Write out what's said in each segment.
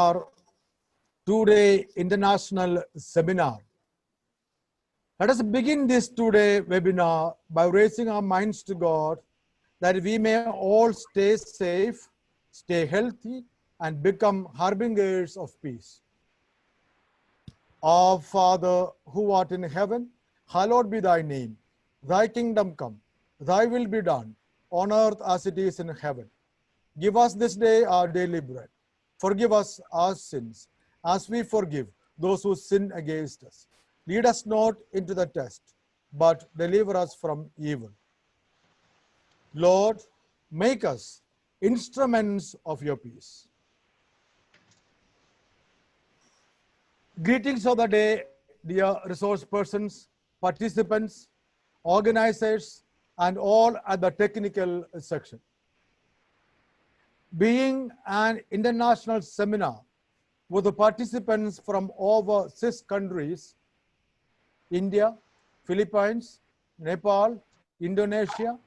our two-day international seminar. Let us begin this two-day webinar by raising our minds to God that we may all stay safe, stay healthy, and become harbingers of peace. Our Father, who art in heaven, hallowed be thy name. Thy kingdom come, thy will be done, on earth as it is in heaven. Give us this day our daily bread. Forgive us our sins, as we forgive those who sin against us. Lead us not into the test, but deliver us from evil. Lord, make us instruments of your peace. Greetings of the day, dear resource persons, participants, organizers, and all at the technical section. Being an international seminar with the participants from over 6 countries, India, Philippines, Nepal, Indonesia,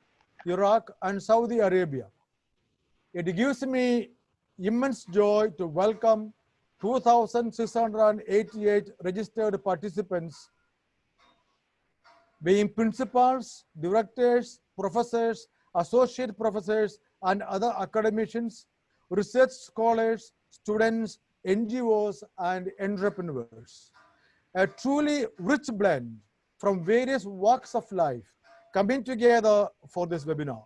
Iraq, and Saudi Arabia, it gives me immense joy to welcome 2,688 registered participants, being principals, directors, professors, associate professors, and other academicians, research scholars, students, NGOs, and entrepreneurs. A truly rich blend from various walks of life coming together for this webinar.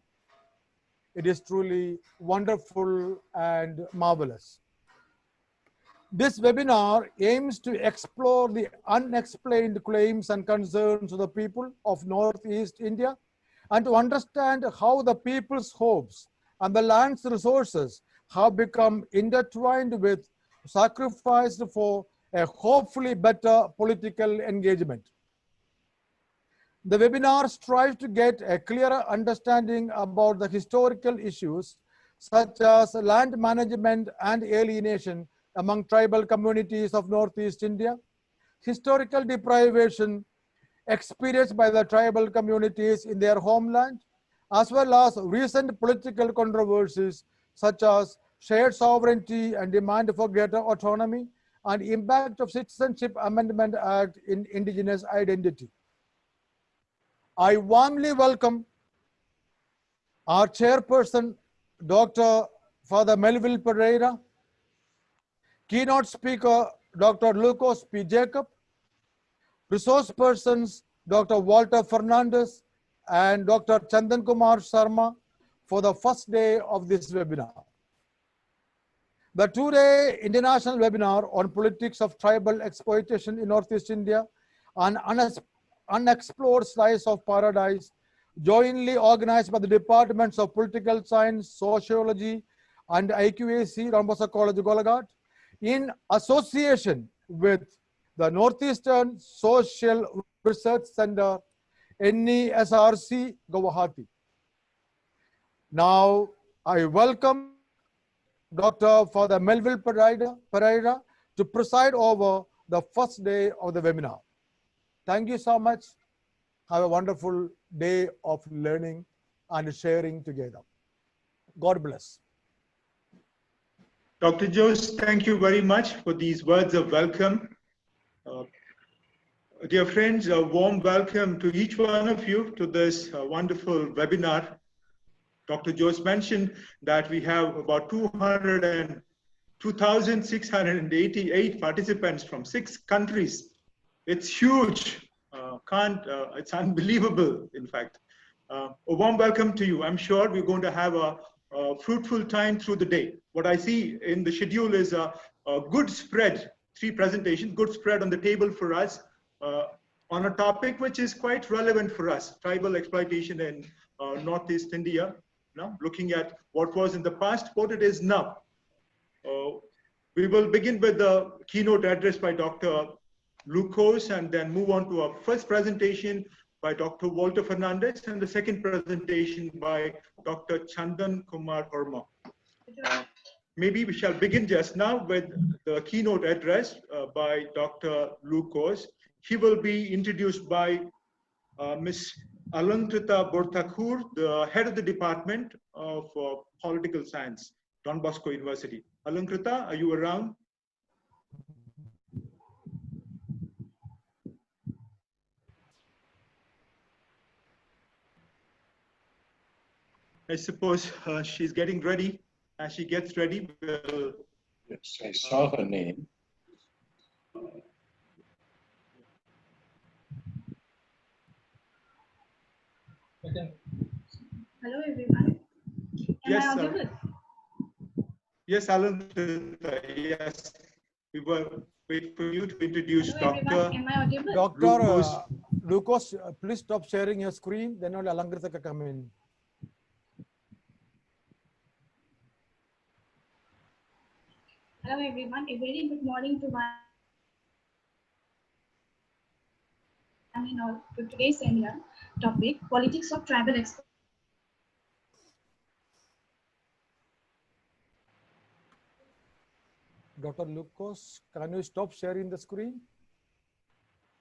It is truly wonderful and marvelous. This webinar aims to explore the unexplained claims and concerns of the people of Northeast India and to understand how the people's hopes and the land's resources have become intertwined with, sacrificed for a hopefully better political engagement. The webinar strives to get a clearer understanding about the historical issues such as land management and alienation among tribal communities of Northeast India, historical deprivation experienced by the tribal communities in their homeland, as well as recent political controversies such as shared sovereignty and demand for greater autonomy, and impact of Citizenship Amendment Act in indigenous identity. I warmly welcome our chairperson, Dr. Father Melvil Pereira, keynote speaker, Dr. Lukose P. Jacob, resource persons, Dr. Walter Fernandez, and Dr. Chandan Kumar Sharma for the first day of this webinar. The two-day international webinar on politics of tribal exploitation in Northeast India and unexplored slice of paradise, jointly organized by the Departments of Political Science, Sociology, and IQAC, Bosco College, Golaghat, in association with the Northeastern Social Research Center, NESRC, Golaghat. Now, I welcome Dr. Father Melvil Pereira to preside over the first day of the webinar. Thank you so much. Have a wonderful day of learning and sharing together. God bless. Dr. Jose, thank you very much for these words of welcome. Dear friends, a warm welcome to each one of you to this wonderful webinar. Dr. Jose mentioned that we have about 2,688 participants from 6 countries. It's huge. It's unbelievable, in fact. A warm welcome to you. I'm sure we're going to have a fruitful time through the day. What I see in the schedule is a good spread, 3 presentations, good spread on the table for us on a topic which is quite relevant for us, tribal exploitation in Northeast India. Now, looking at what was in the past, what it is now. We will begin with the keynote address by Dr. Lukose and then move on to our first presentation by Dr. Walter Fernandez and the second presentation by Dr. Chandan Kumar Sharma. Maybe we shall begin just now with the keynote address by Dr. Lukose. He will be introduced by Ms. AlankritaBorthakur, the head of the Department of Political Science, Don Bosco University. Alankrita, are you around? I suppose she's getting ready. As she gets ready, we'll... Yes, I saw her name. Hello everyone. Am Yes, I audible? Yes, Alankrita, yes. We will wait for you to introduce Hello everyone. Dr. Am I audible? Dr. Lukose. Lukose, please stop sharing your screen. Then only Alankrita can come in. Hello everyone. A very good morning to one and all to today's seminar topic: politics of tribal exploitation. Dr. Lukose, can you stop sharing the screen?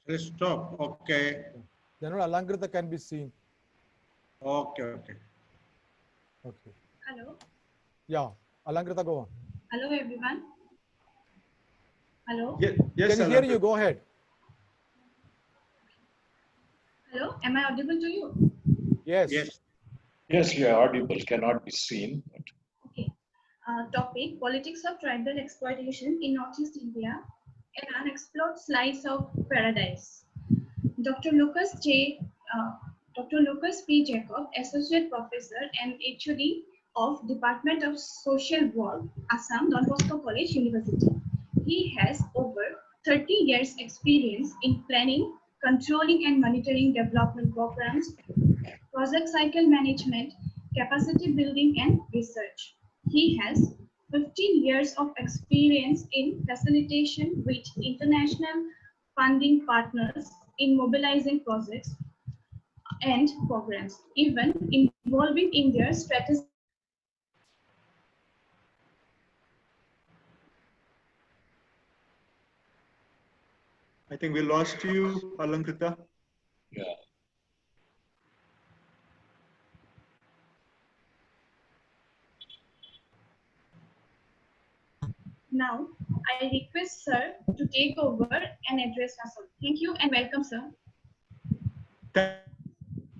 Let's stop. Okay. Then only Alankrita can be seen. Okay. Okay. Okay. Hello. Yeah, Alankrita, go on. Hello everyone. Hello. Yes, Can you hear you? Go ahead. Hello. Am I audible to you? Yes. Yes. Yes, you are audible, cannot be seen. But Okay. Topic: politics of tribal exploitation in Northeast India, an unexplored slice of paradise. Dr. Lukose P. Jacob, Associate Professor and H.O.D. of Department of Social Work, Assam, Don Bosco College University. He has over 30 years experience in planning, controlling and monitoring development programs, project cycle management, capacity building and research. He has 15 years of experience in facilitation with international funding partners in mobilizing projects and programs, even involving in their strategy. I think we lost you, Alankrita. yeah, Now, I request Sir to take over and address us all. Thank you and welcome, Sir.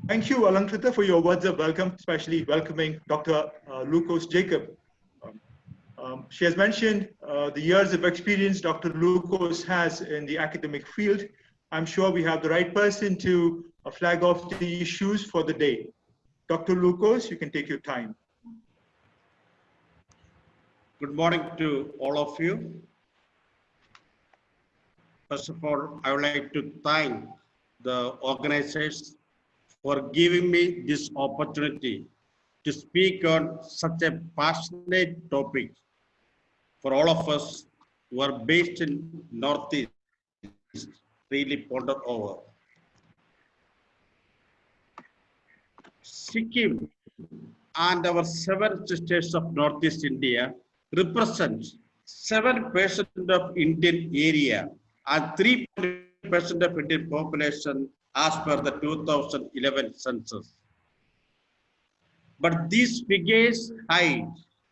Thank you, Alankrita, for your words of welcome, especially welcoming Dr. Lukose Jacob. She has mentioned the years of experience Dr. Lukose has in the academic field. I'm sure we have the right person to flag off the issues for the day. Dr. Lukose, you can take your time. Good morning to all of you. First of all, I would like to thank the organizers for giving me this opportunity to speak on such a passionate topic for all of us who are based in Northeast, really ponder over. Sikkim and our 7 states of Northeast India represent 7% of Indian area and 3% of Indian population as per the 2011 census. But these figures hide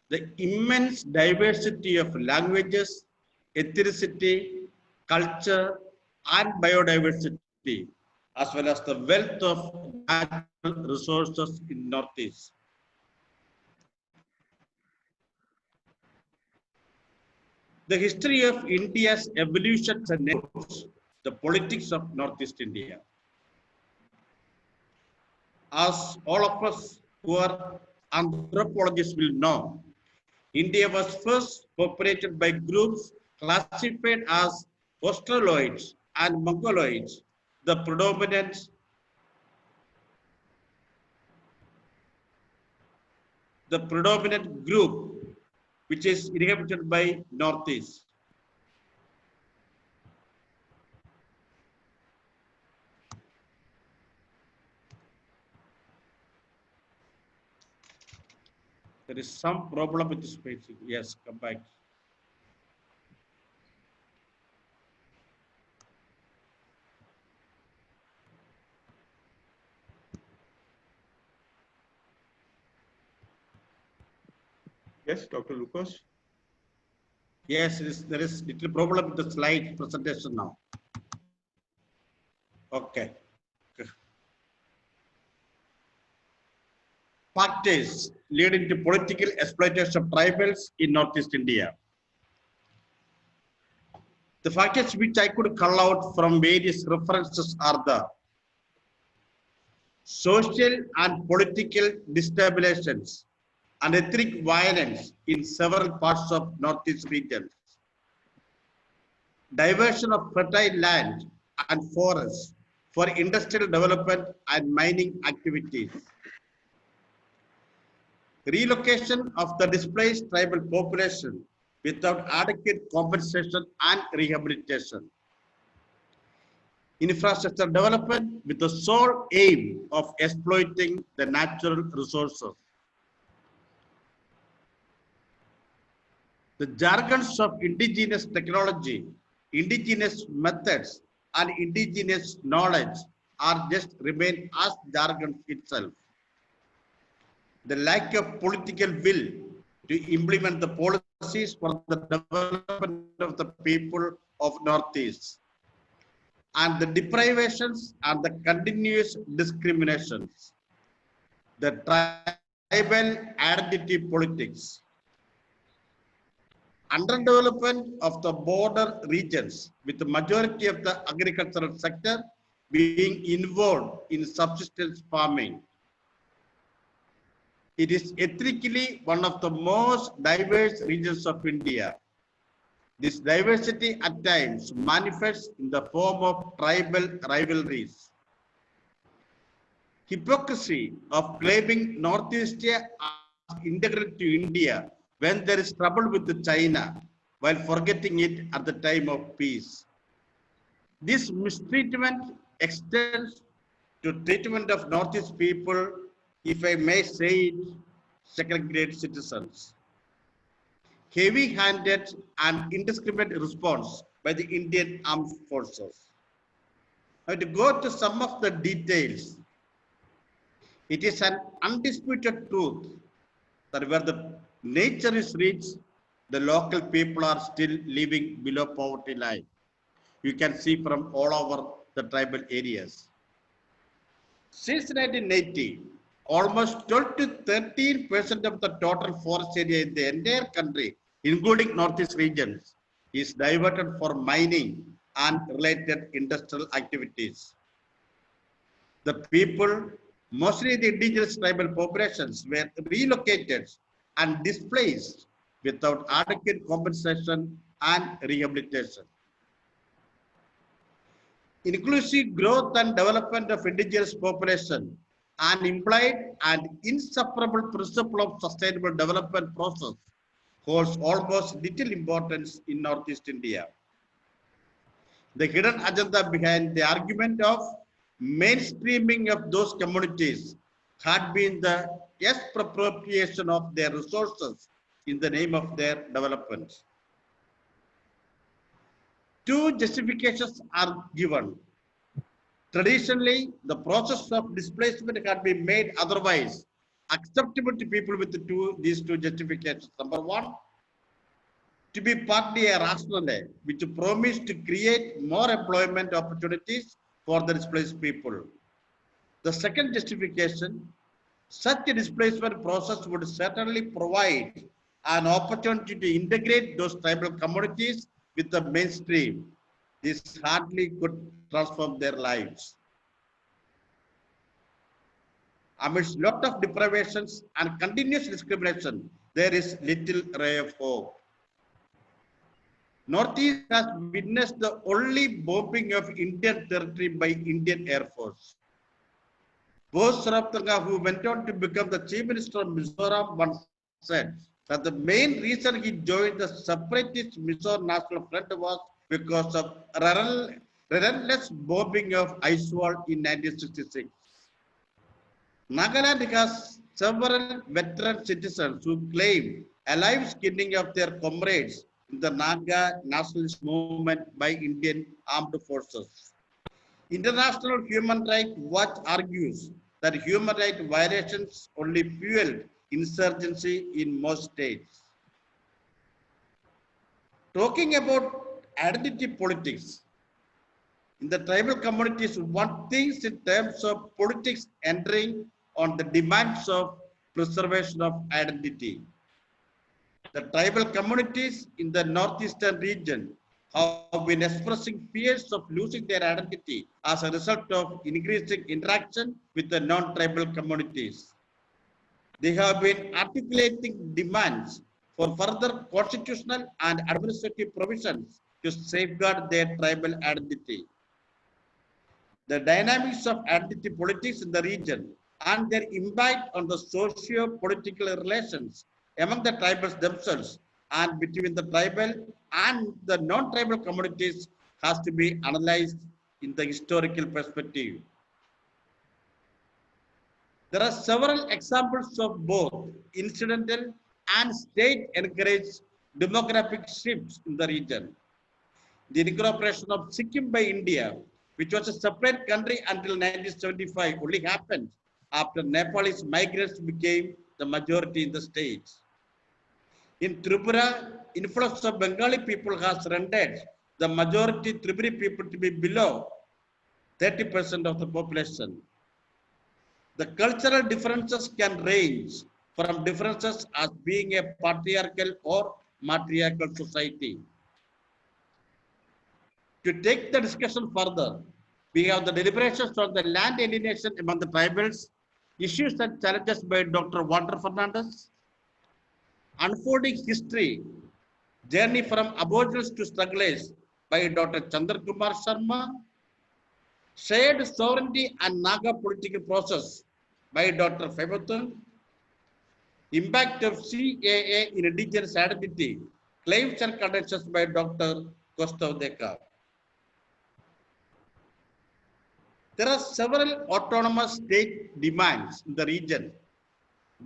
the immense diversity of languages, ethnicity, culture, and biodiversity, as well as the wealth of natural resources in Northeast. The history of India's evolution connects the politics of Northeast India. As all of us who are anthropologists will know, India was first populated by groups classified as Australoids and Mongoloids, the predominant group which is inhabited by Northeast. There is some problem with the spacing. Yes, come back. Yes, Dr. Lukose. Yes, there is little problem with the slide presentation now. Okay. factors leading to political exploitation of tribals in Northeast India. The factors which I could call out from various references are the social and political destabilizations and ethnic violence in several parts of Northeast regions, diversion of fertile land and forests for industrial development and mining activities, relocation of the displaced tribal population without adequate compensation and rehabilitation, infrastructure development with the sole aim of exploiting the natural resources. The jargons of indigenous technology, indigenous methods, and indigenous knowledge are just remain as jargon itself. The lack of political will to implement the policies for the development of the people of Northeast, and the deprivations and the continuous discriminations, the tribal identity politics, underdevelopment of the border regions with the majority of the agricultural sector being involved in subsistence farming. It is ethnically one of the most diverse regions of India. This diversity at times manifests in the form of tribal rivalries. Hypocrisy of claiming Northeast Asia as integral to India when there is trouble with China, while forgetting it at the time of peace. This mistreatment extends to treatment of Northeast people, if I may say it, second-grade citizens. Heavy-handed and indiscriminate response by the Indian Armed Forces. Now, to go to some of the details, it is an undisputed truth that where the nature is rich, the local people are still living below poverty line. You can see from all over the tribal areas. Since 1980, almost 12 to 13% of the total forest area in the entire country, including Northeast regions, is diverted for mining and related industrial activities. The people, mostly the indigenous tribal populations, were relocated and displaced without adequate compensation and rehabilitation. Inclusive growth and development of indigenous population, an implied and inseparable principle of sustainable development process, holds almost little importance in Northeast India. The hidden agenda behind the argument of mainstreaming of those communities had been the expropriation of their resources in the name of their development. Two justifications are given. Traditionally, the process of displacement had been made otherwise acceptable to people with these two justifications. Number one, to be partly a rational, which promised to create more employment opportunities for the displaced people. The second justification, such a displacement process would certainly provide an opportunity to integrate those tribal communities with the mainstream. This hardly could transform their lives. Amidst lot of deprivations and continuous discrimination, there is little ray of hope. Northeast has witnessed the only bombing of Indian territory by Indian Air Force. Bosco, who went on to become the Chief Minister of Mizoram, once said that the main reason he joined the separatist Mizo National Front was because of relentless bombing of H.O.D in 1966. Nagaland has several veteran citizens who claim alive skinning of their comrades in the Naga nationalist movement by Indian armed forces. International Human Rights Watch argues that human rights violations only fueled insurgency in most states. Talking about identity politics, in the tribal communities, one thinks in terms of politics entering on the demands of preservation of identity. The tribal communities in the northeastern region have been expressing fears of losing their identity as a result of increasing interaction with the non-tribal communities. They have been articulating demands for further constitutional and administrative provisions to safeguard their tribal identity. The dynamics of identity politics in the region and their impact on the socio-political relations among the tribals themselves and between the tribal and the non-tribal communities has to be analyzed in the historical perspective. There are several examples of both incidental and state-encouraged demographic shifts in the region. The incorporation of Sikkim by India, which was a separate country until 1975, only happened after Nepalese migrants became the majority in the state. In Tripura, influx of Bengali people has rendered the majority Tripuri people to be below 30% of the population. The cultural differences can range from differences as being a patriarchal or matriarchal society. To take the discussion further, we have the deliberations on the land alienation among the tribals, issues and challenges by Dr. Walter Fernandez, unfolding history, journey from aboriginals to strugglers by Dr. Kumar Sharma, shared sovereignty and Naga political process by Dr. Febatun, impact of CAA in indigenous identity, claims and contentions by Dr. Kostov. There are several autonomous state demands in the region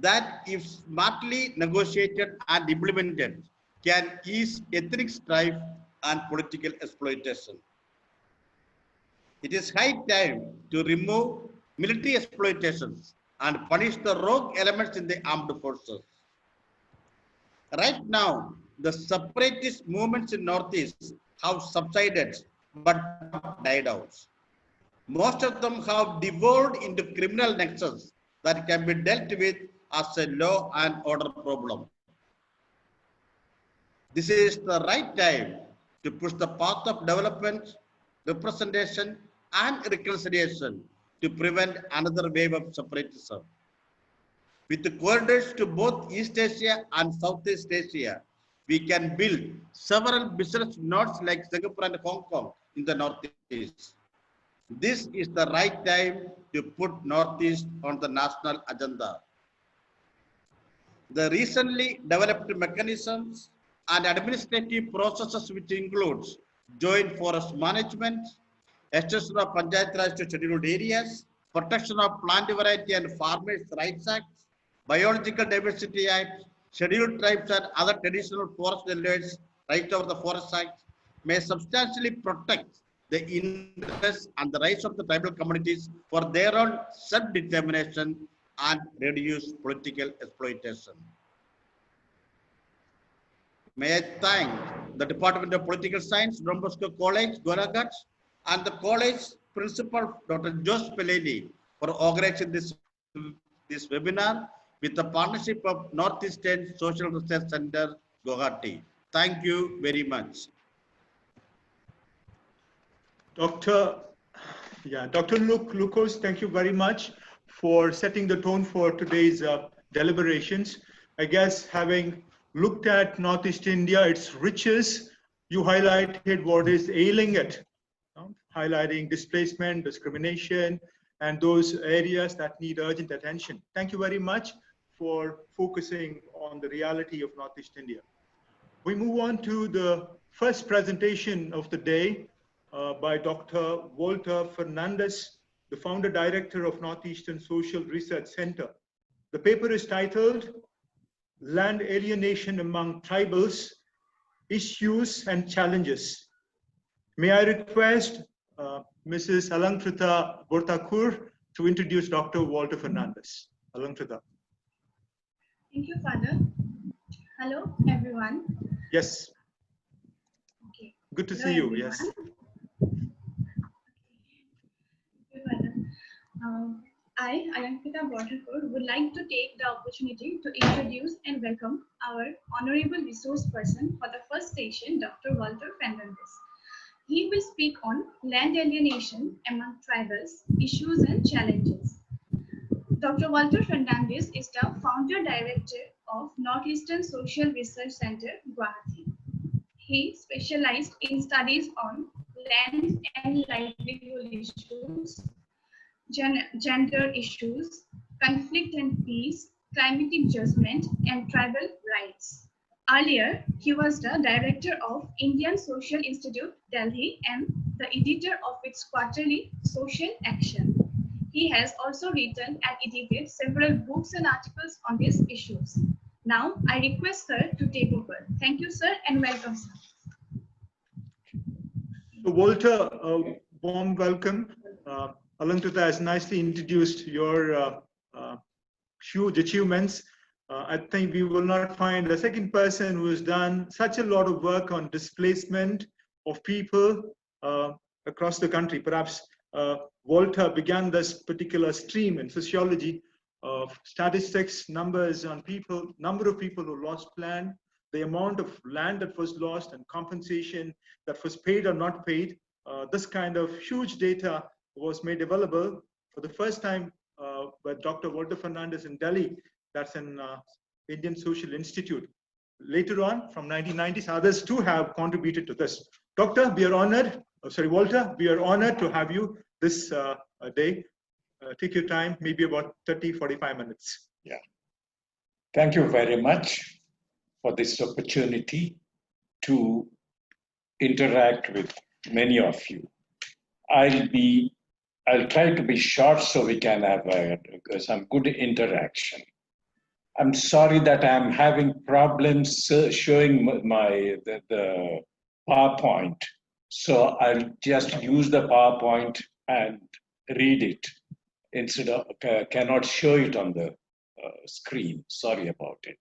that, if smartly negotiated and implemented, can ease ethnic strife and political exploitation. It is high time to remove military exploitations and punish the rogue elements in the armed forces. Right now, the separatist movements in Northeast have subsided but not died out. Most of them have devolved into criminal nexus that can be dealt with as a law and order problem. This is the right time to push the path of development, representation, and reconciliation to prevent another wave of separatism. With the corridors to both East Asia and Southeast Asia, we can build several business nodes like Singapore and Hong Kong in the Northeast. This is the right time to put Northeast on the national agenda. The recently developed mechanisms and administrative processes, which includes joint forest management, extension of Panchayat Raj to scheduled areas, protection of plant variety and farmers' rights act, Biological Diversity Act, scheduled tribes and other traditional forest dwellers, rights of the Forest Act, may substantially protect the interests and the rights of the tribal communities for their own self-determination and reduce political exploitation. May I thank the Department of Political Science, Don Bosco College, Golaghat, and the college principal, Dr. Josh Peleli, for organizing this webinar with the partnership of Northeastern Social Research Center, Golaghat. Thank you very much. Dr. Lukose, thank you very much for setting the tone for today's deliberations. I guess having looked at Northeast India, its riches, you highlighted what is ailing it, highlighting displacement, discrimination, and those areas that need urgent attention. Thank you very much for focusing on the reality of Northeast India. We move on to the first presentation of the day by Dr. Walter Fernandez, the founder director of Northeastern Social Research Center. The paper is titled Land Alienation Among Tribals, Issues and Challenges. May I request Mrs. AlankritaBorthakur to introduce Dr. Walter Fernandez. Alankrita. Thank you, Father. Hello, everyone. Yes. Okay. Good to Hello, see you. everyone. Yes. I, AlankritaBorthakur, would like to take the opportunity to introduce and welcome our honorable resource person for the first session, Dr. Walter Fernandez. He will speak on land alienation among tribals, issues and challenges. Dr. Walter Fernandez is the founder director of Northeastern Social Research Center, Guwahati. He specialized in studies on land and livelihood issues, gender issues, conflict and peace, climatic judgment, and tribal rights. Earlier, he was the director of Indian Social Institute, Delhi, and the editor of its quarterly Social Action. He has also written and edited several books and articles on these issues. Now, I request sir to take over. Thank you, sir, and welcome, sir. So Walter, warm welcome. Alankrita has nicely introduced your huge achievements. I think we will not find a second person who has done such a lot of work on displacement of people across the country. Perhaps Walter began this particular stream in sociology of statistics, numbers on people, number of people who lost land, the amount of land that was lost and compensation that was paid or not paid. This kind of huge data was made available for the first time by Dr. Walter Fernandez in Delhi. That's an Indian Social Institute. Later on, from 1990s, others too have contributed to this. Doctor, we are honored, Walter, we are honored to have you this day. Take your time, maybe about 30, 45 minutes. Yeah. Thank you very much for this opportunity to interact with many of you. I'll try to be short so we can have some good interaction. I'm sorry that I'm having problems showing the PowerPoint. So I'll just use the PowerPoint and read it instead of cannot show it on the screen. Sorry about it.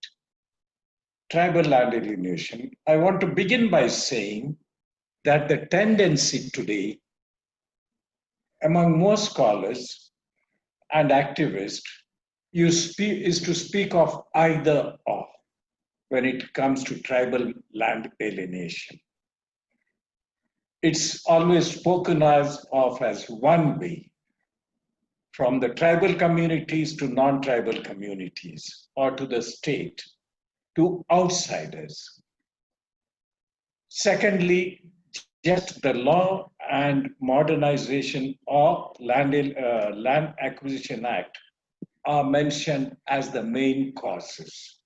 Tribal land alienation. I want to begin by saying that the tendency today among most scholars and activists is to speak of either or when it comes to tribal land alienation. It's always spoken of as one way, from the tribal communities to non-tribal communities, or to the state, to outsiders. Secondly, just the law and modernization or Land Acquisition Act are mentioned as the main causes.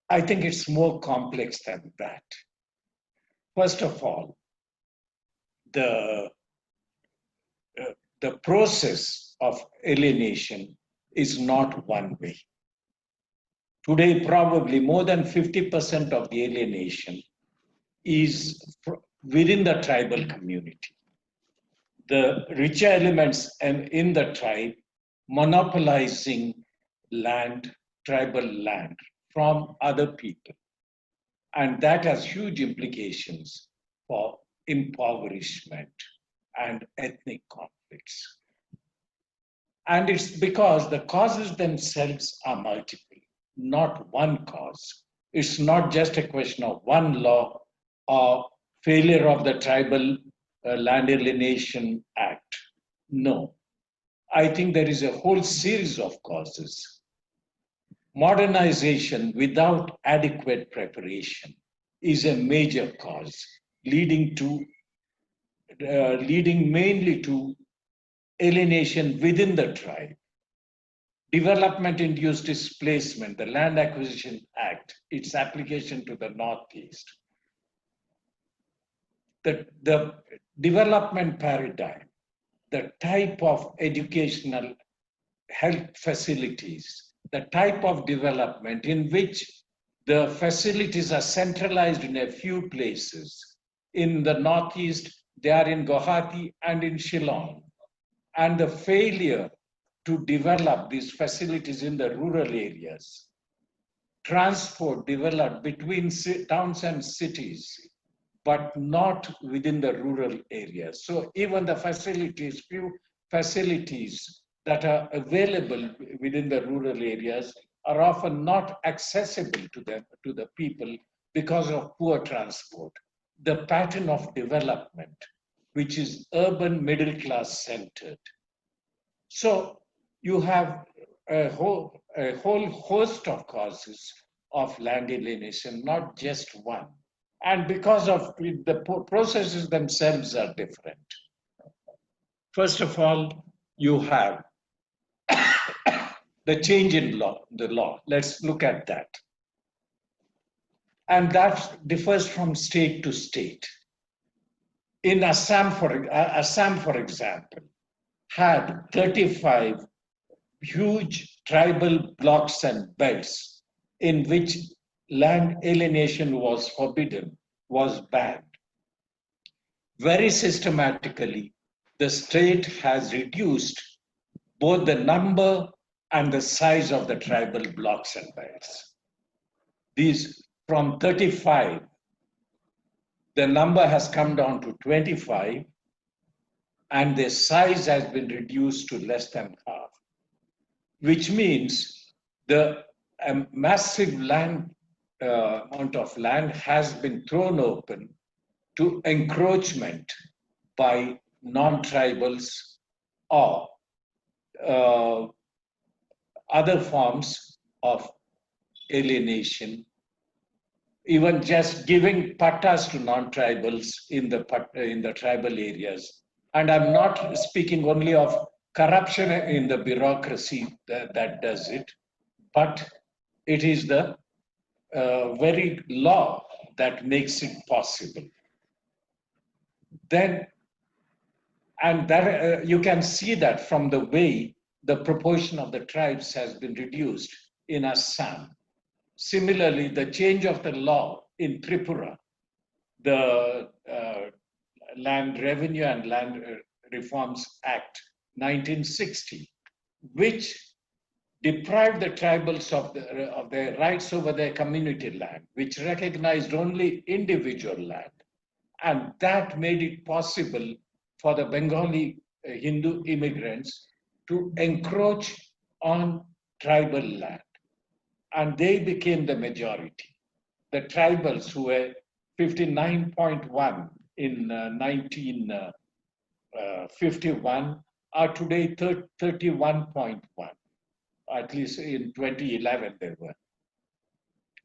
I think it's more complex than that. First of all, the process of alienation is not one way. Today, probably more than 50% of the alienation is within the tribal community. The richer elements in the tribe monopolizing land, tribal land from other people. And that has huge implications for impoverishment and ethnic conflicts. And it's because the causes themselves are multiple, not one cause. It's not just a question of one law or failure of the Tribal Land Alienation Act. No, I think there is a whole series of causes. Modernization without adequate preparation is a major cause, leading mainly to alienation within the tribe. Development-induced displacement, the Land Acquisition Act, its application to the Northeast. The development paradigm, the type of educational health facilities, the type of development in which the facilities are centralized in a few places. In the Northeast, they are in Guwahati and in Shillong. And the failure to develop these facilities in the rural areas. Transport developed between towns and cities, but not within the rural areas. So even the facilities, few facilities that are available within the rural areas are often not accessible to the people because of poor transport. The pattern of development, which is urban middle class centered. So you have a whole host of causes of land alienation, not just one. And because of the processes themselves are different. First of all, you have the change in the law. Let's look at that. And that differs from state to state. In Assam, for example, had 35 huge tribal blocks and belts in which land alienation was forbidden, was banned. Very systematically, the state has reduced both the number and the size of the tribal blocks and belts. These from 35, the number has come down to 25, and the size has been reduced to less than half, which means the massive amount of land has been thrown open to encroachment by non-tribals or other forms of alienation, even just giving pattas to non-tribals in the tribal areas. And I'm not speaking only of corruption in the bureaucracy that does it, but it is the very law that makes it possible. Then, and that you can see that from the way the proportion of the tribes has been reduced in Assam. Similarly, the change of the law in Tripura, the Land Revenue and Land Reforms Act 1960, which deprived the tribals of their rights over their community land, which recognized only individual land. And that made it possible for the Bengali Hindu immigrants to encroach on tribal land. And they became the majority. The tribals, who were 59.1 in 1951, are today 31.1. At least in 2011 they were.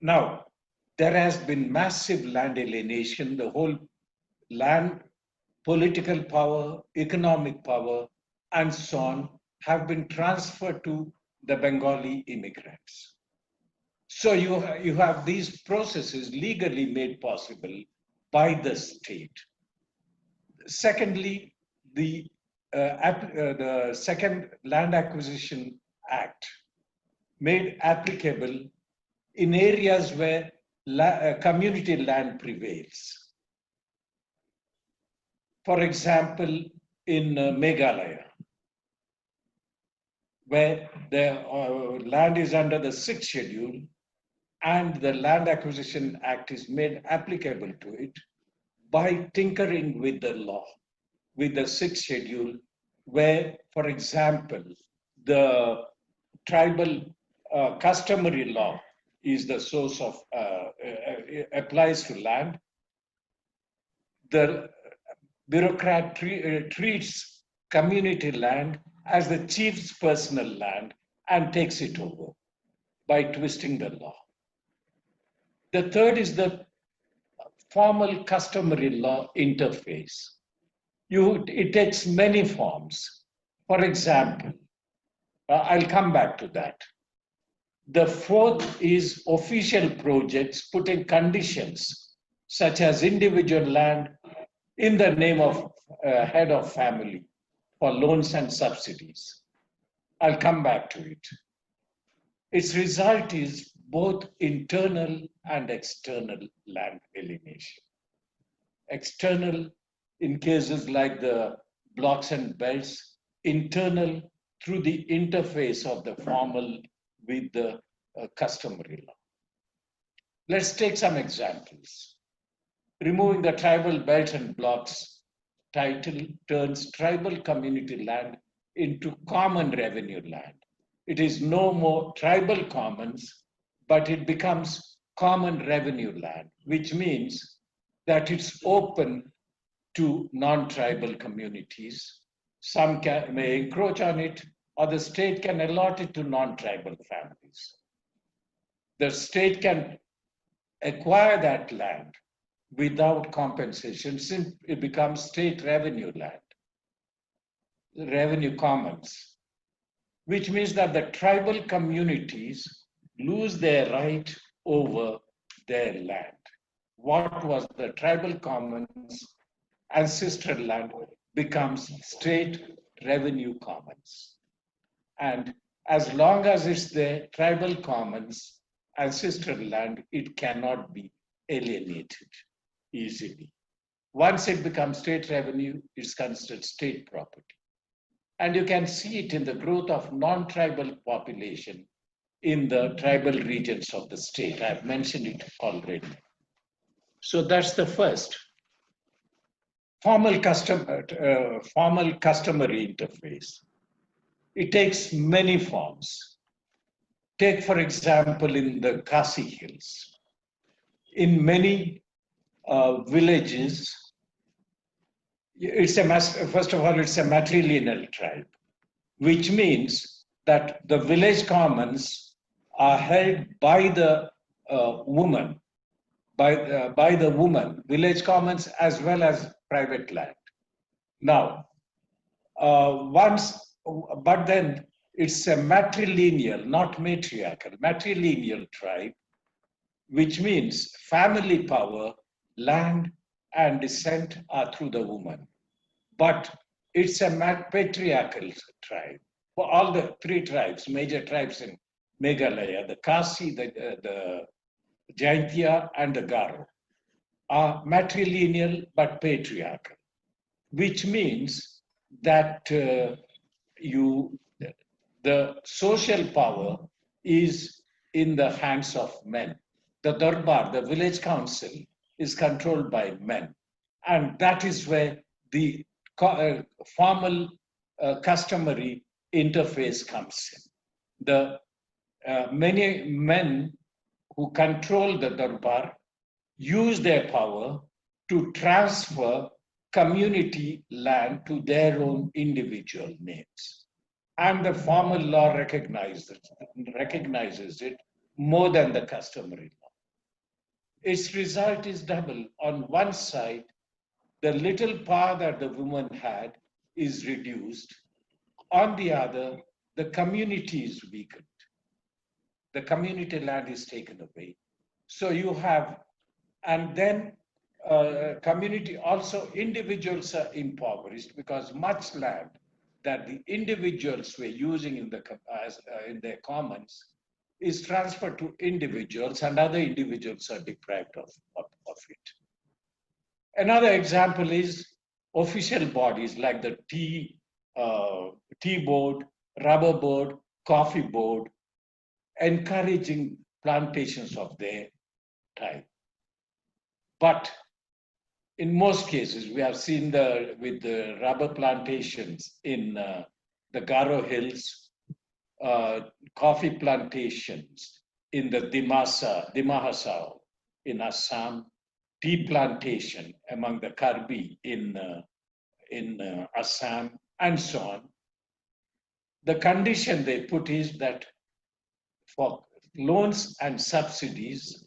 Now, there has been massive land alienation. The whole land, political power, economic power, and so on have been transferred to the Bengali immigrants. So you have these processes legally made possible by the state. Secondly, the Second Land Acquisition Act made applicable in areas where community land prevails. For example, in Meghalaya, where the land is under the 6th schedule and the Land Acquisition Act is made applicable to it by tinkering with the law, with the 6th schedule, where, for example, the tribal customary law is the source of, applies to land. The bureaucrat treats community land as the chief's personal land and takes it over by twisting the law. The third is the formal customary law interface. It takes many forms. For example, I'll come back to that. The fourth is official projects putting conditions such as individual land in the name of head of family for loans and subsidies. I'll come back to it. Its result is both internal and external land alienation. External in cases like the blocks and belts, internal through the interface of the formal with the customary law. Let's take some examples. Removing the tribal belts and blocks title turns tribal community land into common revenue land. It is no more tribal commons, but it becomes common revenue land, which means that it's open to non-tribal communities. Some may encroach on it, or the state can allot it to non-tribal families. The state can acquire that land without compensation since it becomes state revenue land, revenue commons, which means that the tribal communities lose their right over their land. What was the tribal commons ancestral land becomes state revenue commons. And as long as it's the tribal commons ancestral land, it cannot be alienated easily. Once it becomes state revenue, it's considered state property. And you can see it in the growth of non-tribal population in the tribal regions of the state. I've mentioned it already. So that's the first. Formal customary interface. It takes many forms. Take, for example, in the Khasi Hills. In many villages, first of all, it's a matrilineal tribe, which means that the village commons are held by the woman, by the woman, village commons as well as private land. Now, but then it's a matrilineal, not matriarchal, matrilineal tribe, which means family power, land, and descent are through the woman. But it's a patriarchal tribe. For all the three tribes, major tribes in Meghalaya, the Khasi, the Jaintia, and the Garo, are matrilineal but patriarchal, which means that the social power is in the hands of men. The Darbar, the village council, is controlled by men. And that is where the formal customary interface comes in. The many men who control the Darbar use their power to transfer community land to their own individual names. And the formal law recognizes it more than the customary law. Its result is double. On one side, the little power that the woman had is reduced. On the other, the community is weakened. The community land is taken away. So you have, and then community also, individuals are impoverished because much land that the individuals were using in their commons is transferred to individuals, and other individuals are deprived of it. Another example is official bodies like the tea board, rubber board, coffee board, encouraging plantations of their type. But in most cases, we have seen with the rubber plantations in the Garo Hills, coffee plantations in the Dimahasao in Assam, tea plantation among the Karbi in Assam, and so on. The condition they put is that for loans and subsidies,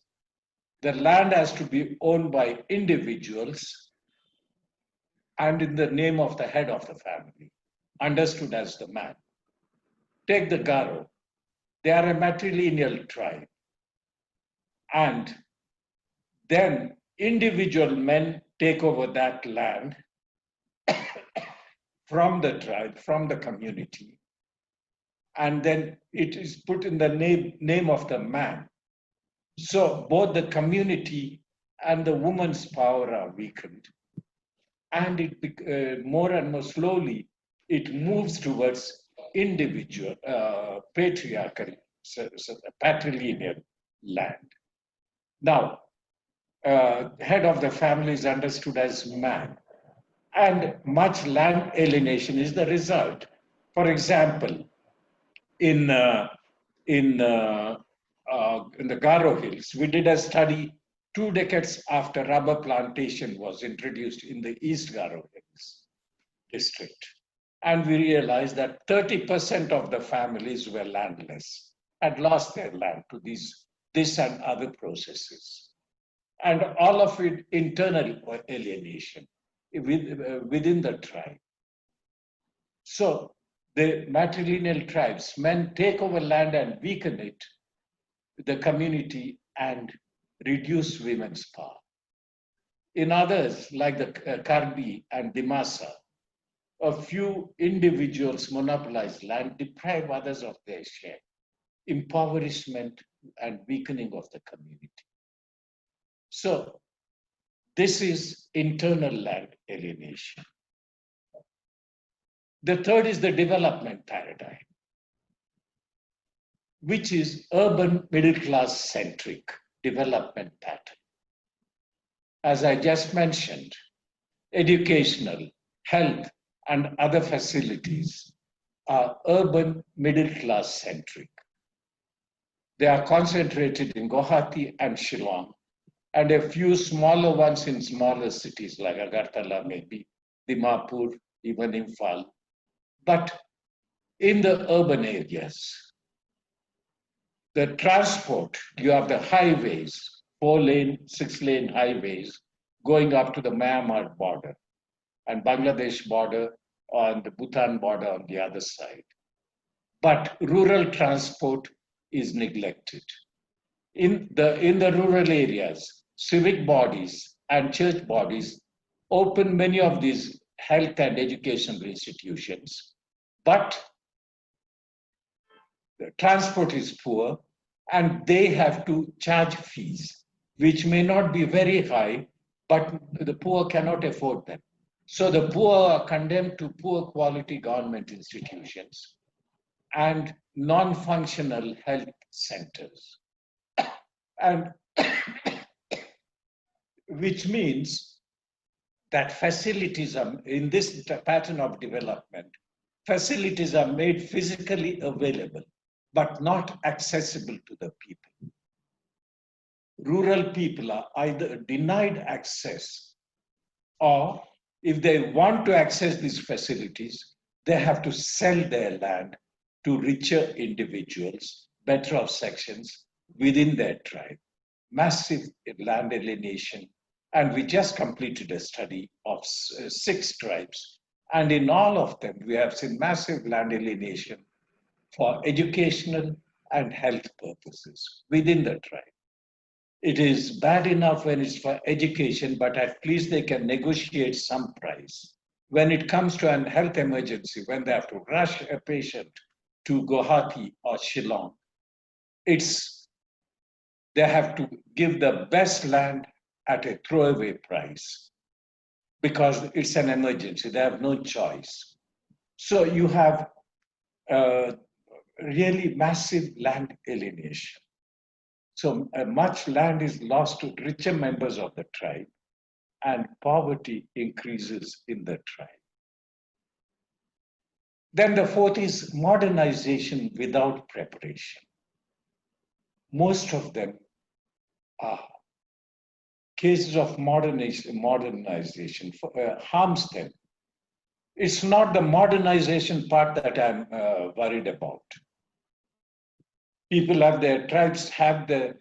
the land has to be owned by individuals and in the name of the head of the family, understood as the man. Take the Garo. They are a matrilineal tribe. And then individual men take over that land from the tribe, from the community. And then it is put in the name of the man. So both the community and the woman's power are weakened. And it more and more slowly, it moves towards individual, patriarchal, patrilineal land. Now, head of the family is understood as man. And much land alienation is the result. For example, in the Garo Hills, we did a study 2 decades after rubber plantation was introduced in the East Garo Hills district. And we realized that 30% of the families were landless, had lost their land to this and other processes. And all of it internal alienation within the tribe. So the matrilineal tribes, men take over land and weaken it, the community, and reduce women's power. In others, like the Karbi and Dimasa, a few individuals monopolize land, deprive others of their share, impoverishment and weakening of the community. So this is internal land alienation. The third is the development paradigm, which is urban middle class centric development pattern. As I just mentioned, educational, health, and other facilities are urban middle class centric. They are concentrated in Guwahati and Shillong, and a few smaller ones in smaller cities like Agartala, maybe Dimapur, even Imphal. But in the urban areas, the transport, you have the highways, 4-lane, 6-lane highways going up to the Myanmar border and Bangladesh border and the Bhutan border on the other side. But rural transport is neglected. In the rural areas, civic bodies and church bodies open many of these health and educational institutions, but the transport is poor and they have to charge fees, which may not be very high, but the poor cannot afford them. So the poor are condemned to poor quality government institutions and non-functional health centers. And which means that facilities are, in this pattern of development, facilities are made physically available, but not accessible to the people. Rural people are either denied access, or if they want to access these facilities, they have to sell their land to richer individuals, better off sections within their tribe. Massive land alienation. And we just completed a study of 6 tribes. And in all of them, we have seen massive land alienation for educational and health purposes within the tribe. It is bad enough when it's for education, but at least they can negotiate some price. When it comes to a health emergency, when they have to rush a patient to Guwahati or Shillong, they have to give the best land at a throwaway price because it's an emergency. They have no choice. So you have really massive land alienation. So much land is lost to richer members of the tribe, and poverty increases in the tribe. Then the fourth is modernization without preparation. Most of them are cases of modernization harms them. It's not the modernization part that I'm worried about. People have tribes have a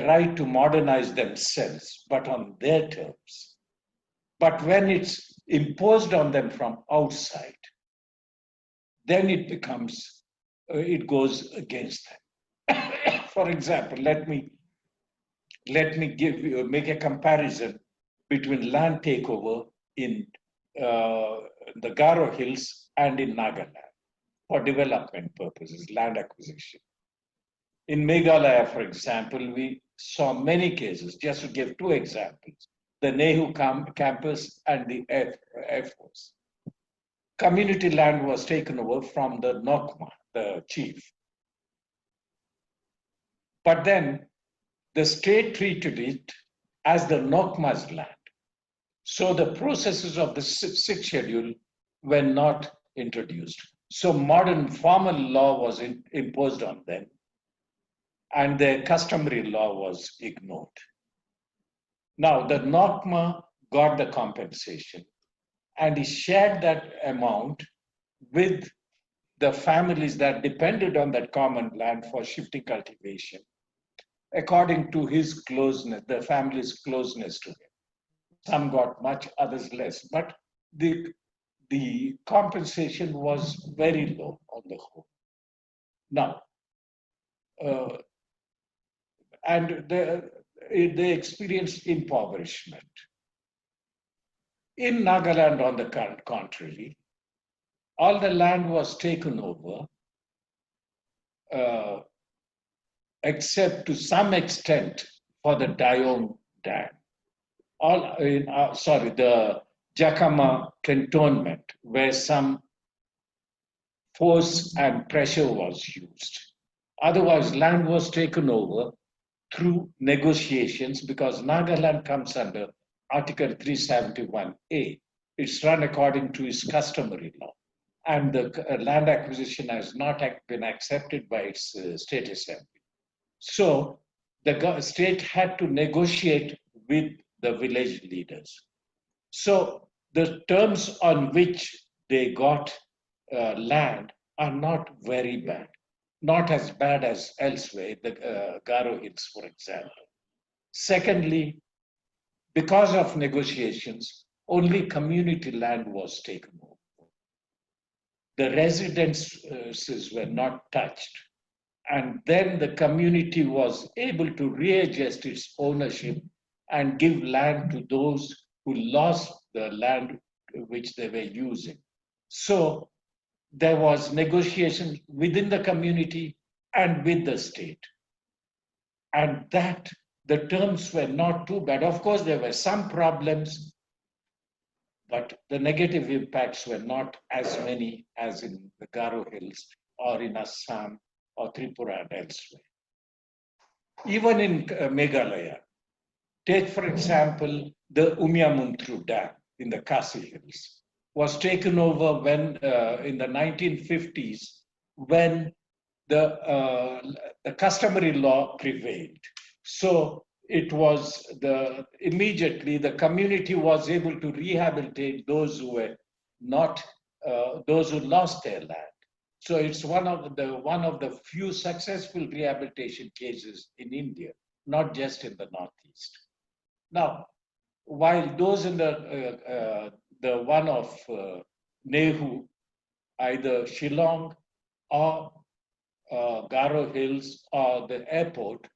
right to modernize themselves, but on their terms. But when it's imposed on them from outside, then it goes against them. For example, let me make a comparison between land takeover in the Garo Hills and in Nagaland for development purposes, land acquisition. In Meghalaya, for example, we saw many cases, just to give 2 examples, the Nehu campus and the Air Force. Community land was taken over from the Nokma, the chief. But then the state treated it as the Nokma's land. So the processes of the 6th schedule were not introduced. So modern formal law was imposed on them, and their customary law was ignored. Now, the Nokma got the compensation, and he shared that amount with the families that depended on that common land for shifting cultivation, according to his closeness, the family's closeness to him. Some got much, others less, but the compensation was very low on the whole. Now, and they experienced impoverishment. In Nagaland, on the contrary, all the land was taken over, except to some extent for the Dayong Dam. The Jakama cantonment, where some force and pressure was used. Otherwise, land was taken over through negotiations, because Nagaland comes under Article 371A. It's run according to its customary law. And the land acquisition has not been accepted by its state assembly. So the state had to negotiate with the village leaders. So the terms on which they got land are not very bad, not as bad as elsewhere, the Garo Hills, for example. Secondly, because of negotiations, only community land was taken over. The residences were not touched. And then the community was able to readjust its ownership and give land to those who lost the land which they were using. So there was negotiation within the community and with the state. And that the terms were not too bad. Of course, there were some problems, but the negative impacts were not as many as in the Garo Hills or in Assam or Tripura and elsewhere. Even in Meghalaya, take for example, the Umiamuntru Dam in the Khasi Hills was taken over when in the 1950s, when the customary law prevailed. So it was immediately the community was able to rehabilitate those who were not, those who lost their land. So it's one of the few successful rehabilitation cases in India, not just in the Northeast. Now, while those in the one of Nehu, either Shillong or Garo Hills or the airport,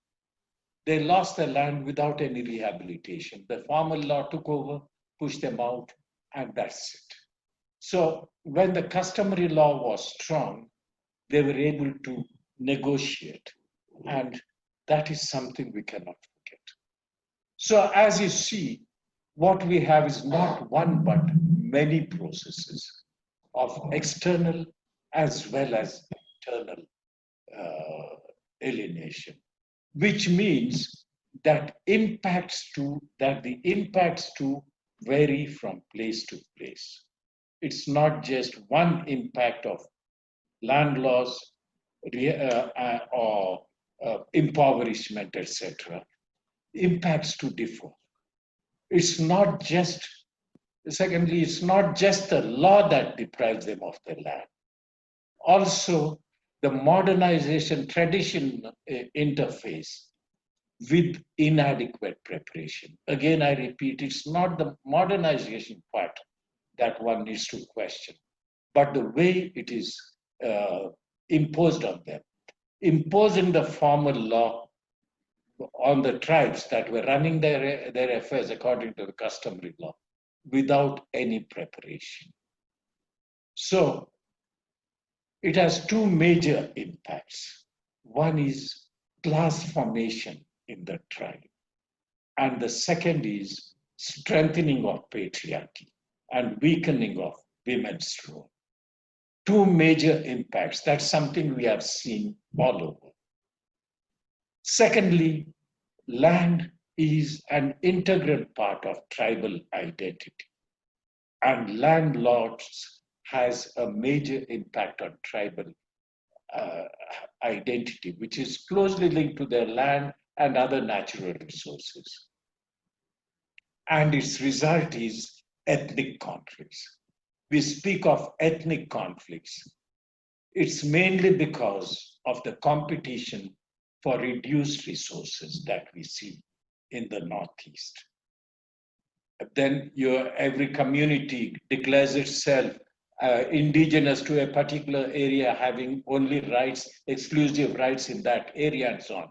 they lost their land without any rehabilitation. The formal law took over, pushed them out, and that's it. So when the customary law was strong, they were able to negotiate. And that is something we cannot forget. So as you see, what we have is not one, but many processes of external as well as internal alienation, which means that the impacts to vary from place to place. It's not just one impact of land loss or impoverishment, etc. Impacts to differ. It's not just, secondly, it's not just the law that deprives them of their land. Also, the modernization tradition interface with inadequate preparation. Again, I repeat, it's not the modernization part that one needs to question, but the way it is imposed on them. Imposing the formal law on the tribes that were running their affairs according to the customary law without any preparation. So it has two major impacts. One is class formation in the tribe, and the second is strengthening of patriarchy and weakening of women's role. Two major impacts. That's something we have seen all over. Secondly, land is an integral part of tribal identity, and landlords has a major impact on tribal identity, which is closely linked to their land and other natural resources. And its result is ethnic conflicts. We speak of ethnic conflicts. It's mainly because of the competition for reduced resources that we see in the Northeast. Then every community declares itself indigenous to a particular area, having only rights, exclusive rights in that area and so on.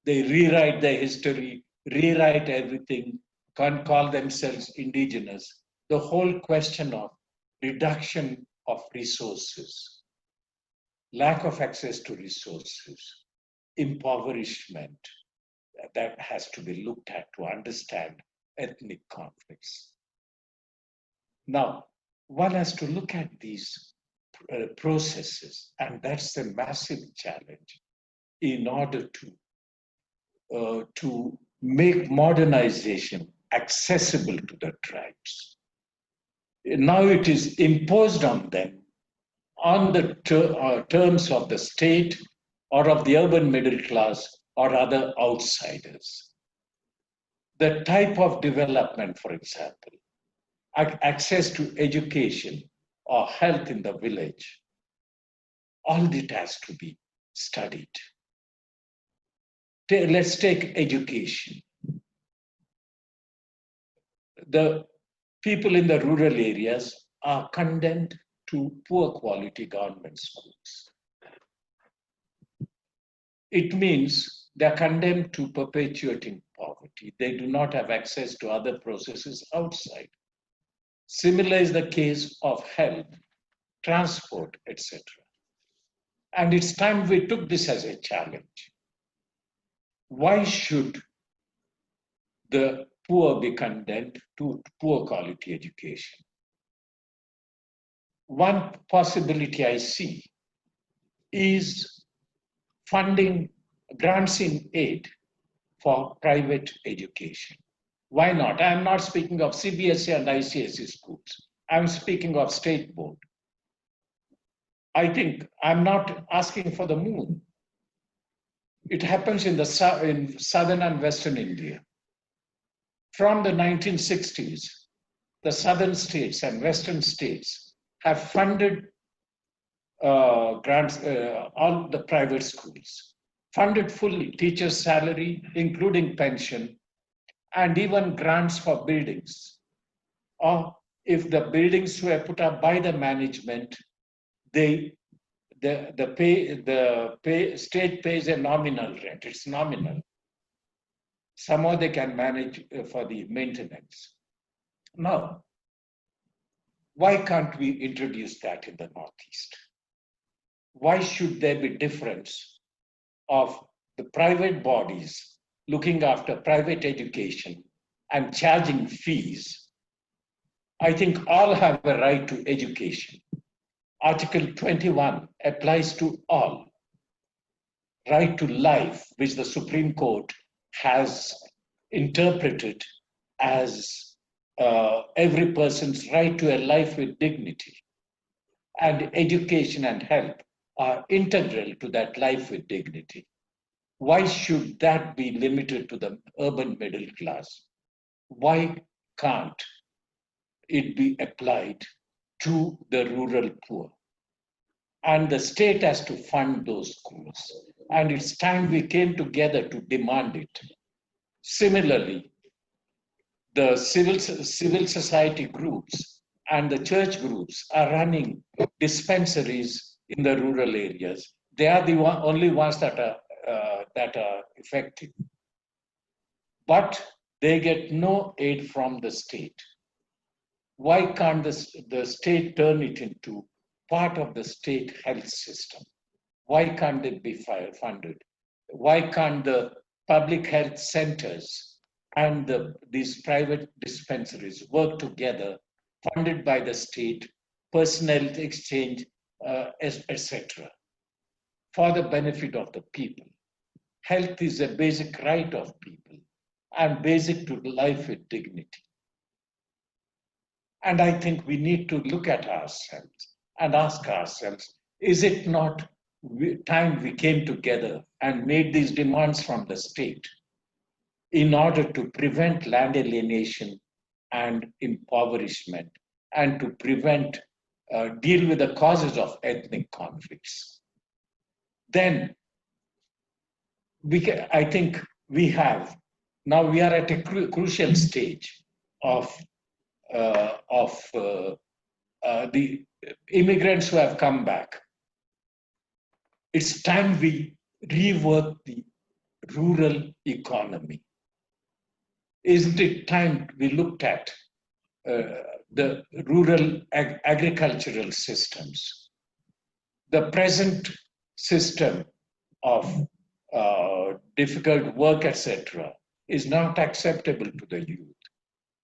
They rewrite their history, rewrite everything, can't call themselves indigenous. The whole question of reduction of resources, lack of access to resources, impoverishment, that has to be looked at to understand ethnic conflicts. Now, one has to look at these processes, and that's a massive challenge in order to make modernization accessible to the tribes. Now it is imposed on them on the terms of the state or of the urban middle class or other outsiders. The type of development, for example, access to education or health in the village, all that has to be studied. Let's take education. The people in the rural areas are condemned to poor quality government schools. It means they're condemned to perpetuating poverty. They do not have access to other processes outside. Similar is the case of health, transport, etc. And it's time we took this as a challenge. Why should the poor be condemned to poor quality education? One possibility I see is funding grants in aid for private education. Why not? I'm not speaking of CBSE and ICSE schools. I'm speaking of state board. I think I'm not asking for the moon. It happens in southern and western India. From the 1960s, the southern states and western states have funded grants, all the private schools, funded fully teachers' salary, including pension, and even grants for buildings. Or if the buildings were put up by the management, the state pays a nominal rent. It's nominal. Somehow they can manage for the maintenance. Now, why can't we introduce that in the Northeast? Why should there be difference of the private bodies looking after private education and charging fees? I think all have a right to education. Article 21 applies to all. Right to life, which the Supreme Court has interpreted as every person's right to a life with dignity. And education and health are integral to that life with dignity. Why should that be limited to the urban middle class? Why can't it be applied to the rural poor? And the state has to fund those schools. And it's time we came together to demand it. Similarly, the civil society groups and the church groups are running dispensaries in the rural areas. They are the only ones that are effective. But they get no aid from the state. Why can't the state turn it into part of the state health system? Why can't it be funded? Why can't the public health centers and these private dispensaries work together, funded by the state, personnel exchange, etc., for the benefit of the people? Health is a basic right of people and basic to life with dignity. And I think we need to look at ourselves and ask ourselves, is it not time we came together and made these demands from the state in order to prevent land alienation and impoverishment, and to prevent, deal with the causes of ethnic conflicts? Then I think we have, now we are at a crucial stage of the immigrants who have come back. It's time we rework the rural economy. Isn't it time we looked at the rural agricultural systems? The present system of difficult work, etc., is not acceptable to the youth.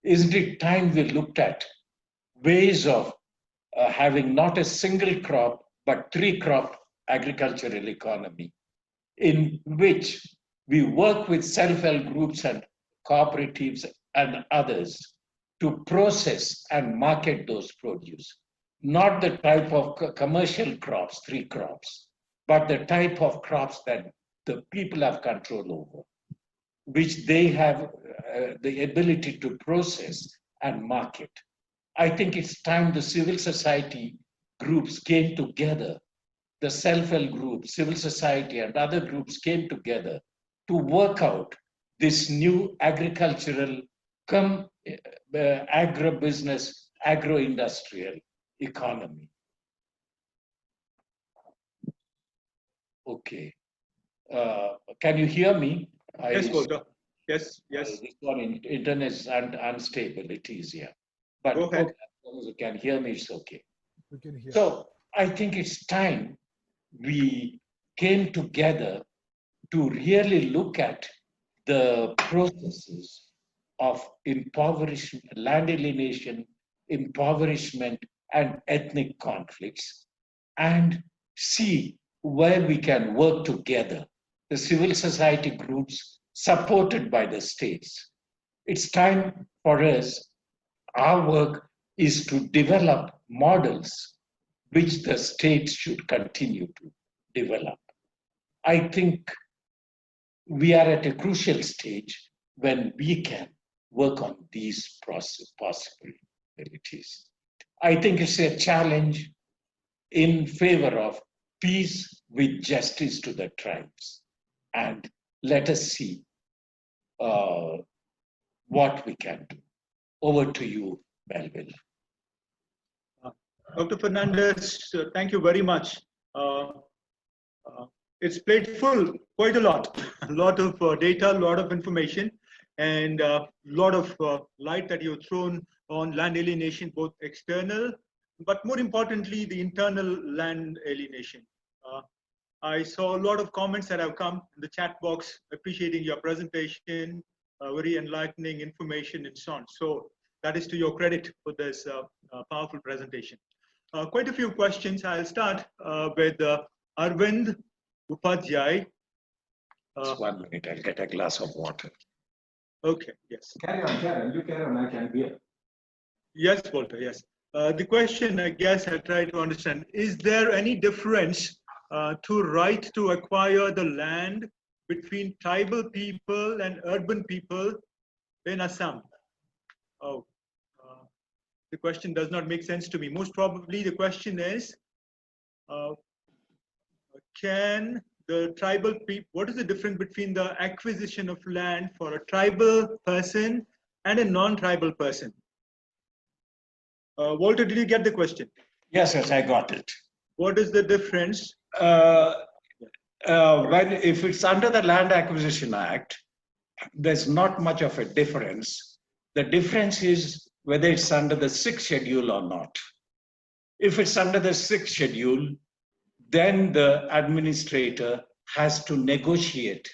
Isn't it time we looked at ways of having not a single crop, but 3-crop agricultural economy, in which we work with self-help groups and cooperatives and others to process and market those produce? Not the type of commercial crops, 3 crops, but the type of crops that the people have control over, which they have the ability to process and market. I think it's time the civil society groups came together, the self-help groups, civil society and other groups came together to work out this new agricultural agribusiness, agro-industrial economy. Okay. Can you hear me? Yes, Walter. Yes, yes. This one internet is unstable, it's easier. But go ahead. Okay, as long as you can hear me, it's okay. We can hear. So I think it's time we came together to really look at the processes of impoverishment, land alienation, impoverishment, and ethnic conflicts, and see where we can work together, the civil society groups supported by the states. It's time for us, our work is to develop models which the states should continue to develop. I think we are at a crucial stage when we can work on these possibilities. I think it's a challenge in favor of peace with justice to the tribes. And let us see what we can do. Over to you, Melvil. Dr. Fernandez, thank you very much. It's played full, quite a lot of data, a lot of information, and a lot of light that you've thrown on land alienation, both external, but more importantly, the internal land alienation. I saw a lot of comments that have come in the chat box appreciating your presentation, very enlightening information and so on. So that is to your credit for this powerful presentation. Quite a few questions. I'll start with Arvind Upadhyay. Just 1 minute, I'll get a glass of water. Okay, yes. Carry on, you carry on, I can hear. Yes, Walter, yes. The question, I guess I'll try to understand, is there any difference to right to acquire the land between tribal people and urban people in Assam? Oh, the question does not make sense to me. Most probably the question is, can the tribal people, what is the difference between the acquisition of land for a tribal person and a non-tribal person? Walter, did you get the question? Yes, I got it. What is the difference? If it's under the Land Acquisition Act, there's not much of a difference. The difference is whether it's under the 6th schedule or not. If it's under the 6th schedule, then the administrator has to negotiate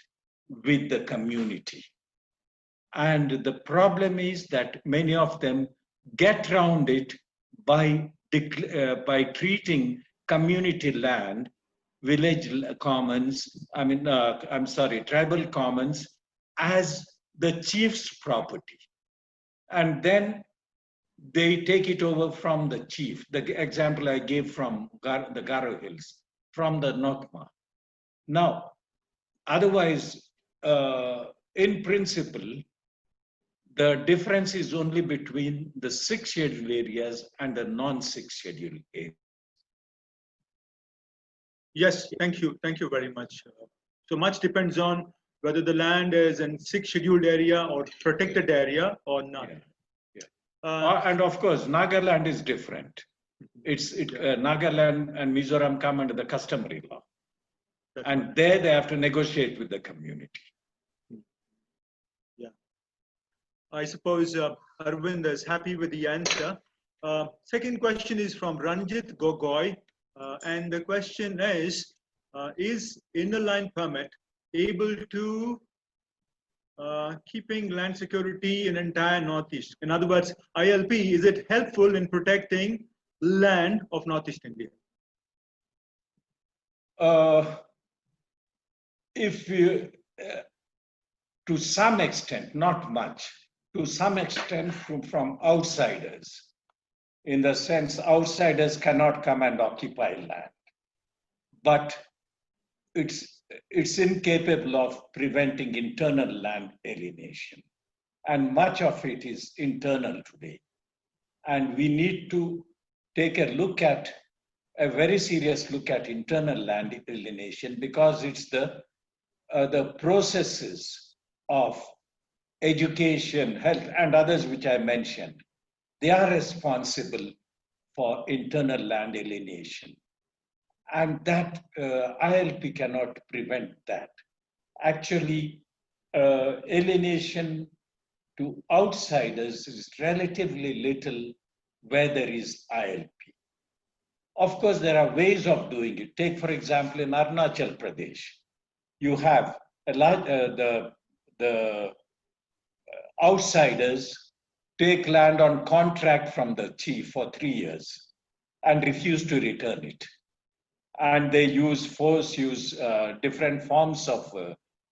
with the community. And the problem is that many of them get around it by treating community land, village commons, tribal commons, as the chief's property. And then they take it over from the chief. The example I gave from the Garo Hills, from the Nokma. Now, otherwise, in principle, the difference is only between the 6 scheduled areas and the non-6 scheduled areas. Yes, thank you. Thank you very much. So much depends on whether the land is in 6 scheduled area or protected area or not. And of course, Nagaland is different. Nagaland and Mizoram come under the customary law. That's and right. there they have to negotiate with the community. Yeah. I suppose Arvind is happy with the answer. Second question is from Ranjit Gogoi. And the question is inner line permit able to keeping land security in entire Northeast? In other words, ILP, is it helpful in protecting land of Northeast India? If you, to some extent, not much, to some extent from outsiders, in the sense outsiders cannot come and occupy land, but it's incapable of preventing internal land alienation. And much of it is internal today. And we need to take a very serious look at internal land alienation, because it's the processes of education, health, and others which I mentioned. They are responsible for internal land alienation. And that ILP cannot prevent that. Actually, alienation to outsiders is relatively little where there is ILP. Of course, there are ways of doing it. Take, for example, in Arunachal Pradesh, you have the outsiders take land on contract from the chief for 3 years and refuse to return it. And they use force, different forms of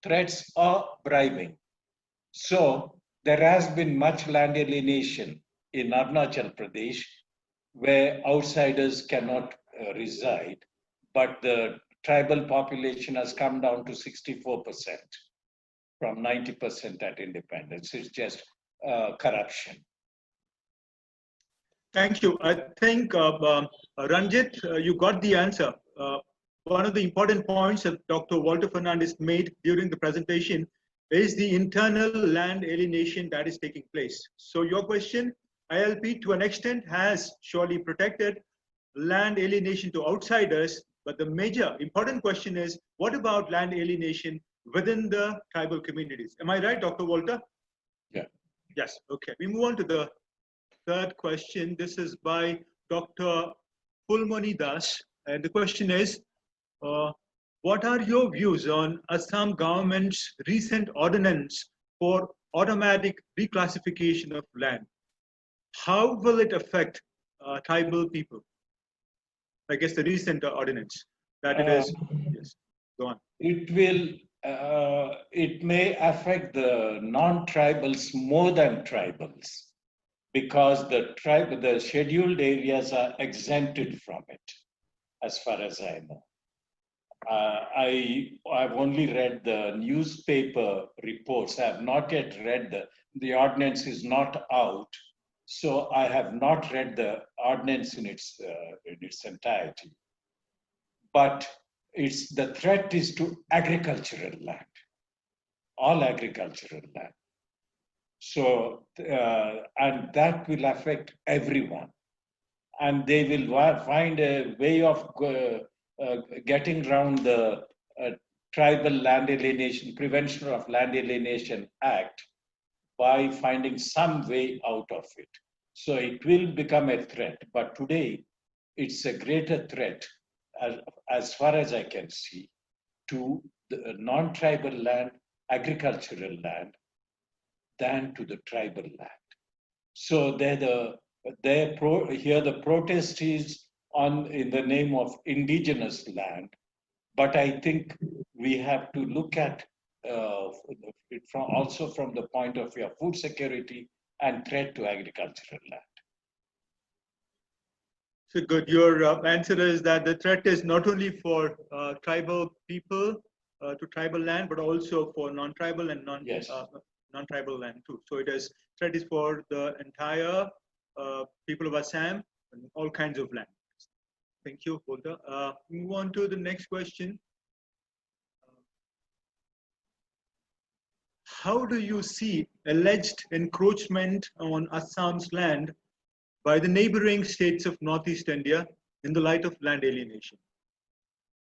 threats or bribing. So there has been much land alienation in Arunachal Pradesh where outsiders cannot reside, but the tribal population has come down to 64% from 90% at independence. It's just corruption. Thank you. I think, Ranjit, you got the answer. One of the important points that Dr. Walter Fernandez made during the presentation is the internal land alienation that is taking place. So your question, ILP to an extent has surely protected land alienation to outsiders, but the major important question is, what about land alienation within the tribal communities? Am I right, Dr. Walter? Yeah. Yes, okay. We move on to the third question. This is by Dr. Pulmoni Das. And the question is, what are your views on Assam government's recent ordinance for automatic reclassification of land? How will it affect tribal people? I guess the recent ordinance that it is. Yes, go on. It may affect the non-tribals more than tribals, because the scheduled areas are exempted from it, as far as I know. I've only read the newspaper reports. I have not yet read the ordinance is not out, so I have not read the ordinance in its entirety. But the threat is to agricultural land, all agricultural land. So, and that will affect everyone. And they will find a way of getting around the Tribal Land Alienation, Prevention of Land Alienation Act by finding some way out of it. So it will become a threat, but today it's a greater threat, as far as I can see, to the non-tribal land, agricultural land, than to the tribal land. So here the protest is in the name of indigenous land, but I think we have to look at it also from the point of view of food security and threat to agricultural land. So good. Your answer is that the threat is not only for tribal people to tribal land, but also for non-tribal and non-tribal land too. So it is threat is for the entire people of Assam and all kinds of land. Thank you, Bolta. Move on to the next question. How do you see alleged encroachment on Assam's land by the neighboring states of Northeast India in the light of land alienation?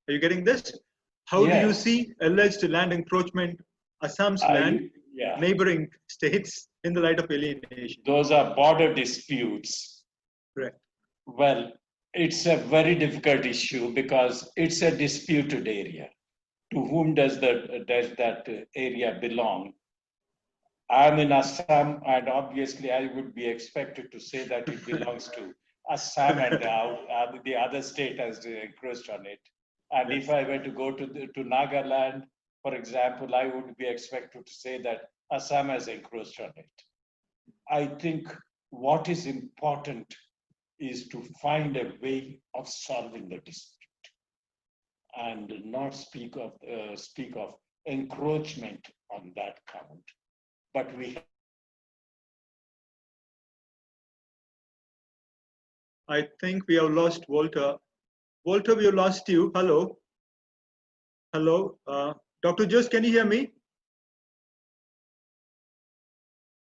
Are you getting this? How do you see alleged land encroachment, Assam's land, neighboring states in the light of alienation? Those are border disputes. Correct. Well, it's a very difficult issue because it's a disputed area. To whom does that area belong? I'm in Assam, and obviously I would be expected to say that it belongs to Assam, and the other state has encroached on it. And if I were to go to Nagaland, for example, I would be expected to say that Assam has encroached on it. I think what is important is to find a way of solving the dispute and not speak of encroachment on that count. But I think we have lost Walter. Walter, we have lost you. Hello. Hello. Dr. Jose, can you hear me?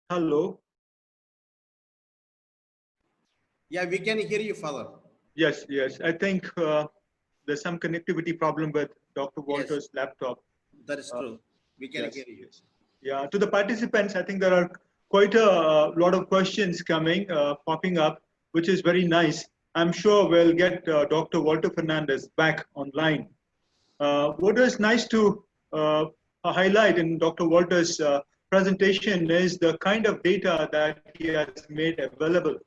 Hello. Yeah, we can hear you, Father. Yes, yes. I think there's some connectivity problem with Dr. Walter's laptop. That is true. We can hear you. Yeah, to the participants, I think there are quite a lot of questions coming, popping up, which is very nice. I'm sure we'll get Dr. Walter Fernandez back online. What is nice to highlight in Dr. Walter's presentation is the kind of data that he has made available.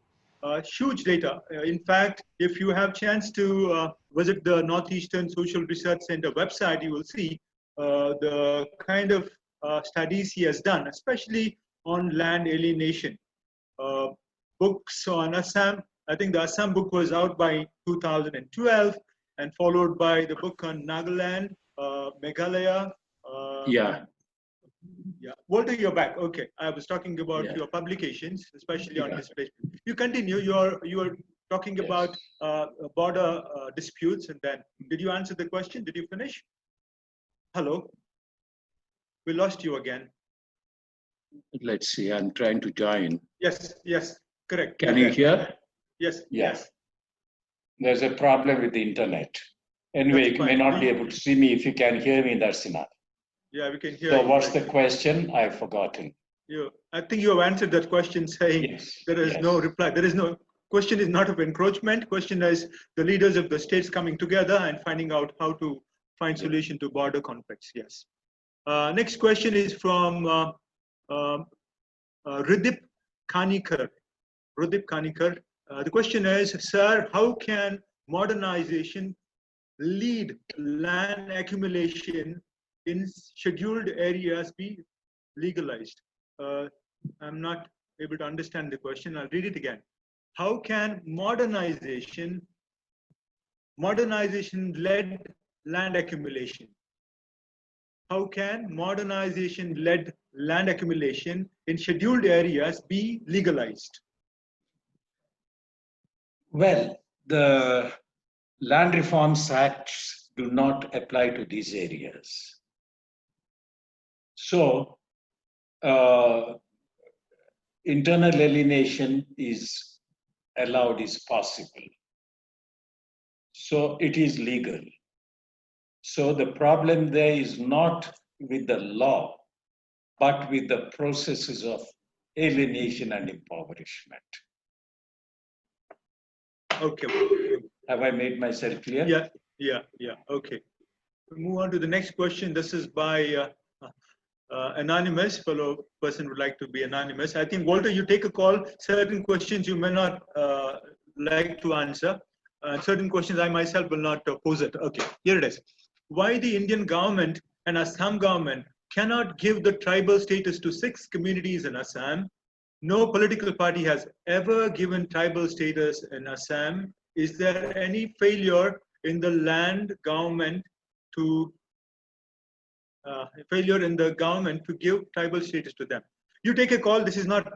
Huge data. In fact, if you have chance to visit the Northeastern Social Research Center website, you will see the kind of studies he has done, especially on land alienation. Books on Assam. I think the Assam book was out by 2012, and followed by the book on Nagaland, Meghalaya. Yeah. Walter, you're back. Okay, I was talking about your publications, especially on displacement. You continue. You are talking about border disputes, and then did you answer the question? Did you finish? Hello. We lost you again. Let's see. I'm trying to join. Yes. Yes. Correct. Can you hear? Yes. Yes. There's a problem with the internet. Anyway, you may not be able to see me. If you can hear me, that's enough. Yeah, we can hear you. So So what's the question? I've forgotten. I think you have answered that question saying there is no reply. There is no question is not of encroachment. Question is the leaders of the states coming together and finding out how to find solution to border conflicts. Yes. Next question is from Ridip Kanikar. Ridip Kanikar. The question is, sir, how can modernization lead land accumulation in scheduled areas be legalized? I'm not able to understand the question. I'll read it again. How can modernization-led land accumulation? How can modernization-led land accumulation in scheduled areas be legalized? Well, the Land Reforms Acts do not apply to these areas. So, internal alienation is allowed, is possible. So, it is legal. So, the problem there is not with the law, but with the processes of alienation and impoverishment. Okay. Have I made myself clear? Yeah. Okay. We'll move on to the next question. This is by anonymous. Fellow person would like to be anonymous. I think, Walter, you take a call. Certain questions you may not like to answer. Certain questions I myself will not pose it. Okay, here it is. Why the Indian government and Assam government cannot give the tribal status to 6 communities in Assam? No political party has ever given tribal status in Assam, is there any failure in the land government to give tribal status to them? You take a call. This is not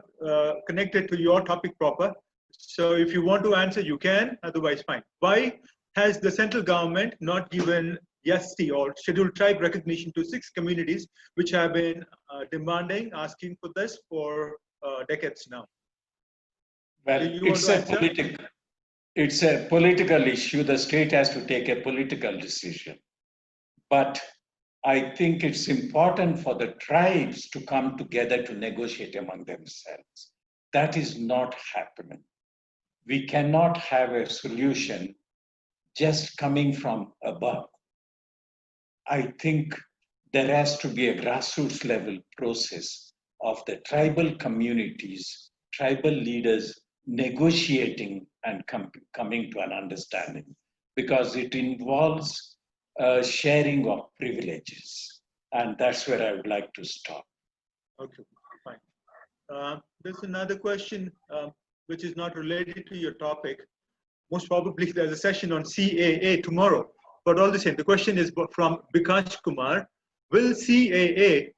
connected to your topic proper. So if you want to answer, you can. Otherwise, fine. Why has the central government not given ST or scheduled tribe recognition to 6 communities which have been asking for this for decades now? Well, it's a political issue. The state has to take a political decision. But I think it's important for the tribes to come together to negotiate among themselves. That is not happening. We cannot have a solution just coming from above. I think there has to be a grassroots level process of the tribal communities, tribal leaders negotiating and coming to an understanding, because it involves sharing of privileges. And that's where I would like to stop. Okay, fine. There's another question which is not related to your topic. Most probably there's a session on CAA tomorrow, but all the same, the question is from Bikash Kumar. Will CAA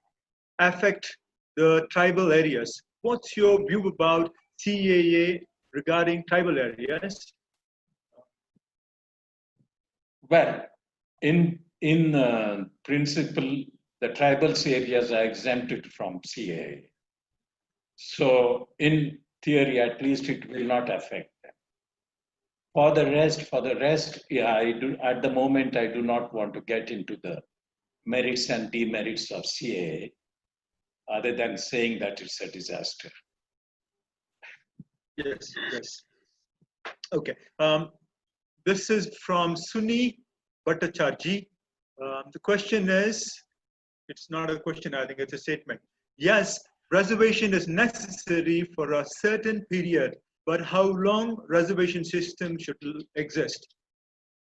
affect the tribal areas? What's your view about CAA regarding tribal areas? Well, in principle, the tribal areas are exempted from CAA. So in theory, at least it will not affect them. For the rest, yeah, at the moment, I do not want to get into the merits and demerits of CAA, other than saying that it's a disaster. Yes, yes. Okay. This is from Suni Bhattacharjee. The question is, it's not a question, I think it's a statement. Yes, reservation is necessary for a certain period, but how long reservation system should exist?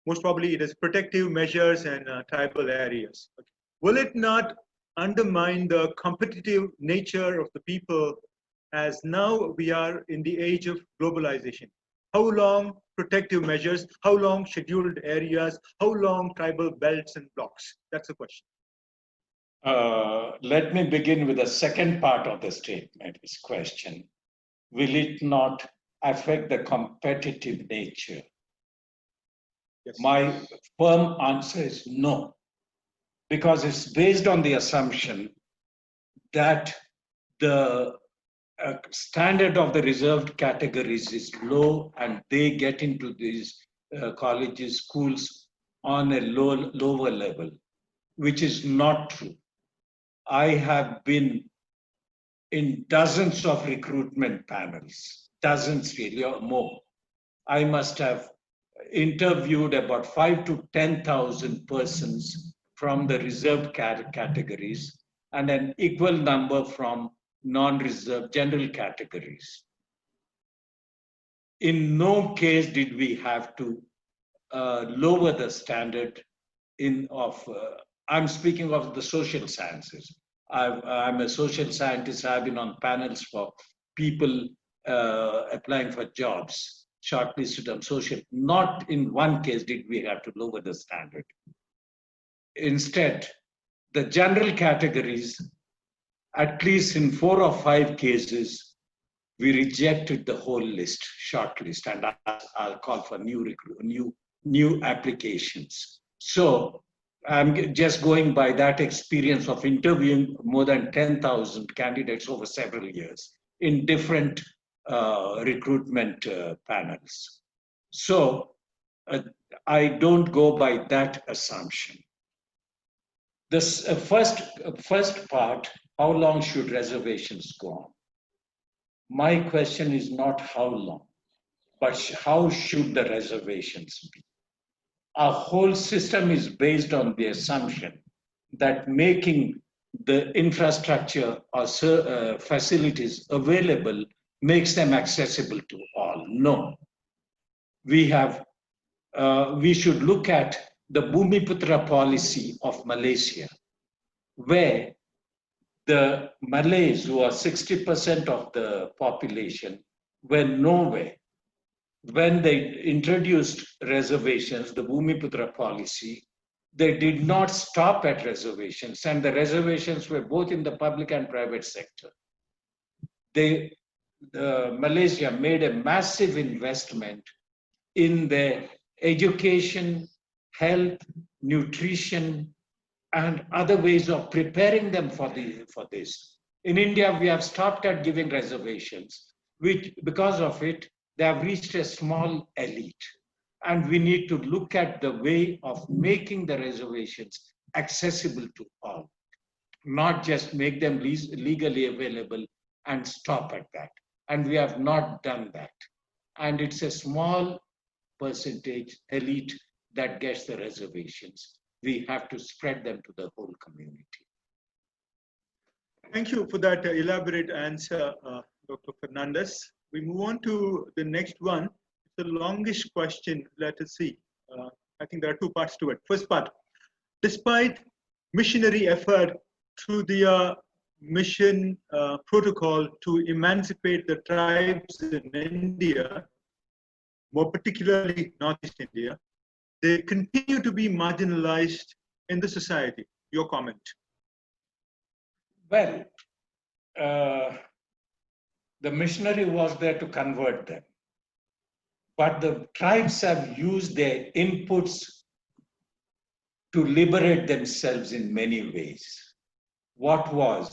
Most probably it is protective measures and tribal areas. Okay. Will it not undermine the competitive nature of the people, as now we are in the age of globalization? How long protective measures, how long scheduled areas, how long tribal belts and blocks? That's the question. Let me begin with the second part of the statement, this question. Will it not affect the competitive nature? Yes. My firm answer is no, because it's based on the assumption that the standard of the reserved categories is low and they get into these colleges, schools on a lower level, which is not true. I have been in dozens of recruitment panels, dozens really or more. I must have interviewed about 5,000 to 10,000 persons from the reserved categories and an equal number from non-reserved general categories. In no case did we have to lower the standard I'm speaking of the social sciences. I'm a social scientist. I've been on panels for people applying for jobs, shortlisted on social. Not in one case did we have to lower the standard. Instead, the general categories, at least in 4 or 5 cases, we rejected the whole list, short list, and I'll call for new applications. So I'm just going by that experience of interviewing more than 10,000 candidates over several years in different recruitment panels. So I don't go by that assumption. This first part, how long should reservations go on? My question is not how long, but how should the reservations be? Our whole system is based on the assumption that making the infrastructure or facilities available makes them accessible to all. No. We should look at the Bumiputra policy of Malaysia, where the Malays, who are 60% of the population, were nowhere. when they introduced reservations, the Bumiputra policy, they did not stop at reservations, and the reservations were both in the public and private sector. Malaysia made a massive investment in their education, health, nutrition, and other ways of preparing them for this. In India, we have stopped at giving reservations, which because of it, they have reached a small elite. And we need to look at the way of making the reservations accessible to all, not just make them legally available and stop at that. And we have not done that. And it's a small percentage elite that gets the reservations. We have to spread them to the whole community. Thank you for that elaborate answer, Dr. Fernandez. We move on to the next one. It's the longest question. Let us see. I think there are two parts to it. First part, despite missionary effort through the mission protocol to emancipate the tribes in India, more particularly Northeast India, they continue to be marginalized in the society. Your comment? Well, the missionary was there to convert them. But the tribes have used their inputs to liberate themselves in many ways. What were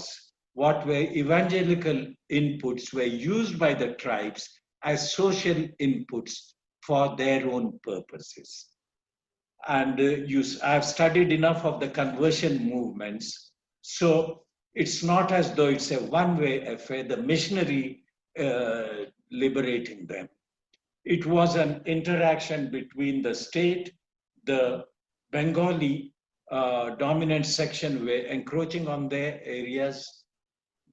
evangelical inputs were used by the tribes as social inputs for their own purposes. And I've studied enough of the conversion movements. So it's not as though it's a one-way affair, the missionary liberating them. It was an interaction between the state, the Bengali dominant section were encroaching on their areas,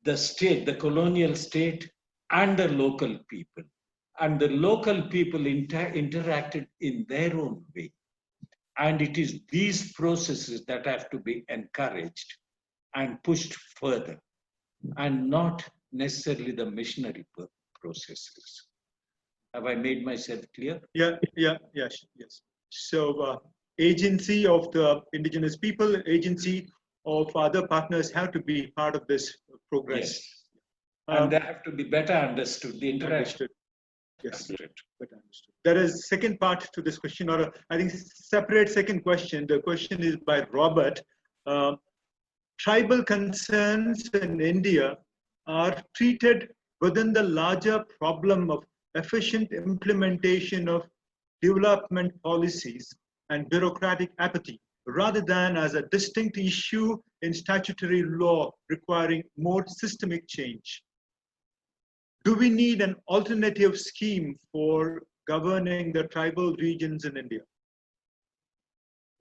the state, the colonial state, and the local people. And the local people interacted in their own way. And it is these processes that have to be encouraged and pushed further, and not necessarily the missionary processes. Have I made myself clear? Yes. So agency of the indigenous people, agency of other partners have to be part of this progress. Yes. And they have to be better understood, the interaction. Yes, better understood. There is second part to this question, or I think separate second question. The question is by Robert. Tribal concerns in India are treated within the larger problem of efficient implementation of development policies and bureaucratic apathy, rather than as a distinct issue in statutory law requiring more systemic change. Do we need an alternative scheme for governing the tribal regions in India?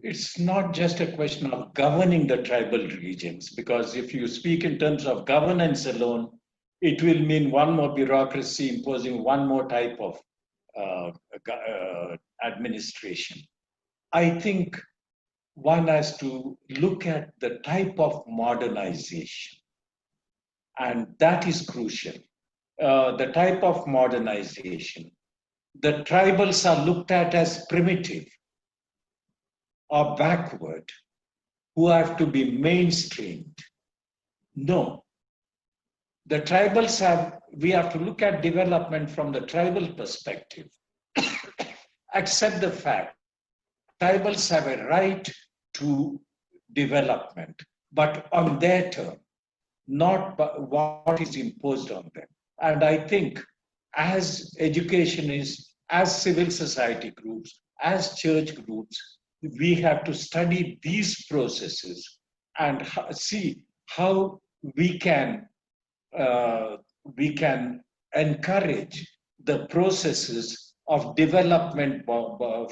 It's not just a question of governing the tribal regions, because if you speak in terms of governance alone, it will mean one more bureaucracy imposing one more type of administration. I think one has to look at the type of modernization, and that is crucial. The type of modernization. The tribals are looked at as primitive or backward, who have to be mainstreamed. No. The tribals we have to look at development from the tribal perspective. Accept the fact, tribals have a right to development, but on their term, not what is imposed on them. And I think as educationists, as civil society groups, as church groups, we have to study these processes and see how we can encourage the processes of development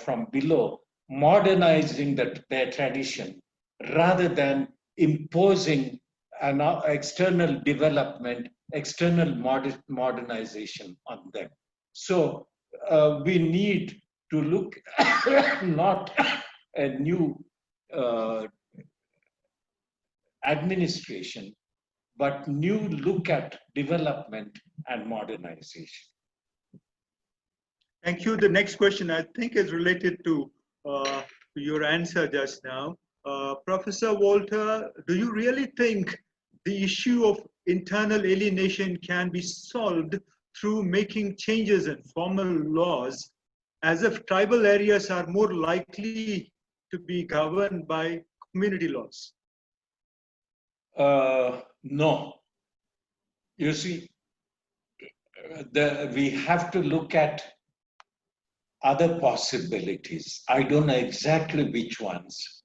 from below, modernizing their tradition, rather than imposing an external development, external modernization on them. So we need to look not a new administration, but new look at development and modernization. Thank you. The next question I think is related to your answer just now. Professor Walter, do you really think the issue of internal alienation can be solved through making changes in formal laws, as if tribal areas are more likely to be governed by community laws? No. You see, we have to look at other possibilities. I don't know exactly which ones.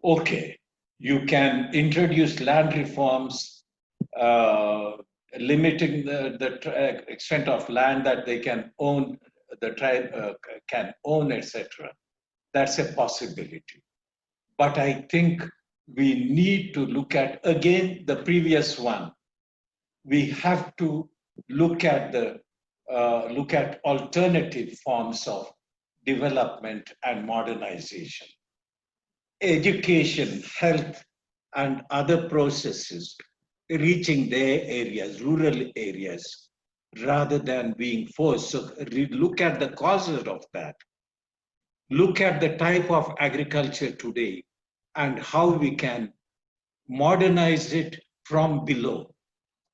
Okay, you can introduce land reforms, limiting the extent of land that they can own, the tribe can own, etc. That's a possibility. But I think we need to look at, again, the previous one. We have to look at alternative forms of development and modernization. Education, health, and other processes reaching their areas, rural areas, rather than being forced. So look at the causes of that. Look at the type of agriculture today and how we can modernize it from below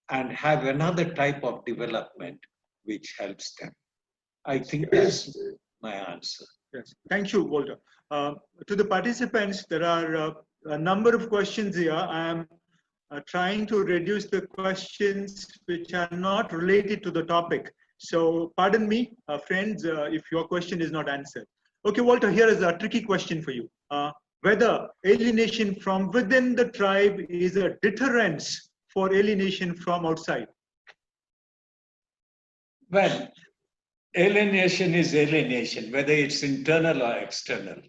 and have another type of development which helps them. I think that's my answer. Yes, thank you, Walter. To the participants, there are a number of questions here. I am trying to reduce the questions which are not related to the topic. So pardon me, friends, if your question is not answered. Okay, Walter, here is a tricky question for you. Whether alienation from within the tribe is a deterrence for alienation from outside. Well, alienation is alienation, whether it's internal or external.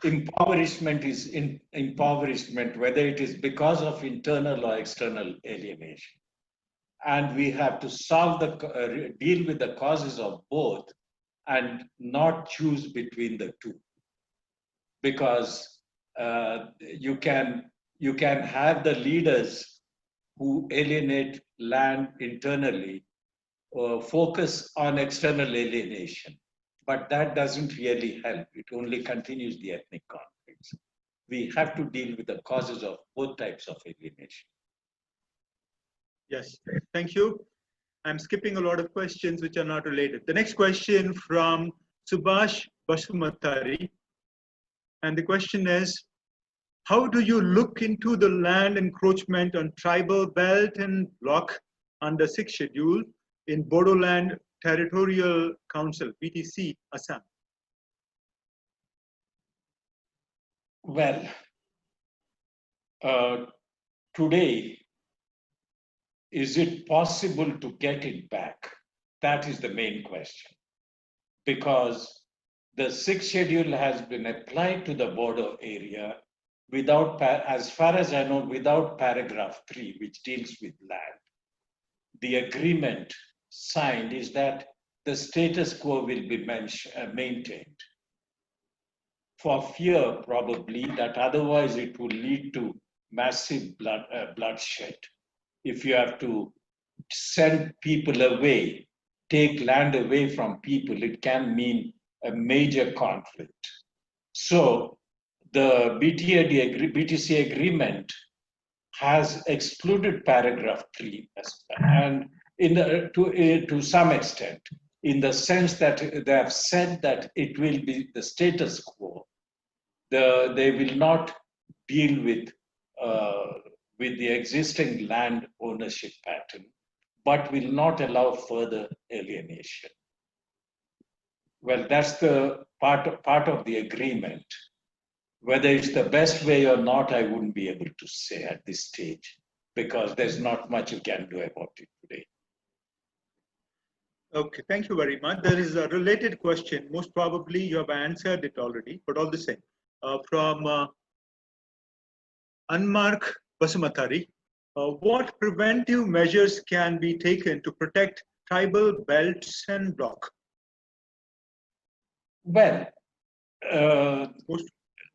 Impoverishment is impoverishment, whether it is because of internal or external alienation. And we have to solve deal with the causes of both and not choose between the two. Because you can have the leaders who alienate land internally focus on external alienation, but that doesn't really help. It only continues the ethnic conflicts. We have to deal with the causes of both types of alienation. Yes, thank you. I'm skipping a lot of questions which are not related. The next question from Subhash Basumatari. And the question is, how do you look into the land encroachment on tribal belt and block under 6th schedule in Bodoland Territorial Council, BTC, Assam? Well, today, is it possible to get it back? That is the main question. Because the 6th schedule has been applied to the border area without, as far as I know, without paragraph 3, which deals with land. The agreement signed is that the status quo will be maintained. For fear, probably, that otherwise it will lead to massive bloodshed. If you have to send people away, take land away from people, it can mean a major conflict. So the BTC agreement has excluded paragraph 3 and to some extent, in the sense that they have said that it will be the status quo. They will not deal with the existing land ownership pattern, but will not allow further alienation. Well, that's the part of the agreement. Whether it's the best way or not, I wouldn't be able to say at this stage, because there's not much you can do about it today. Okay, thank you very much. There is a related question. Most probably you have answered it already, but all the same. From Anmark Basumatari, what preventive measures can be taken to protect tribal belts and block? Well,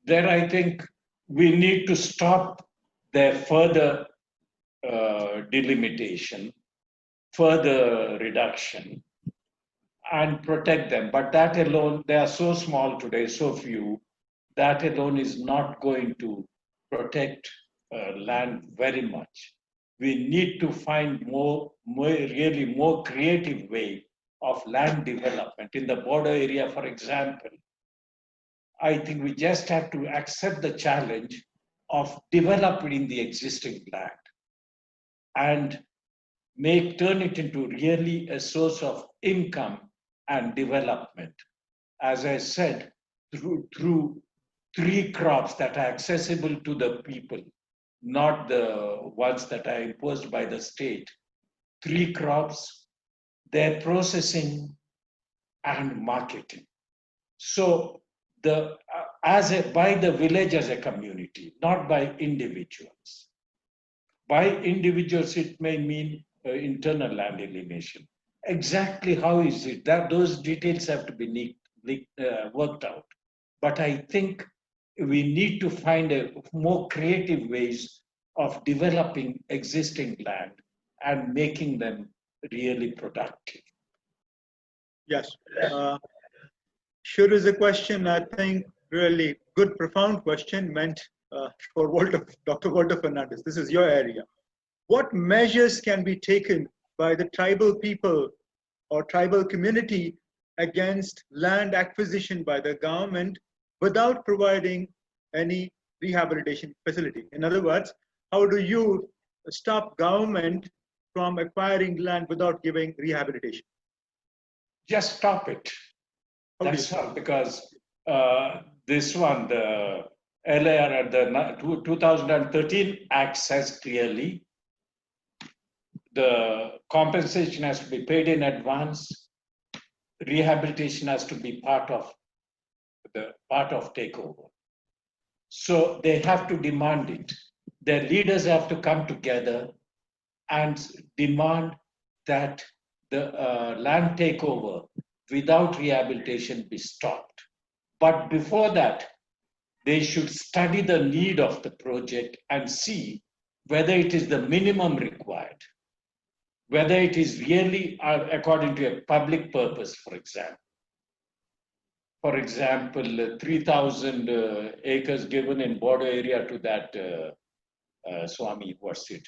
there I think we need to stop their further delimitation, further reduction, and protect them. But that alone, they are so small today, so few, that alone is not going to protect land very much. We need to find really more creative way of land development. In the border area, for example, I think we just have to accept the challenge of developing the existing land and turn it into really a source of income and development. As I said, through 3 crops that are accessible to the people, not the ones that are imposed by the state. 3 crops, their processing and marketing. So by the village as a community, not by individuals. By individuals, it may mean internal land alienation. Exactly how is it? Those details have to be worked out. But I think we need to find more creative ways of developing existing land and making them really productive. Yes. Sure is a question, I think, really good, profound question meant for Dr. Walter Fernandez. This is your area. What measures can be taken by the tribal people or tribal community against land acquisition by the government without providing any rehabilitation facility? In other words, how do you stop government from acquiring land without giving rehabilitation? Just stop it. That's all, because this one, the LAR, the 2013 Act says clearly the compensation has to be paid in advance, rehabilitation has to be part of takeover. So they have to demand it. Their leaders have to come together and demand that the land takeover without rehabilitation be stopped. But before that, they should study the need of the project and see whether it is the minimum required, whether it is really according to a public purpose, for example. For example, 3,000 acres given in border area to that Swami, what's it?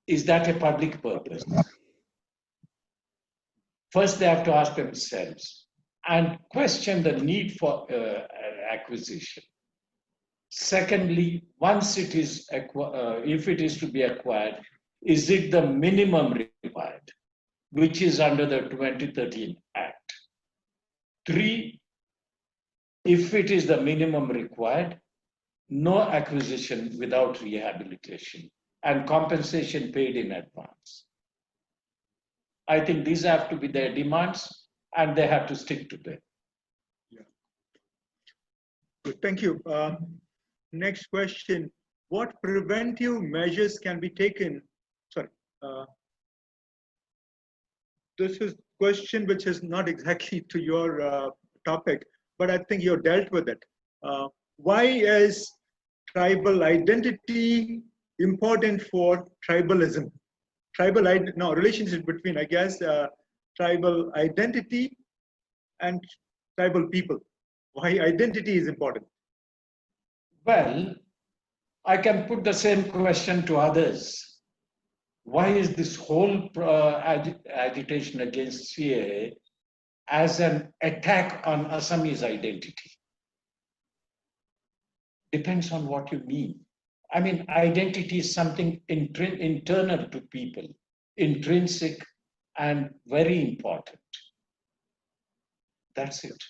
Is that a public purpose? First, they have to ask themselves and question the need for acquisition. Secondly, once it is if it is to be acquired, is it the minimum required, which is under the 2013 Act? 3, if it is the minimum required, no acquisition without rehabilitation and compensation paid in advance. I think these have to be their demands and they have to stick to them. Yeah. Good, thank you. Next question. What preventive measures can be taken? Sorry. This is a question which is not exactly to your topic, but I think you dealt with it. Why is tribal identity important for tribalism? Relationship between, I guess, tribal identity and tribal people. Why identity is important? Well, I can put the same question to others. Why is this whole agitation against CAA as an attack on Assamese identity? Depends on what you mean. I mean, identity is something internal to people, intrinsic and very important. That's it.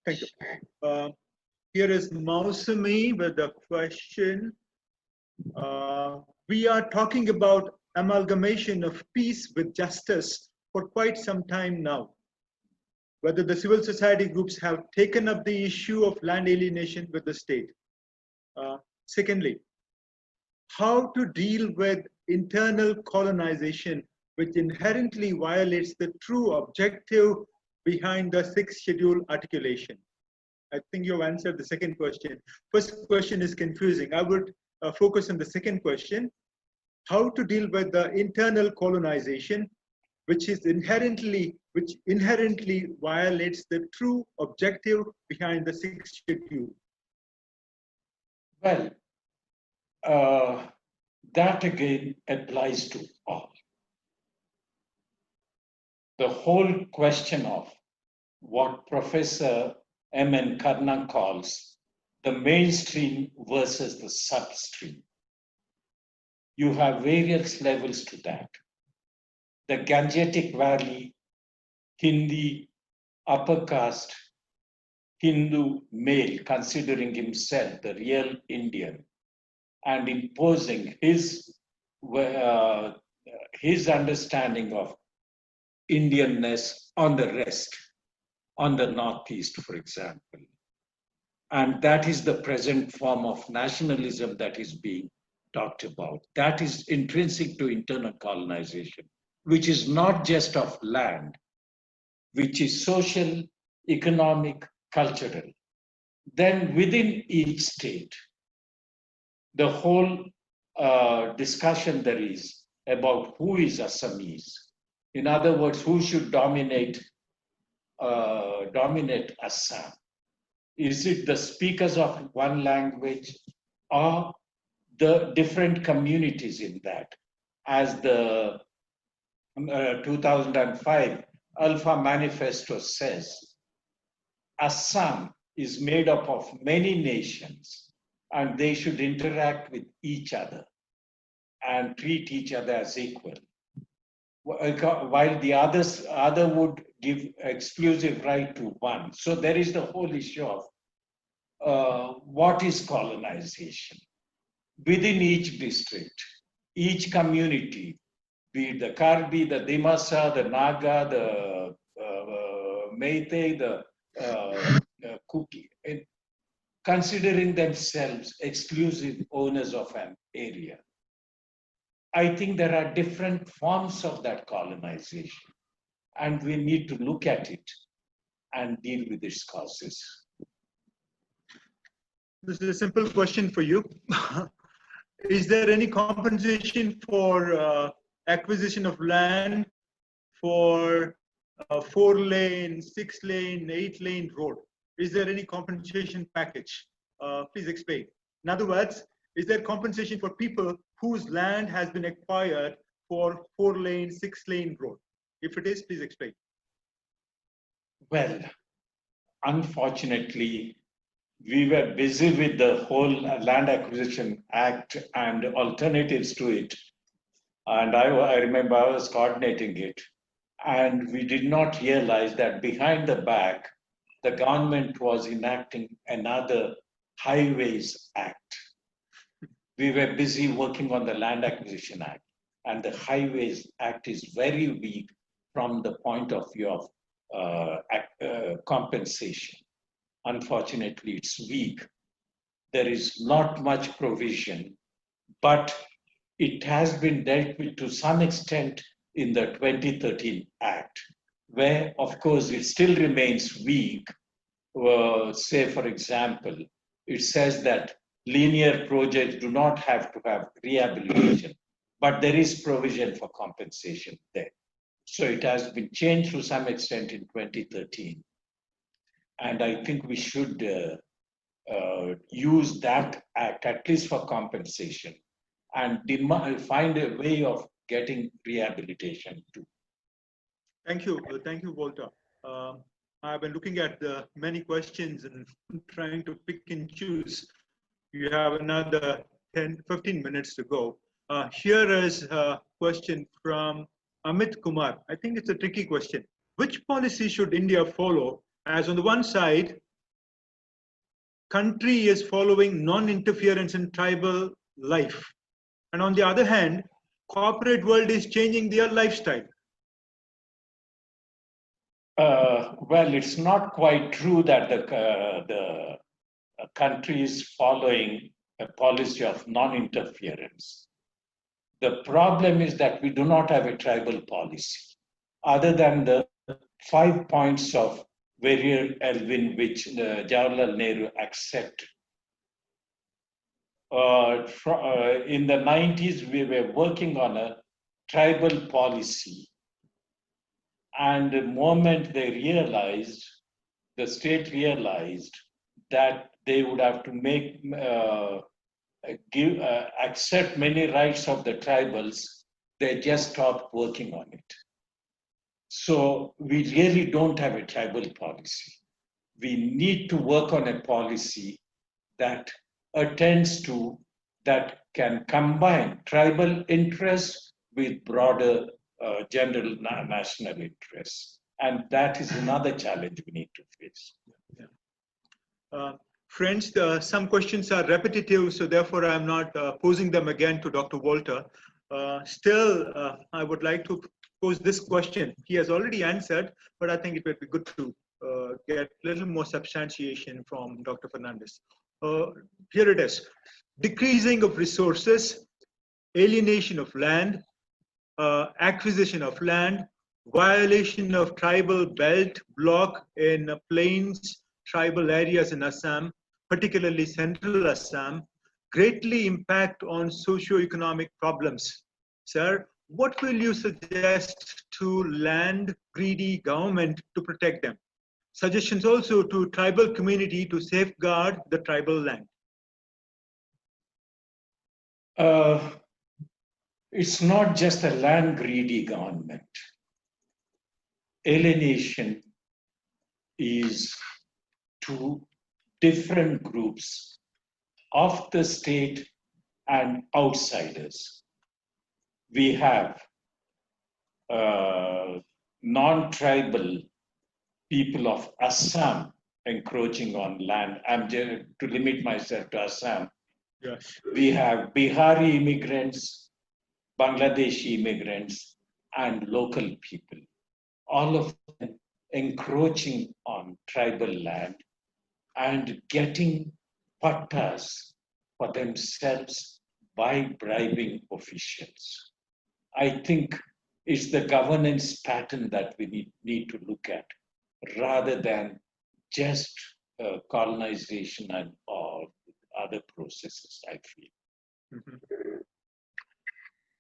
Thank you. Here is Mausami with a question. We are talking about amalgamation of peace with justice for quite some time now. Whether the civil society groups have taken up the issue of land alienation with the state. Secondly, how to deal with internal colonization, which inherently violates the true objective behind the 6th schedule articulation. I think you've answered the second question. First question is confusing. I would focus on the second question. How to deal with the internal colonization, which is inherently which inherently violates the true objective behind the sixth schedule? Well, that again applies to all. The whole question of what Professor M.N. Karna calls the mainstream versus the substream. You have various levels to that. The Gangetic Valley, Hindi, upper caste, Hindu male considering himself the real Indian and imposing his understanding of Indianness on the rest, on the Northeast, for example. And that is the present form of nationalism that is being talked about. That is intrinsic to internal colonization, which is not just of land, which is social, economic, cultural. Then within each state, the whole discussion there is about who is Assamese. In other words, who should dominate Assam? Is it the speakers of one language or the different communities in that? As the 2005 Alpha Manifesto says, Assam is made up of many nations and they should interact with each other and treat each other as equal. While the other would give exclusive right to one. So there is the whole issue of what is colonization. Within each district, each community, be it the Karbi, the Dimasa, the Naga, the Meitei, the Kuki, considering themselves exclusive owners of an area. I think there are different forms of that colonization, and we need to look at it and deal with its causes. This is a simple question for you. Is there any compensation for acquisition of land for a 4-lane, 6-lane, 8-lane road? Is there any compensation package? Please explain. In other words, is there compensation for people whose land has been acquired for 4-lane, 6-lane road? If it is, please explain. Well, unfortunately, we were busy with the whole Land Acquisition Act and alternatives to it. And I remember I was coordinating it. And we did not realize that behind the back, the government was enacting another Highways Act. We were busy working on the Land Acquisition Act, and the Highways Act is very weak from the point of view of compensation. Unfortunately, it's weak. There is not much provision, but it has been dealt with to some extent in the 2013 Act, where, of course, it still remains weak. Say, for example, it says that linear projects do not have to have rehabilitation, but there is provision for compensation there. So it has been changed to some extent in 2013. And I think we should use that act, at least for compensation, and find a way of getting rehabilitation too. Thank you, Walter. I've been looking at the many questions and trying to pick and choose. You have another 10-15 minutes to go. Here is a question from Amit Kumar. I think it's a tricky question. Which policy should India follow? As on the one side, country is following non-interference in tribal life. And on the other hand, corporate world is changing their lifestyle. Well, it's not quite true that the country is following a policy of non-interference. The problem is that we do not have a tribal policy, other than the 5 points of Warrior Elvin, which Jawaharlal Nehru accepted. In the 90s, we were working on a tribal policy. And the moment they realized, the state realized that they would have to make, accept many rights of the tribals, they just stopped working on it. So we really don't have a tribal policy. We need to work on a policy that attends to, that can combine tribal interests with broader general national interests. And that is another challenge we need to face. Friends, some questions are repetitive, so therefore I'm not posing them again to Dr. Walter. Still, I would like to pose this question. He has already answered, but I think it would be good to get a little more substantiation from Dr. Fernandez. Here it is. Decreasing of resources, alienation of land, acquisition of land, violation of tribal belt block in plains, tribal areas in Assam, particularly central Assam, greatly impact on socio-economic problems. Sir, what will you suggest to land-greedy government to protect them? Suggestions also to tribal community to safeguard the tribal land. It's not just a land-greedy government. Alienation is to different groups of the state and outsiders. We have non-tribal people of Assam encroaching on land. I'm just to limit myself to Assam. Yes. We have Bihari immigrants, Bangladeshi immigrants, and local people, all of them encroaching on tribal land and getting pattas for themselves by bribing officials. I think it's the governance pattern that we need to look at, rather than just colonization and other processes, I feel. Mm-hmm.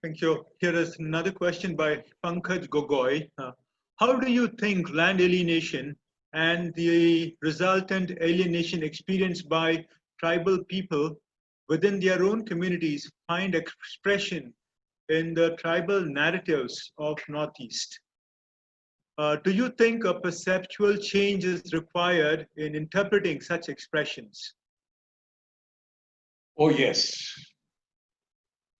Thank you. Here is another question by Pankaj Gogoi. How do you think land alienation and the resultant alienation experienced by tribal people within their own communities find expression in the tribal narratives of Northeast? Do you think a perceptual change is required in interpreting such expressions? Oh, yes.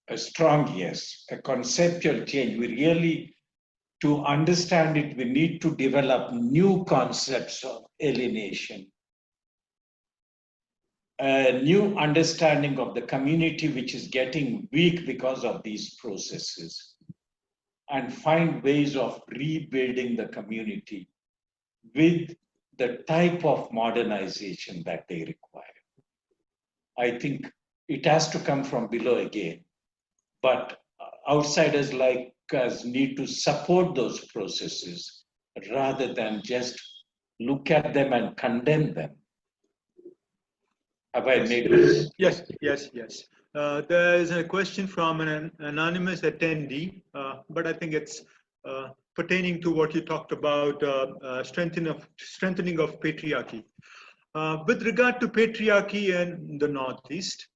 A strong yes. A conceptual change. We really, to understand it, we need to develop new concepts of alienation, a new understanding of the community which is getting weak because of these processes, and find ways of rebuilding the community with the type of modernization that they require. I think it has to come from below again, but outsiders like us need to support those processes rather than just look at them and condemn them. Have I made this? Yes, yes, yes. There is a question from an anonymous attendee, but I think it's pertaining to what you talked about, strengthening of patriarchy. With regard to patriarchy in the Northeast,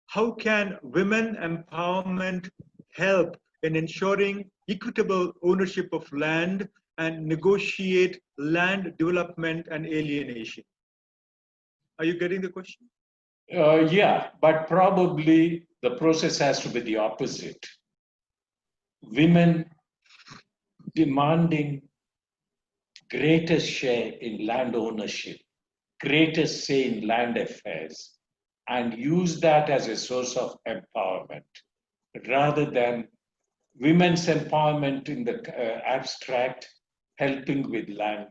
how can women empowerment help in ensuring equitable ownership of land and negotiate land development and alienation? Are you getting the question? Yeah, but probably the process has to be the opposite. Women demanding greater share in land ownership, greater say in land affairs, and use that as a source of empowerment, rather than women's empowerment in the abstract, helping with land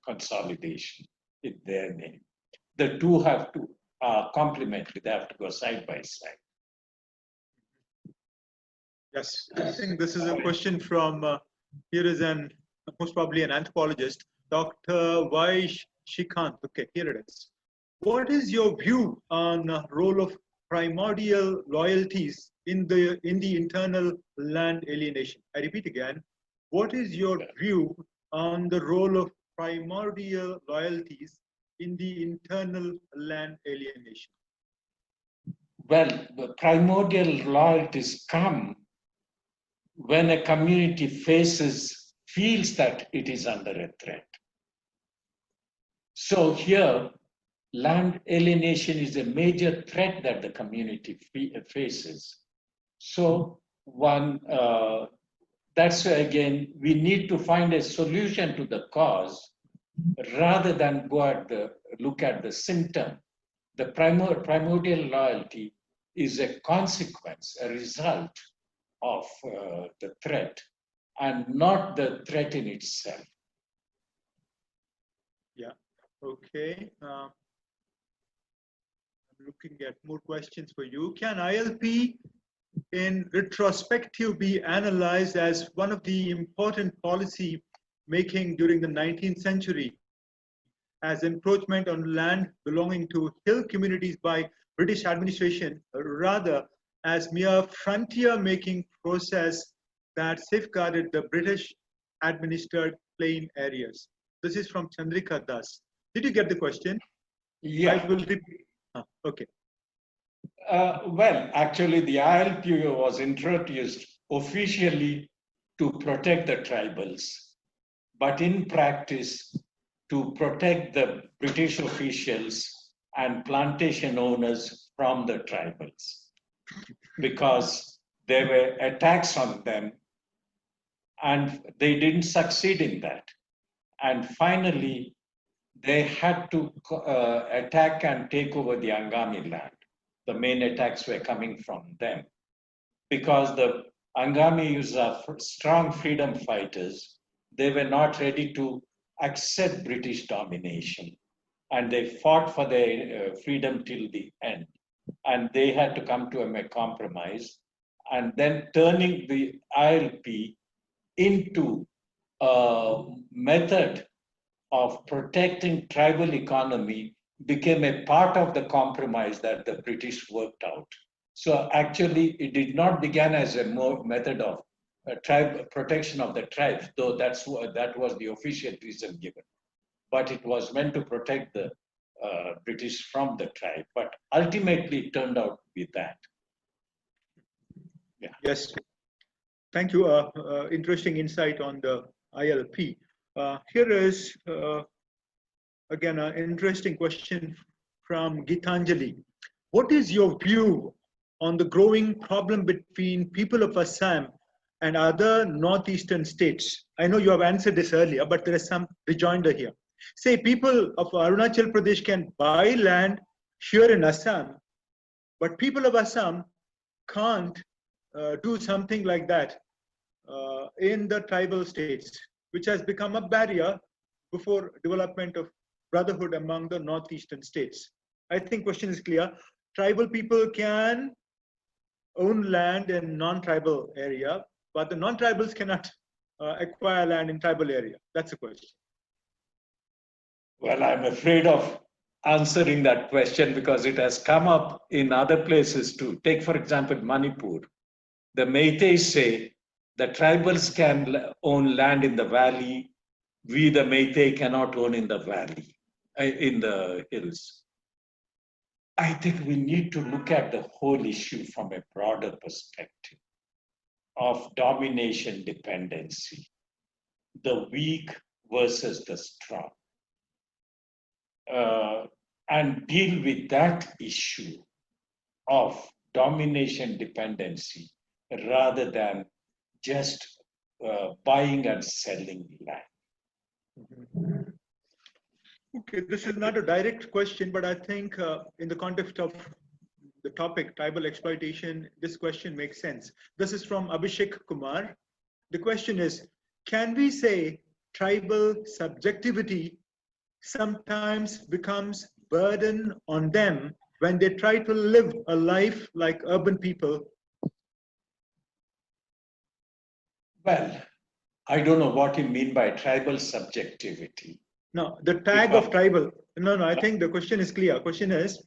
consolidation in their name. The two have to complementary, they have to go side by side. Yes, I think this is a question from, here is most probably an anthropologist, Dr. Y. Shikant. Okay, here it is. What is your view on the role of primordial loyalties in the internal land alienation? I repeat again, what is your view on the role of primordial loyalties in the internal land alienation? Well, the primordial loyalties come when a community feels that it is under a threat. So here, land alienation is a major threat that the community faces. So that's why, again, we need to find a solution to the cause rather than look at the symptom. The primordial loyalty is a consequence, a result of the threat, and not the threat in itself. Yeah, okay. I'm looking at more questions for you. Can ILP in retrospective be analyzed as one of the important policy making during the 19th century as encroachment on land belonging to hill communities by British administration, rather as mere frontier making process that safeguarded the British administered plain areas? This is from Chandrika Das. Did you get the question? Yeah. I will repeat. Okay. Well, actually, the ILP was introduced officially to protect the tribals, but in practice, to protect the British officials and plantation owners from the tribals, because there were attacks on them and they didn't succeed in that. And finally, they had to attack and take over the Angami land. The main attacks were coming from them because the Angamis are strong freedom fighters. They were not ready to accept British domination, and they fought for their freedom till the end. And they had to come to a compromise, and then turning the ILP into a method of protecting tribal economy became a part of the compromise that the British worked out. So actually, it did not begin as a method of protection of the tribes, though that was the official reason given. But it was meant to protect the British from the tribe. But ultimately, it turned out to be that. Yeah. Yes. Thank you. Interesting insight on the ILP. Here is again an interesting question from Gitanjali. What is your view on the growing problem between people of Assam and other northeastern states? I know you have answered this earlier, but there is some rejoinder here. Say people of Arunachal Pradesh can buy land here in Assam, but people of Assam can't do something like that in the tribal states, which has become a barrier before development of brotherhood among the northeastern states. I think question is clear. Tribal people can own land in non-tribal area, but the non-tribals cannot acquire land in tribal area. That's the question. Well, I'm afraid of answering that question because it has come up in other places too. Take, for example, Manipur. The Meiteis say the tribals can own land in the valley. We, the Meitei, cannot own in the valley, in the hills. I think we need to look at the whole issue from a broader perspective of domination dependency, the weak versus the strong, and deal with that issue of domination dependency rather than just buying and selling land. Okay, this is not a direct question, but I think in the context of the topic, tribal exploitation, this question makes sense. This is from Abhishek Kumar. The question is, can we say tribal subjectivity sometimes becomes burden on them when they try to live a life like urban people? Well, I don't know what you mean by tribal subjectivity. No, the tag of tribal. No, I think the question is clear. Question is,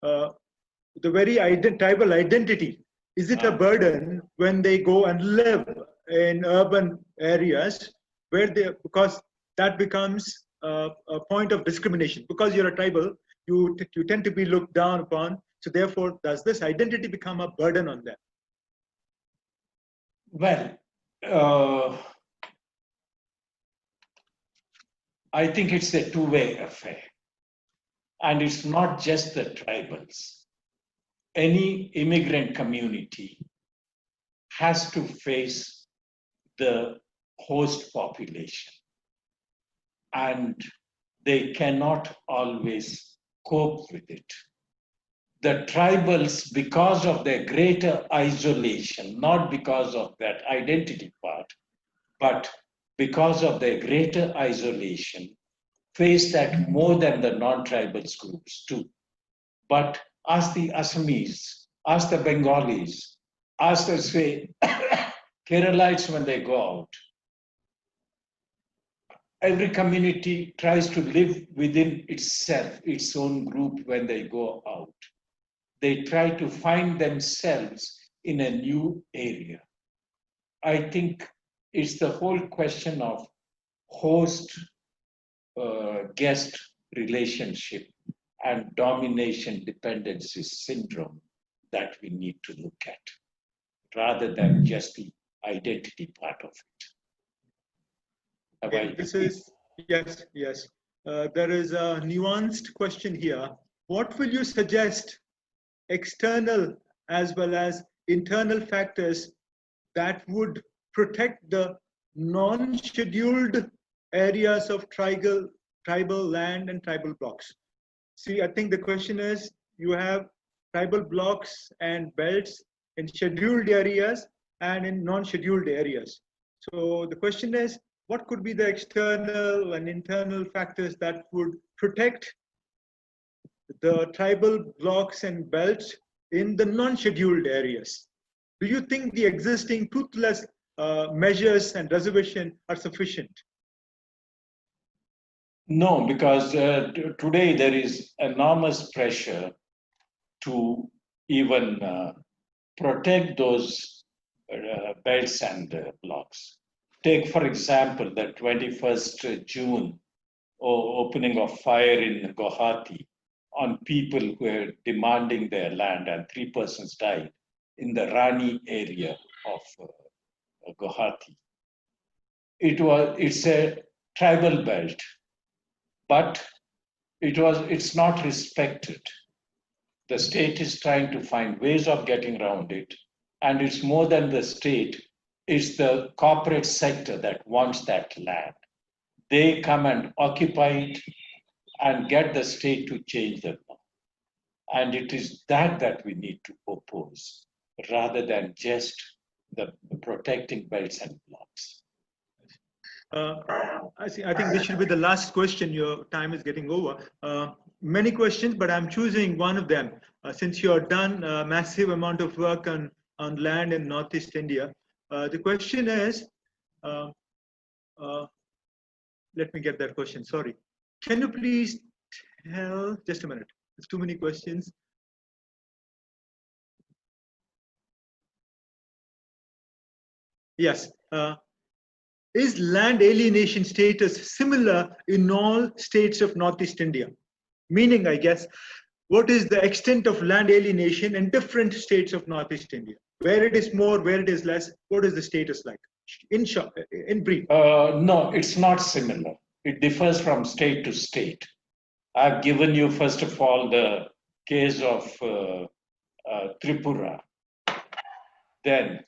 the very tribal identity, is it a burden when they go and live in urban areas where because that becomes a point of discrimination. Because you're a tribal, you tend to be looked down upon. So therefore, does this identity become a burden on them? Well, I think it's a two-way affair. And it's not just the tribals. Any immigrant community has to face the host population. And they cannot always cope with it. The tribals, because of their greater isolation, not because of that identity part, but because of their greater isolation, face that more than the non-tribals groups too. But ask the Assamese, ask the Bengalis, ask the, say, Keralites when they go out. Every community tries to live within itself, its own group when they go out. They try to find themselves in a new area. I think it's the whole question of host-guest relationship and domination dependency syndrome that we need to look at, rather than just the identity part of it. This is, yes. There is a nuanced question here. What will you suggest, external as well as internal factors, that would protect the non-scheduled areas of tribal land and tribal blocks? See, I think the question is, you have tribal blocks and belts in scheduled areas and in non-scheduled areas. So the question is, what could be the external and internal factors that would protect the tribal blocks and belts in the non-scheduled areas? Do you think the existing toothless measures and reservation are sufficient? No, because today there is enormous pressure to even protect those belts and blocks. Take, for example, the 21st June opening of fire in Golaghat on people who were demanding their land, and 3 persons died in the Rani area of Golaghat. It's a tribal belt, but it's not respected. The state is trying to find ways of getting around it, and it's more than the state. It's the corporate sector that wants that land. They come and occupy it and get the state to change the law. And it is that we need to oppose, rather than just the protecting belts and blocks. I think this should be the last question. Your time is getting over. Many questions, but I'm choosing one of them. Since you have done a massive amount of work on land in Northeast India, the question is, let me get that question, sorry. Can you please tell, just a minute, there's too many questions. Yes. Is land alienation status similar in all states of Northeast India? Meaning, I guess, what is the extent of land alienation in different states of Northeast India? Where it is more, where it is less, what is the status like? In brief. No, it's not similar. It differs from state to state. I've given you, first of all, the case of Tripura. Then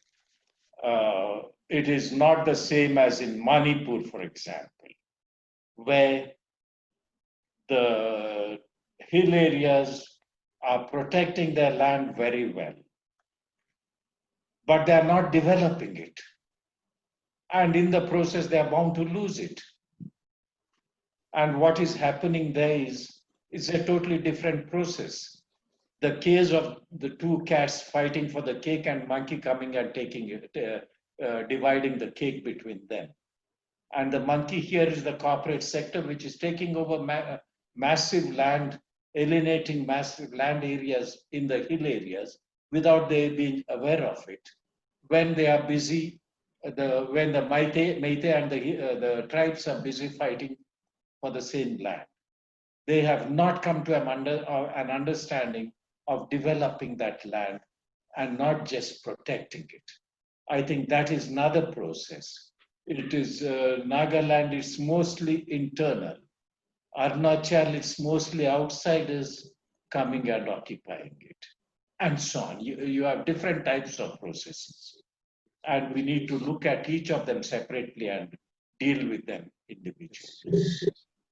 it is not the same as in Manipur, for example, where the hill areas are protecting their land very well, but they are not developing it. And in the process, they are bound to lose it. And what is happening there is a totally different process. The case of the two cats fighting for the cake and monkey coming and taking it, dividing the cake between them. And the monkey here is the corporate sector, which is taking over massive land, alienating massive land areas in the hill areas without they being aware of it, when they are busy when the Meitei and the tribes are busy fighting for the same land. They have not come to an understanding of developing that land and not just protecting it. I think that is another process. It is Nagaland is mostly internal. Arunachal is mostly outsiders coming and occupying it, and so on. You have different types of processes, and we need to look at each of them separately and deal with them individually.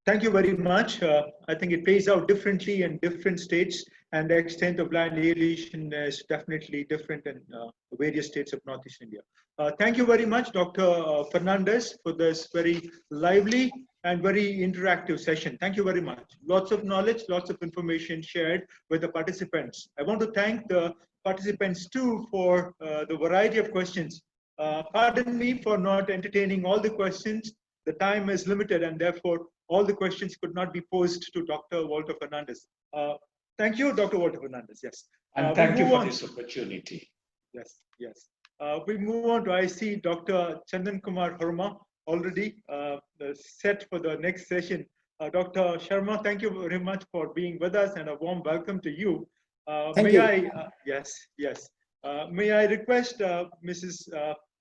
Thank you very much. I think it plays out differently in different states, and the extent of land alienation is definitely different in various states of Northeast India. Thank you very much, Dr. Fernandez, for this very lively and very interactive session. Thank you very much. Lots of knowledge, lots of information shared with the participants. I want to thank the participants too for the variety of questions. Pardon me for not entertaining all the questions. The time is limited, and therefore all the questions could not be posed to Dr. Walter Fernandez. Thank you, Dr. Walter Fernandez. Yes. And thank you for this opportunity. Yes, yes. We move on to, I see Dr. Chandan Kumar Harma already set for the next session. Dr. Sharma, thank you very much for being with us, and a warm welcome to you. Thank you. Yes. May I request Mrs.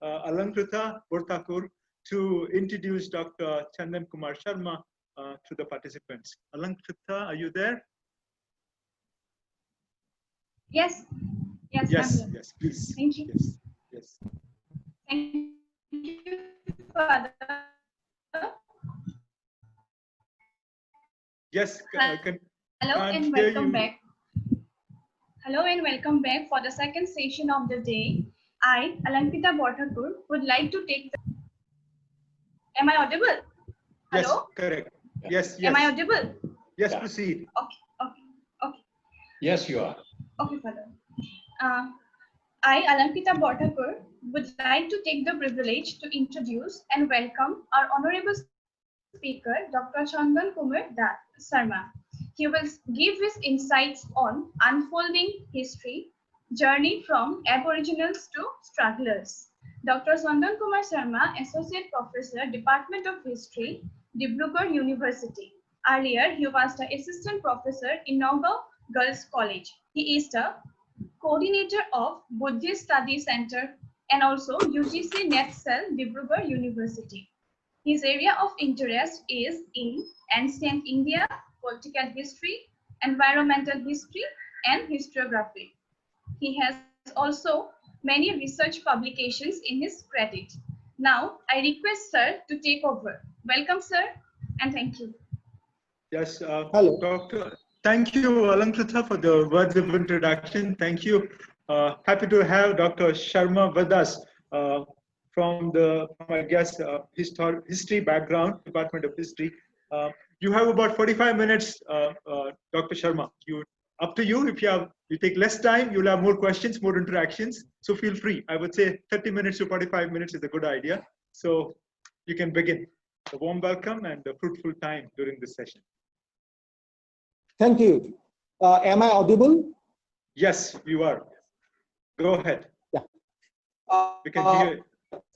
AlankritaBorthakur to introduce Dr. Chandan Kumar Sharma to the participants. Alankrita, are you there? Yes. Yes. Yes, please. Thank you. Yes. Thank you, Father. Yes. Hello and welcome back. Hello and welcome back for the second session of the day. I, AlankritaBorthakur, would like to take the... Am I audible? Hello? Yes, correct. Yes. Am I audible? Yes, proceed. Okay. Yes, you are. Okay, Father. I, AlankritaBorthakur, would like to take the privilege to introduce and welcome our honorable speaker, Dr. Chandan Kumar Sharma. He will give his insights on unfolding history, journey from aboriginals to strugglers. Dr. Chandan Kumar Sharma, Associate Professor, Department of History, Dibrugarh University. Earlier, he was the Assistant Professor in Nagaon Girls College. He is the Coordinator of Buddhist Study Center and also UGC NetCell, Dibrugarh University. His area of interest is in ancient India, political history, environmental history, and historiography. He has also many research publications in his credit. Now, I request Sir to take over. Welcome, Sir, and thank you. Yes, Hello. Doctor. Thank you, Alankrita, for the words of introduction. Thank you. Happy to have Dr. Sharma with us from I guess, history background, Department of History. You have about 45 minutes, Dr. Sharma. Up to you. If you take less time, you'll have more questions, more interactions. So feel free. I would say 30 minutes to 45 minutes is a good idea. So you can begin. A warm welcome and a fruitful time during this session. Thank you. Am I audible? Yes, you are. Go ahead. Yeah. We can hear you.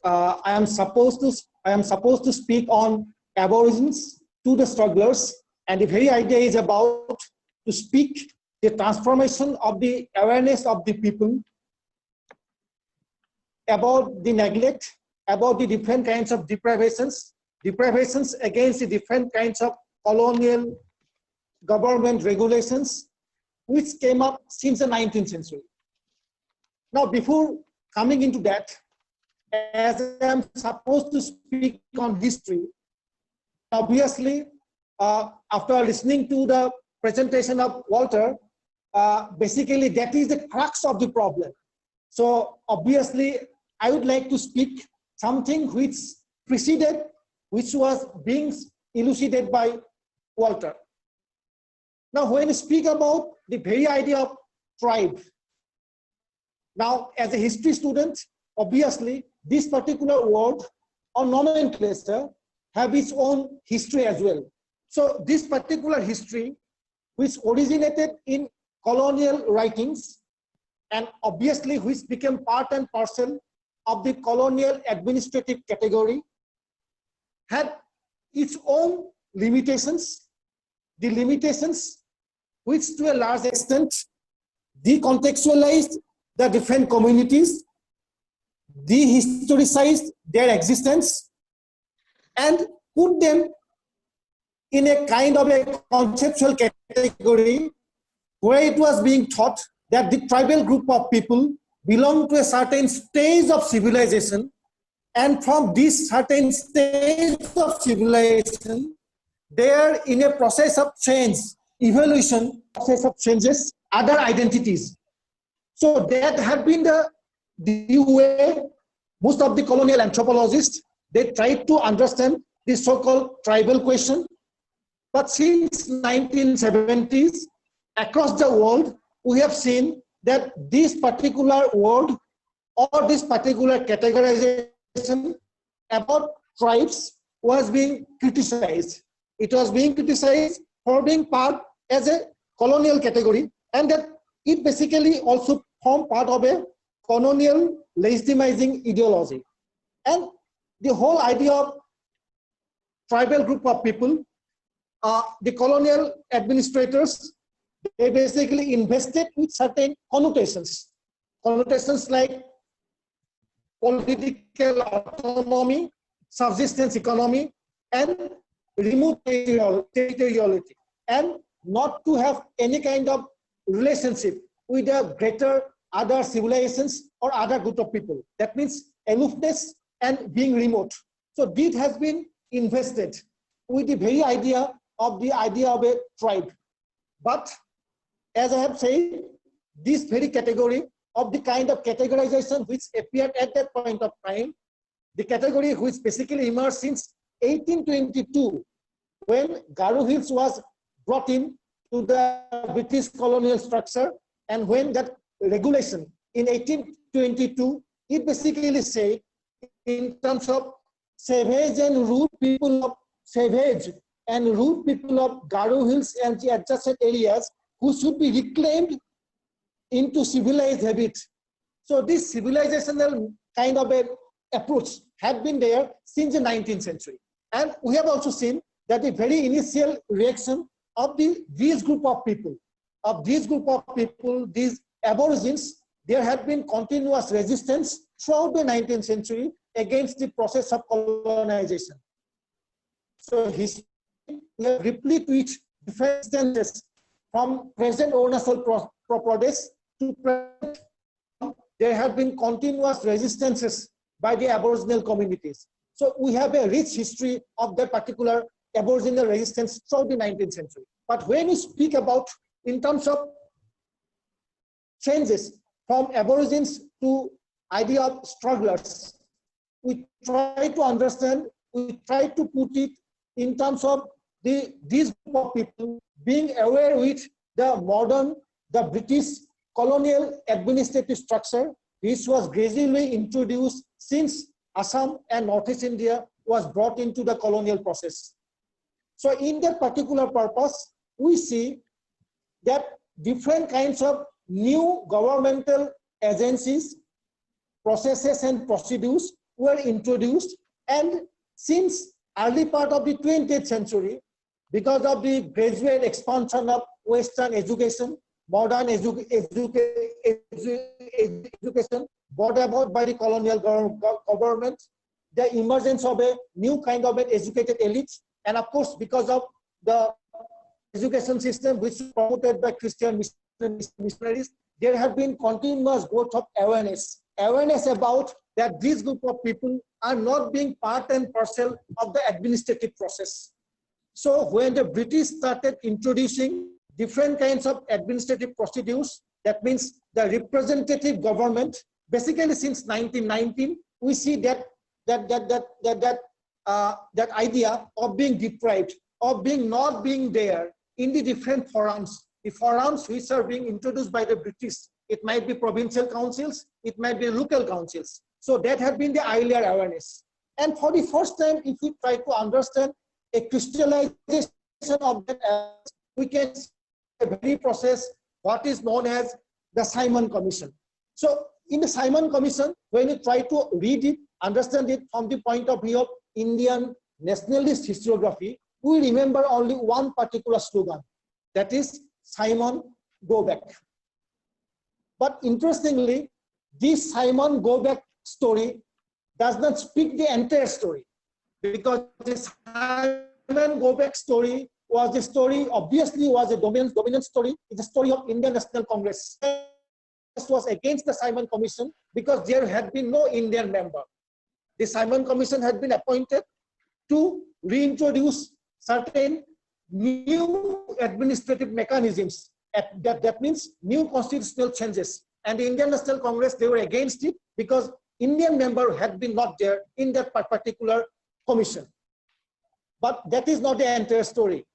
I am supposed to speak on aborigines to the strugglers, and the very idea is about to speak the transformation of the awareness of the people about the neglect, about the different kinds of deprivations against the different kinds of colonial government regulations which came up since the 19th century. Now, before coming into that, as I am supposed to speak on history, obviously, after listening to the presentation of Walter, basically that is the crux of the problem. So obviously, I would like to speak something which preceded, which was being elucidated by Walter. Now, when you speak about the very idea of tribe, now as a history student, obviously this particular word or nomenclature have its own history as well. So this particular history, which originated in colonial writings and obviously which became part and parcel of the colonial administrative category had its own limitations, the limitations which to a large extent decontextualized the different communities, dehistoricized their existence, and put them in a kind of a conceptual category where it was being taught that the tribal group of people belong to a certain stage of civilization, and from this certain stage of civilization, they are in a process of change, evolution, process of changes, other identities. So that have been the way most of the colonial anthropologists, they tried to understand the so-called tribal question. But since 1970s, across the world, we have seen that this particular word or this particular categorization about tribes was being criticized. It was being criticized for being part as a colonial category, and that it basically also formed part of a colonial legitimizing ideology. And the whole idea of tribal group of people, the colonial administrators, they basically invested with certain connotations. Connotations like political autonomy, subsistence economy, and remote territoriality, and not to have any kind of relationship with a greater other civilizations or other group of people. That means aloofness and being remote. So this has been invested with the very idea of a tribe. But as I have said, this very category of the kind of categorization which appeared at that point of time, the category which basically emerged since 1822, when Garo Hills was brought in to the British colonial structure, and when that regulation in 1822, it basically said in terms of savage and rude people of Garo Hills and the adjacent areas who should be reclaimed into civilized habit. So this civilizational kind of a approach had been there since the 19th century. And we have also seen that the very initial reaction of these group of people, these aborigines, there had been continuous resistance throughout the 19th century against the process of colonization. So history replete with different stances from present Arunachal Pradesh to present. There have been continuous resistances by the Aboriginal communities. So we have a rich history of that particular Aboriginal resistance throughout the 19th century. But when we speak about in terms of changes from Aborigines to idea of strugglers, we try to understand, we try to put it in terms of these group of people being aware with the British colonial administrative structure, which was gradually introduced since Assam and Northeast India was brought into the colonial process. So in that particular purpose, we see that different kinds of new governmental agencies, processes and procedures were introduced, and since early part of the 20th century, because of the gradual expansion of Western education, modern education brought about by the colonial government, the emergence of a new kind of an educated elite, and of course because of the education system which is promoted by Christian missionaries, there have been continuous growth of awareness about that this group of people are not being part and parcel of the administrative process. So when the British started introducing different kinds of administrative procedures, that means the representative government, basically since 1919, we see that idea of being deprived, of not being there in the different forums, the forums which are being introduced by the British. It might be provincial councils, it might be local councils. So that had been the earlier awareness. And for the first time, if we try to understand a crystallization of that, we can see a very process, what is known as the Simon Commission. So in the Simon Commission, when you try to read it, understand it from the point of view of Indian nationalist historiography, we remember only one particular slogan, that is Simon, go back. But interestingly, this Simon go back story does not speak the entire story, because this Simon go back story was the story, obviously was a dominant story. It's the story of Indian National Congress. This was against the Simon Commission because there had been no Indian member. The Simon Commission had been appointed to reintroduce certain new administrative mechanisms. That means new constitutional changes. And the Indian National Congress, they were against it because Indian member had been not there in that particular commission. But that is not the entire story.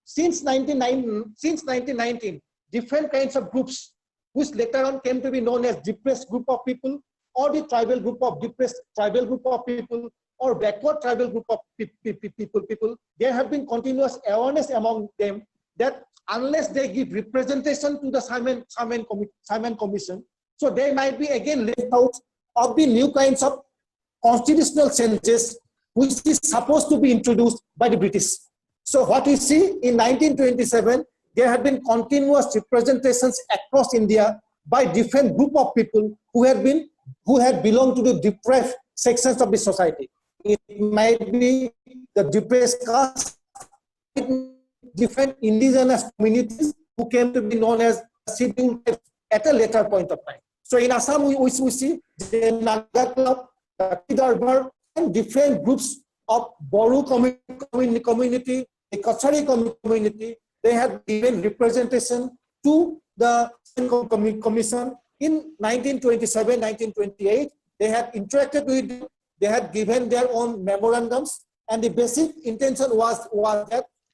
Since 1919, different kinds of groups, which later on came to be known as depressed group of people, or the tribal group of depressed tribal group of people, or backward tribal group of people, there have been continuous awareness among them that unless they give representation to the Simon Commission, so they might be again left out of the new kinds of constitutional changes which is supposed to be introduced by the British. So what we see in 1927, there have been continuous representations across India by different group of people who had belonged to the deprived sections of the society. It might be the depressed caste, different indigenous communities who came to be known as scheduled at a later point of time. So in Assam, we see the Naga Club, the Kidarbar, and different groups of Boru community, the Kachari community. They had given representation to the Commission in 1927, 1928. They had interacted with them. They had given their own memorandums, and the basic intention was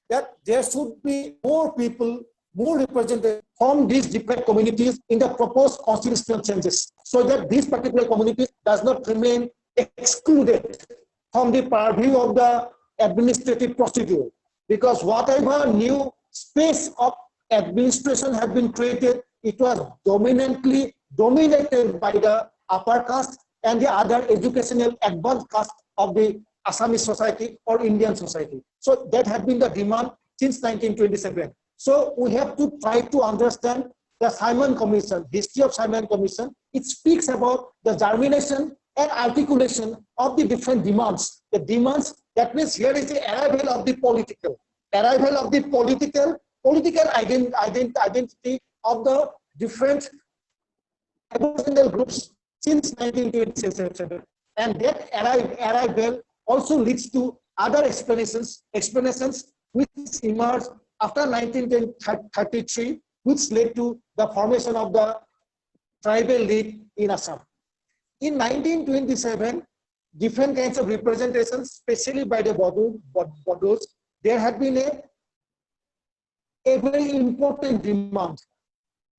that there should be more people, more representatives from these different communities in the proposed constitutional changes, so that these particular communities does not remain excluded from the purview of the administrative procedure. Because whatever new space of administration had been created, it was dominated by the upper caste and the other educational advanced caste of the Assamese society or Indian society. So that had been the demand since 1927. So we have to try to understand the Simon Commission, history of Simon Commission. It speaks about the germination and articulation of the different demands. The demands, that means here is the arrival of the political identity of the different aboriginal groups since 1927. And that arrival also leads to other explanations which emerged after 1933, which led to the formation of the tribal league in Assam. In 1927, different kinds of representations, especially by the Bodos, there had been a very important demand.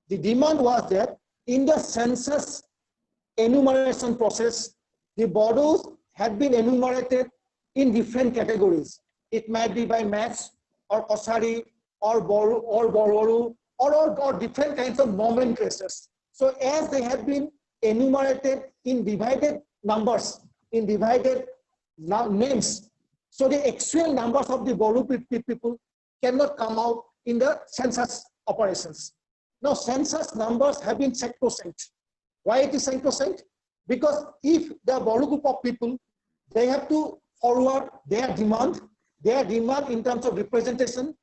The demand was that in the census enumeration process, the Bodos had been enumerated in different categories. It might be by match, or Kosari, or Bororu, or different kinds of nomenclatures. So as they had been enumerated in divided numbers, in divided names, so the actual numbers of the Boru people cannot come out in the census operations. Now census numbers have been sacrosanct. Why it is sacrosanct? Because if the Boru group of people, they have to forward their demand in terms of representation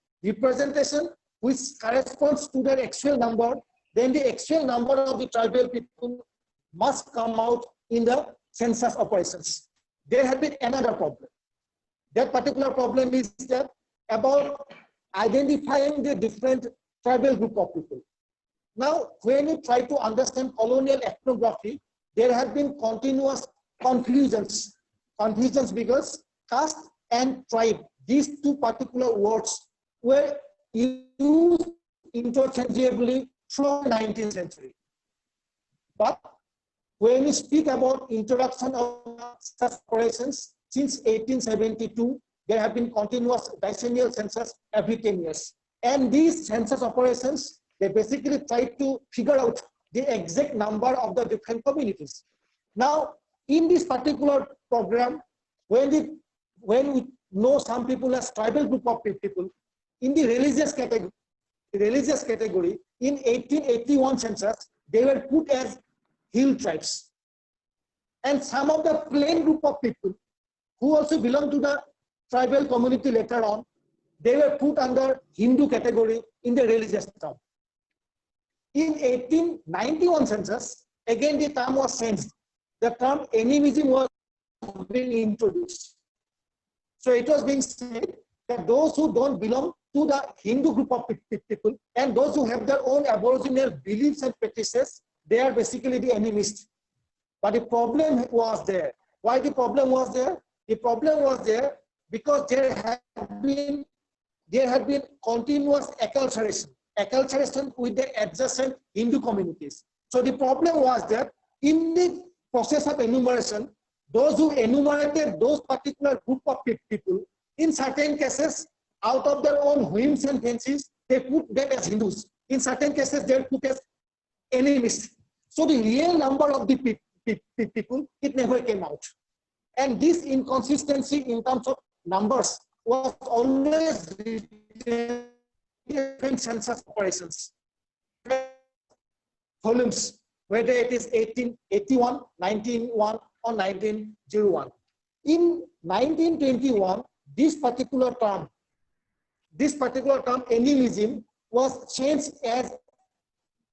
which corresponds to their actual number, then the actual number of the tribal people must come out in the census operations. There had been another problem. That particular problem is that about identifying the different tribal group of people. Now, when you try to understand colonial ethnography, there have been continuous confusions because caste and tribe, these two particular words were used interchangeably from the 19th century. But when we speak about introduction of such operations, since 1872, there have been continuous decennial census every 10 years. And these census operations, they basically try to figure out the exact number of the different communities. Now, in this particular program, when we know some people as tribal group of people, in the religious category, in 1881 census, they were put as hill tribes. And some of the plain group of people who also belong to the tribal community later on, they were put under Hindu category in the religious term. In 1891 census, again the term was changed. The term animism was being introduced. So it was being said that those who don't belong to the Hindu group of people and those who have their own aboriginal beliefs and practices, they are basically the animists. But the problem was there. Why the problem was there? The problem was there because there had been continuous acculturation with the adjacent Hindu communities. So the problem was that in the process of enumeration, those who enumerated those particular group of people, in certain cases, out of their own whims and fancies, they put them as Hindus. In certain cases, they put as enemies. So the real number of the people, it never came out. And this inconsistency in terms of numbers was always different census operations. Volumes, whether it is 1881, 1901, or 1901. In 1921, this particular term, animism, was changed as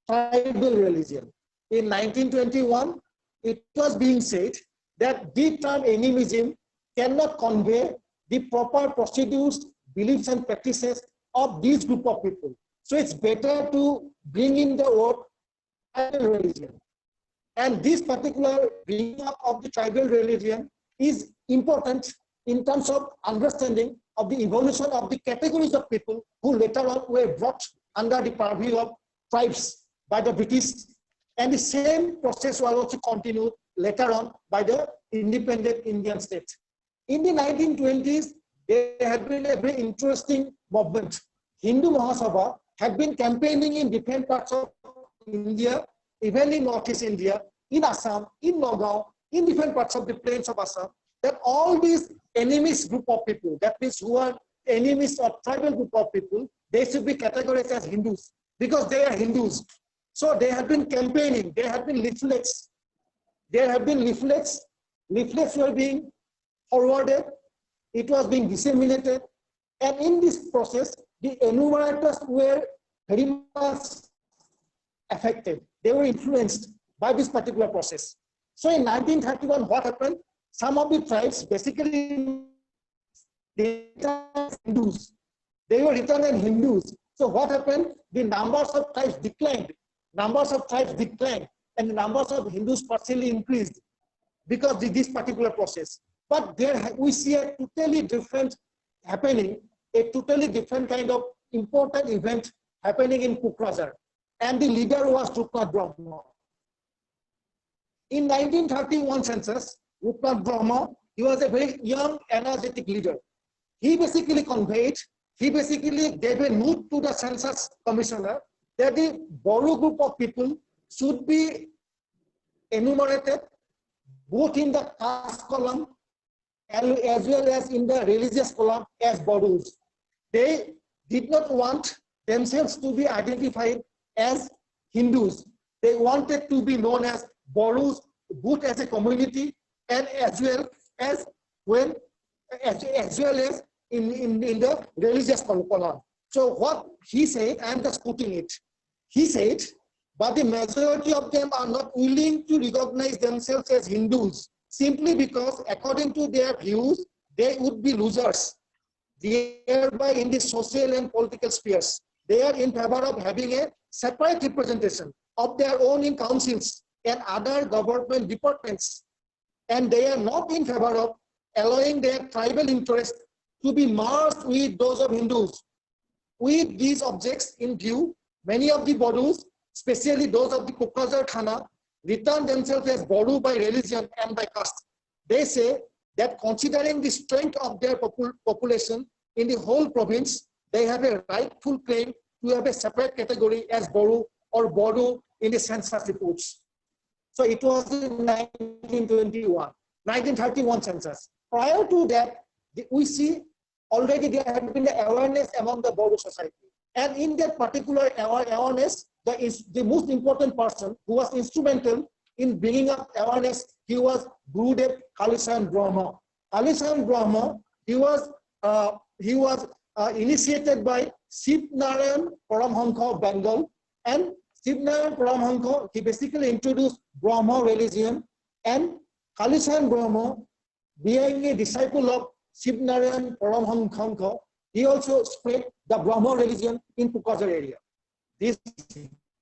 tribal religion. In 1921, it was being said that the term animism cannot convey the proper procedures, beliefs, and practices of this group of people. So it's better to bring in the word tribal religion. And this particular bringing up of the tribal religion is important in terms of understanding of the evolution of the categories of people who later on were brought under the purview of tribes by the British. And the same process was also continued later on by the independent Indian state. In the 1920s, there had been a very interesting movement. Hindu Mahasabha had been campaigning in different parts of India, even in Northeast India, in Assam, in Nagaon, in different parts of the plains of Assam, that all these enemies group of people, that means who are enemies of tribal group of people, they should be categorized as Hindus because they are Hindus. So they have been campaigning, there have been leaflets. There have been leaflets. Leaflets were being forwarded. It was being disseminated. And in this process, the enumerators were very much affected. They were influenced by this particular process. So in 1931, what happened? Some of the tribes basically they were Hindus. They were written as Hindus. So what happened? The numbers of tribes declined. Numbers of tribes declined, and the numbers of Hindus partially increased because of this particular process. But there we see a totally different happening, a totally different kind of important event happening in Kokrajhar. And the leader was Rupnath Brahma. In 1931 census, Rupnath Brahma, he was a very young, energetic leader. He basically gave a note to the census commissioner that the Boru group of people should be enumerated both in the caste column as well as in the religious column as Borus. They did not want themselves to be identified as Hindus. They wanted to be known as Borus, both as a community and as well as in the religious column. So what he said, I am just quoting it. He said, but the majority of them are not willing to recognize themselves as Hindus simply because, according to their views, they would be losers, thereby in the social and political spheres. They are in favor of having a separate representation of their own in councils and other government departments. And they are not in favor of allowing their tribal interests to be merged with those of Hindus. With these objects in view, many of the Borus, especially those of the Kokrajhar Thana, return themselves as Boru by religion and by caste. They say that considering the strength of their population in the whole province, they have a rightful claim to have a separate category as Boru or Boru in the census reports. So it was in 1931 census. Prior to that, we see already there had been awareness among the Bodo society. And in that particular awareness, the most important person who was instrumental in bringing up awareness, he was Gurudev Kalisan Brahma. Kalisan Brahma, he was initiated by Shiv Narayan Paramhansa of Bengal, and Shiv Narayan Paramhansa, he basically introduced Brahma religion, and Kalisan Brahma, being a disciple of Shiv Narayan Paramhansa, he also spread the Brahma religion in Pukajar area. This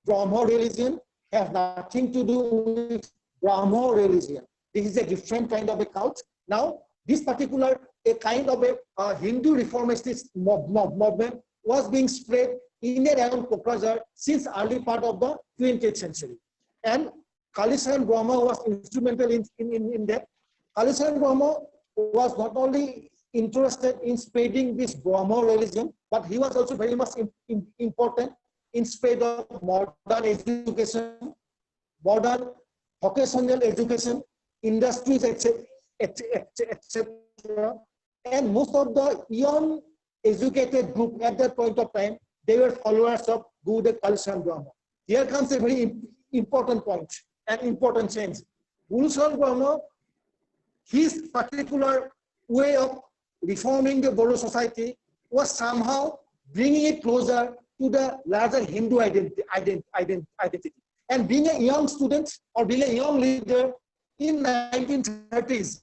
Brahma religion has nothing to do with Brahmo religion. This is a different kind of a cult. Now, this particular a kind of a Hindu reformist movement was being spread in and around Pukajar since early part of the 20th century. And Kalisan Brahma was instrumental in that. Kalisan Brahma was not only interested in spreading this Brahmo religion, but he was also very much important in spread of modern education, modern vocational education, industries, etc. And most of the young educated group at that point of time, they were followers of Gurudev Kalisan Brahma. Here comes a very important point, an important change. Kalisan Brahma, his particular way of reforming the Bodo society was somehow bringing it closer to the larger Hindu identity. And being a young student or being a young leader in 1930s,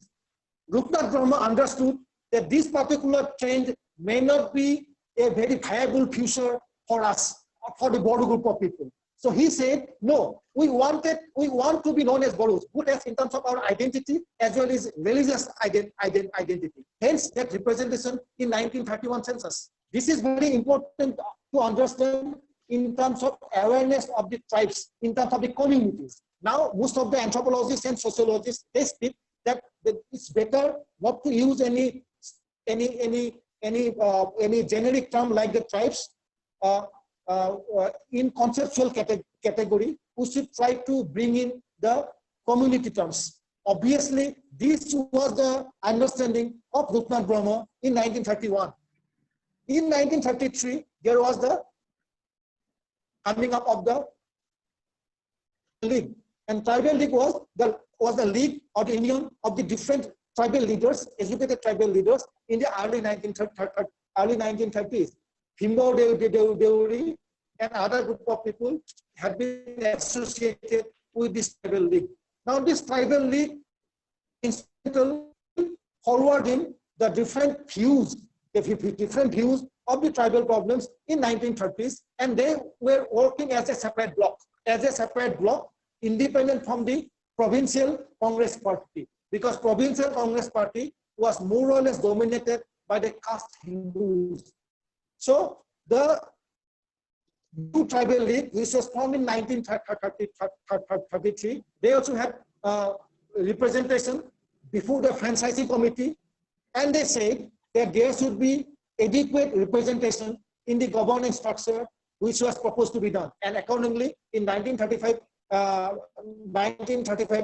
Rupnath Brahma understood that this particular change may not be a very viable future for us, for the Bodo group of people. So he said, no, we want to be known as Bodos, both as in terms of our identity as well as religious identity. Hence that representation in 1931 census. This is very important to understand in terms of awareness of the tribes, in terms of the communities. Now, most of the anthropologists and sociologists, they speak that it's better not to use any generic term like the tribes in conceptual category. We should try to bring in the community terms. Obviously, this was the understanding of Rupnath Brahma in 1931. In 1933, there was the coming up of the league, and tribal league was the league or the union of the different tribal leaders, educated tribal leaders in the early 1930s. Himbo Deuri and other group of people have been associated with this tribal league. Now, this tribal league is forwarding the different views of the tribal problems in 1930s, and they were working as a separate block, independent from the Provincial Congress Party, because Provincial Congress Party was more or less dominated by the caste Hindus. So the new tribal league, which was formed in 1933, they also had representation before the franchising committee, and they said that there should be adequate representation in the governance structure which was proposed to be done. And accordingly, in 1935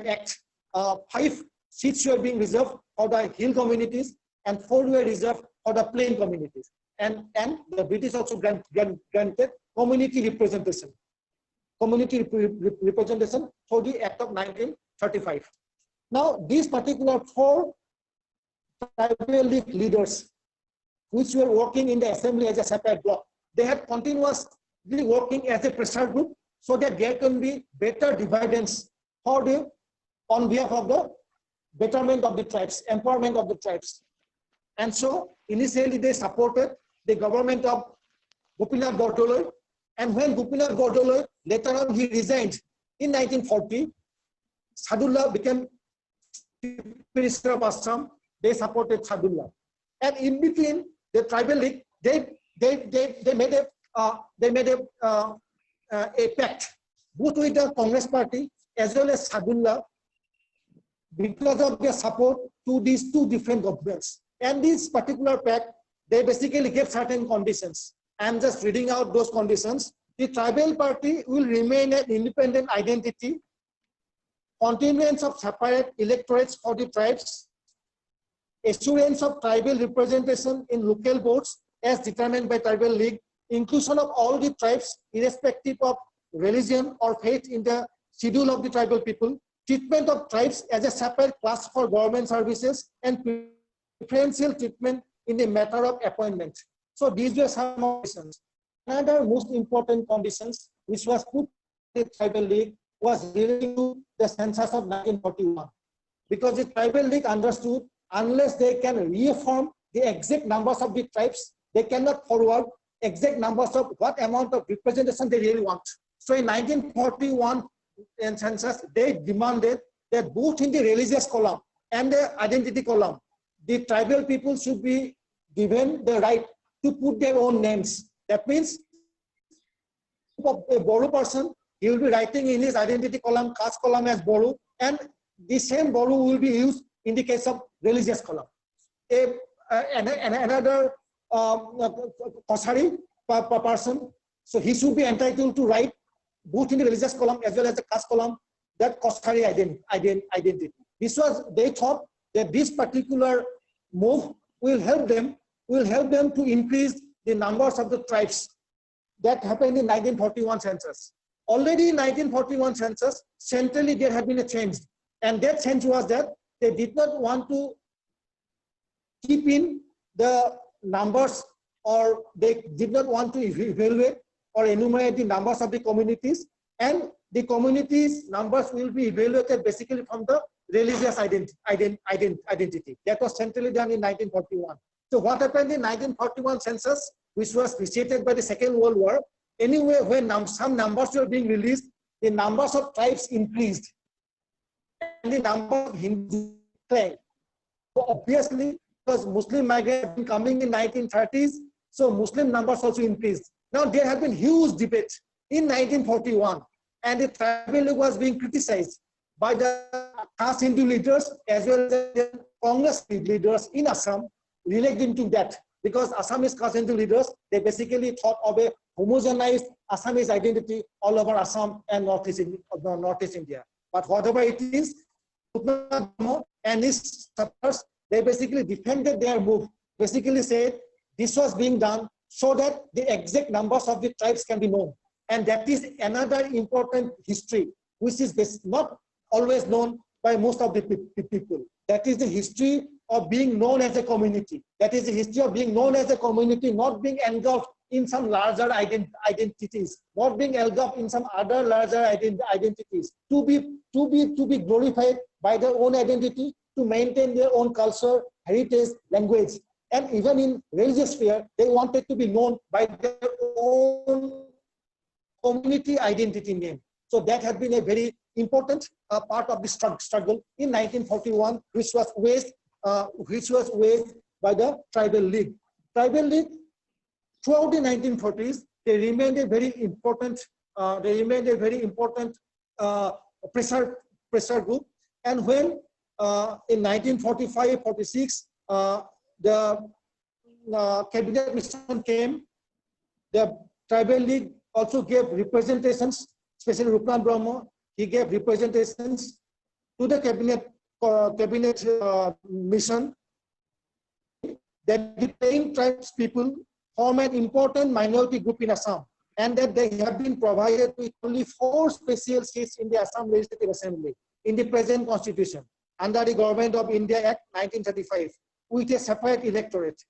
Act, 5 seats were being reserved for the hill communities and 4 were reserved for the plain communities. And the British also granted community representation for the Act of 1935. Now, these particular 4 tribal league leaders, which were working in the assembly as a separate block, they had continuously working as a pressure group so that there can be better dividends on behalf of the betterment of the tribes, empowerment of the tribes. And so initially they supported the government of Gopinath Bordoloi, and when Gopinath Bordoloi later on he resigned in 1940, Sadullah became Chief Minister of Assam. They supported Sadullah, and in between the tribal league, they made a pact both with the Congress Party as well as Sadullah because of their support to these 2 different governments. And this particular pact, they basically gave certain conditions. I'm just reading out those conditions. the tribal party will remain an independent identity, continuance of separate electorates for the tribes, assurance of tribal representation in local boards as determined by tribal league, inclusion of all the tribes irrespective of religion or faith in the schedule of the tribal people, treatment of tribes as a separate class for government services, and preferential treatment in the matter of appointment. So these were some conditions. Another most important conditions which was put in the tribal league was related to the census of 1941, because the tribal league understood unless they can reaffirm the exact numbers of the tribes, they cannot forward exact numbers of what amount of representation they really want. So in 1941 census, they demanded that both in the religious column and the identity column, the tribal people should be given the right to put their own names. That means a Boru person, he will be writing in his identity column, caste column as Boru, and the same Boru will be used in the case of religious column. Another Kosari person, so he should be entitled to write both in the religious column as well as the caste column that Kosari identity. This was, they thought that this particular move will help them to increase the numbers of the tribes. That happened in 1941 census. Already in 1941 census, centrally there had been a change, and that change was that they did not want to keep in the numbers, or they did not want to evaluate or enumerate the numbers of the communities, and the communities' numbers will be evaluated basically from the religious identity. That was centrally done in 1941. So what happened in 1941 census, which was preceded by the Second World War, anyway, when some numbers were being released, the numbers of tribes increased, and the number of Hindus declined. So obviously, because Muslim migrants have been coming in 1930s, so Muslim numbers also increased. Now there have been huge debate in 1941, and the tribal league was being criticized by the caste Hindu leaders as well as the Congress leaders in Assam relating to that, because Assamese caste Hindu leaders, they basically thought of a homogenized Assamese identity all over Assam and Northeast India. But whatever it is, and his supporters, they basically defended their move, basically said this was being done so that the exact numbers of the tribes can be known. And that is another important history, which is not always known by most of the people. That is the history of being known as a community. That is the history of being known as a community, not being engulfed in some larger identities, not being engulfed in some other larger identities, to be glorified by their own identity, to maintain their own culture, heritage, language. And even in religious sphere, they wanted to be known by their own community identity name. So that had been a very important part of the struggle in 1941, which was waged by the Tribal League. Tribal League, throughout the 1940s, they remained a very important pressure group. And when in 1945-46, the cabinet mission came, the Tribal League also gave representations, especially Rupnan Brahma, he gave representations to the cabinet mission that the paying tribes people form an important minority group in Assam, and that they have been provided with only 4 special seats in the Assam Legislative Assembly in the present constitution under the Government of India Act 1935 with a separate electorate.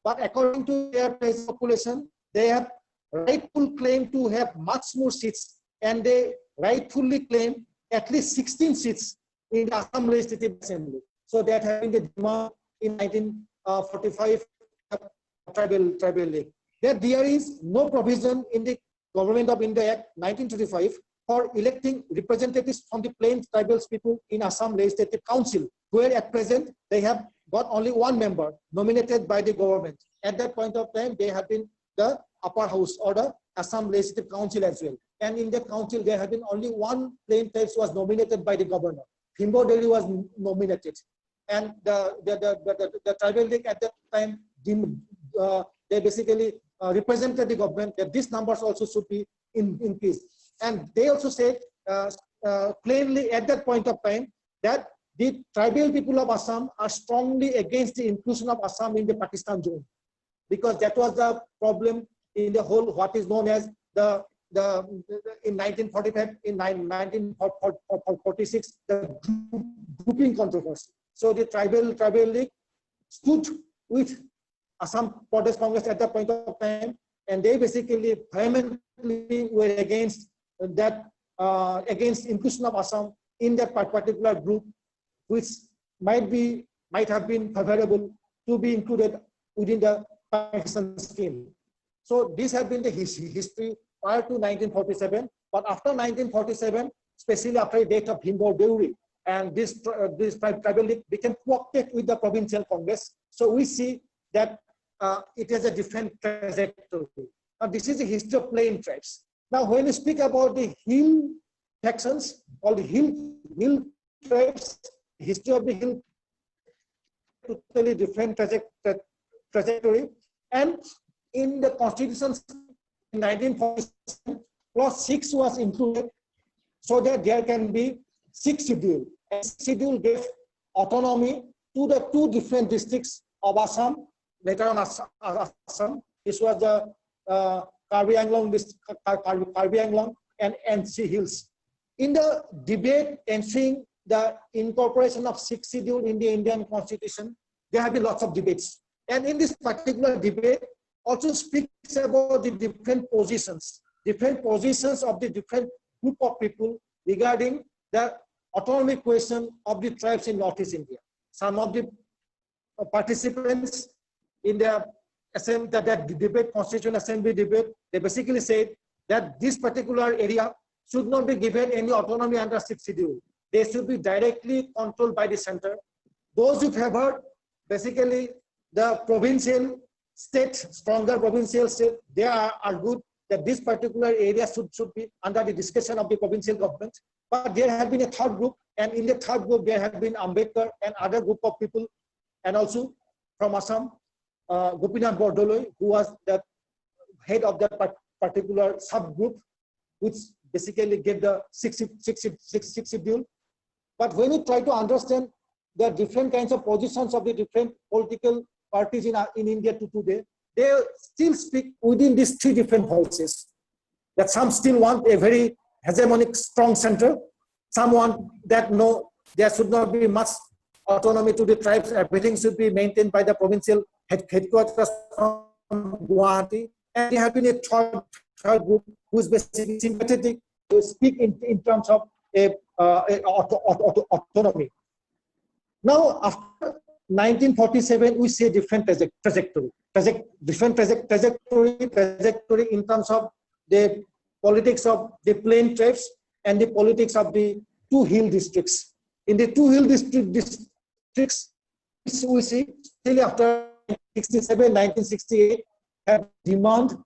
But according to their population, they have rightful claim to have much more seats, and they rightfully claim at least 16 seats in the Assam Legislative Assembly. So that has been the demand in 1945 Tribal League. That there is no provision in the Government of India Act 1935 for electing representatives from the plain tribal people in Assam Legislative Council, where at present they have got only 1 member nominated by the government. At that point of time, they have been the upper house or the Assam Legislative Council as well. And in that council, there have been only 1 plain tribes was nominated by the governor. Phimbo Devi was nominated. And the Tribal League at that time, they basically represented the government that these numbers also should be increased. And they also said plainly at that point of time that the tribal people of Assam are strongly against the inclusion of Assam in the Pakistan zone, because that was the problem in the whole what is known as in 1945, in 1946, the grouping controversy. So the tribal league stood with Assam Pradesh Congress at that point of time, and they basically vehemently were against that, against inclusion of Assam in that particular group, which might have been favorable to be included within the Pakistan scheme. So this has been the history prior to 1947, but after 1947, especially after the death of Bhimrao Deuri, and this tribal league became co-opted with the provincial congress. So we see that it has a different trajectory. Now this is the history of plain tribes. Now when we speak about the hill factions or the hill tribes, the history of the hill totally different trajectory. And in the constitutions in 1947, clause 6 was included so that there can be 6 schedule. And schedule gave autonomy to the 2 different districts of Assam, later on Assam. This was the Karbi Anglong and NC Hills. In the debate ensuing the incorporation of 6th schedule in the Indian Constitution, there have been lots of debates. And in this particular debate, also speaks about the different positions of the different group of people regarding the autonomy question of the tribes in Northeast India. Some of the participants in the debate, Constituent Assembly debate, they basically said that this particular area should not be given any autonomy under 6th schedule. They should be directly controlled by the center. Those who favored basically the provincial state, stronger provincial state, they argued that this particular area should be under the discussion of the provincial government. But there had been a third group, and in the third group there had been Ambedkar and other group of people, and also from Assam, Gopinath Bordoloi, who was the head of that particular subgroup, which basically gave the 6th schedule. But when you try to understand the different kinds of positions of the different political parties in India to today, they still speak within these 3 different voices. That some still want a very hegemonic, strong center. Some want that no, there should not be much autonomy to the tribes. Everything should be maintained by the provincial headquarters from Guwahati. And there have been a third group who is basically sympathetic to speak in terms of autonomy. Now, after 1947, we see a different trajectory in terms of the politics of the plain tribes and the politics of the 2 hill districts. In the 2 hill districts, we see still after 1967-1968 have demand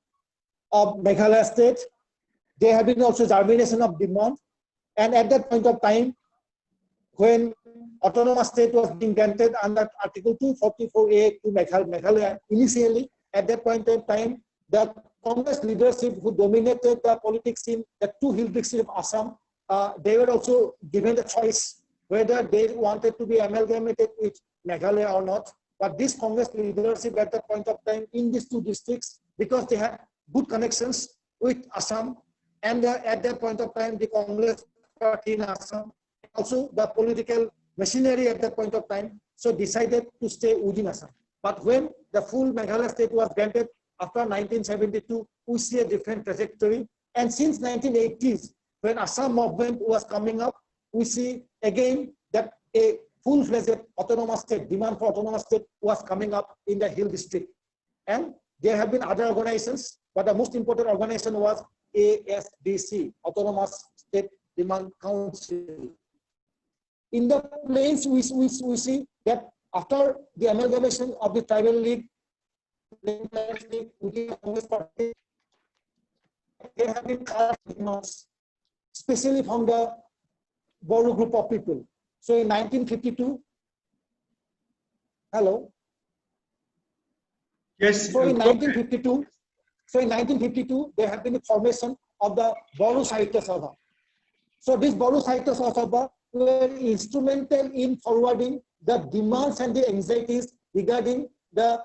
of Meghalaya state. There have been also germination of demand, and at that point of time, when autonomous state was being granted under Article 244A to Meghalaya, initially at that point in time, the Congress leadership who dominated the politics in the 2 hill districts of Assam, they were also given the choice whether they wanted to be amalgamated with Meghalaya or not. But this Congress leadership at that point of time in these 2 districts, because they had good connections with Assam, and at that point of time, the Congress party in Assam, also the political machinery at that point of time, so decided to stay within Assam. But when the full Meghalaya state was granted after 1972, we see a different trajectory. And since 1980s, when Assam movement was coming up, we see again that a full-fledged autonomous state, demand for autonomous state was coming up in the hill district. And there have been other organizations, but the most important organization was ASDC, Autonomous State Demand Council. In the plains, we see that after the amalgamation of the tribal league, there have been demands, especially from the Boru group of people. So in 1952, hello? Yes. So in 1952, So in 1952, there have been the formation of the Boro Sahitya Sabha. So this Boro Sahitya Sabha were instrumental in forwarding the demands and the anxieties regarding the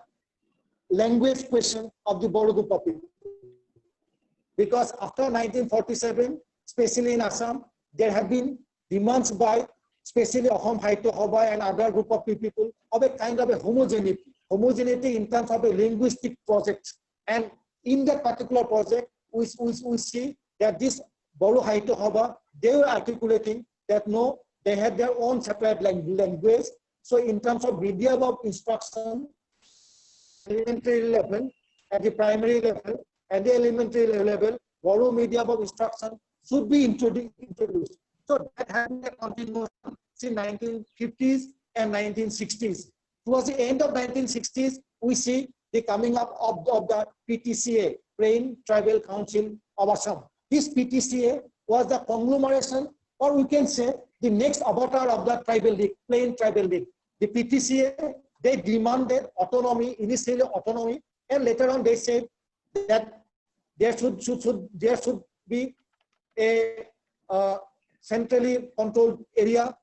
language question of the Boro group of people. Because after 1947, especially in Assam, there have been demands by especially Ahom Haitya Sabha and other group of people of a kind of a homogeneity in terms of a linguistic project. And in that particular project, we see that this Boro Haitya Sabha, they were articulating that no, they had their own separate language. So in terms of media of instruction, elementary level, at the primary level, and the elementary level, Boro media of instruction should be introduced. So that had been a continuation in 1950s and 1960s. Towards the end of 1960s, we see the coming up of the PTCA, Plain Tribal Council of Assam. This PTCA was the conglomeration, or we can say the next avatar of the Tribal League, Plain Tribal League. The PTCA, they demanded autonomy, initially autonomy, and later on they said that there should be a centrally controlled area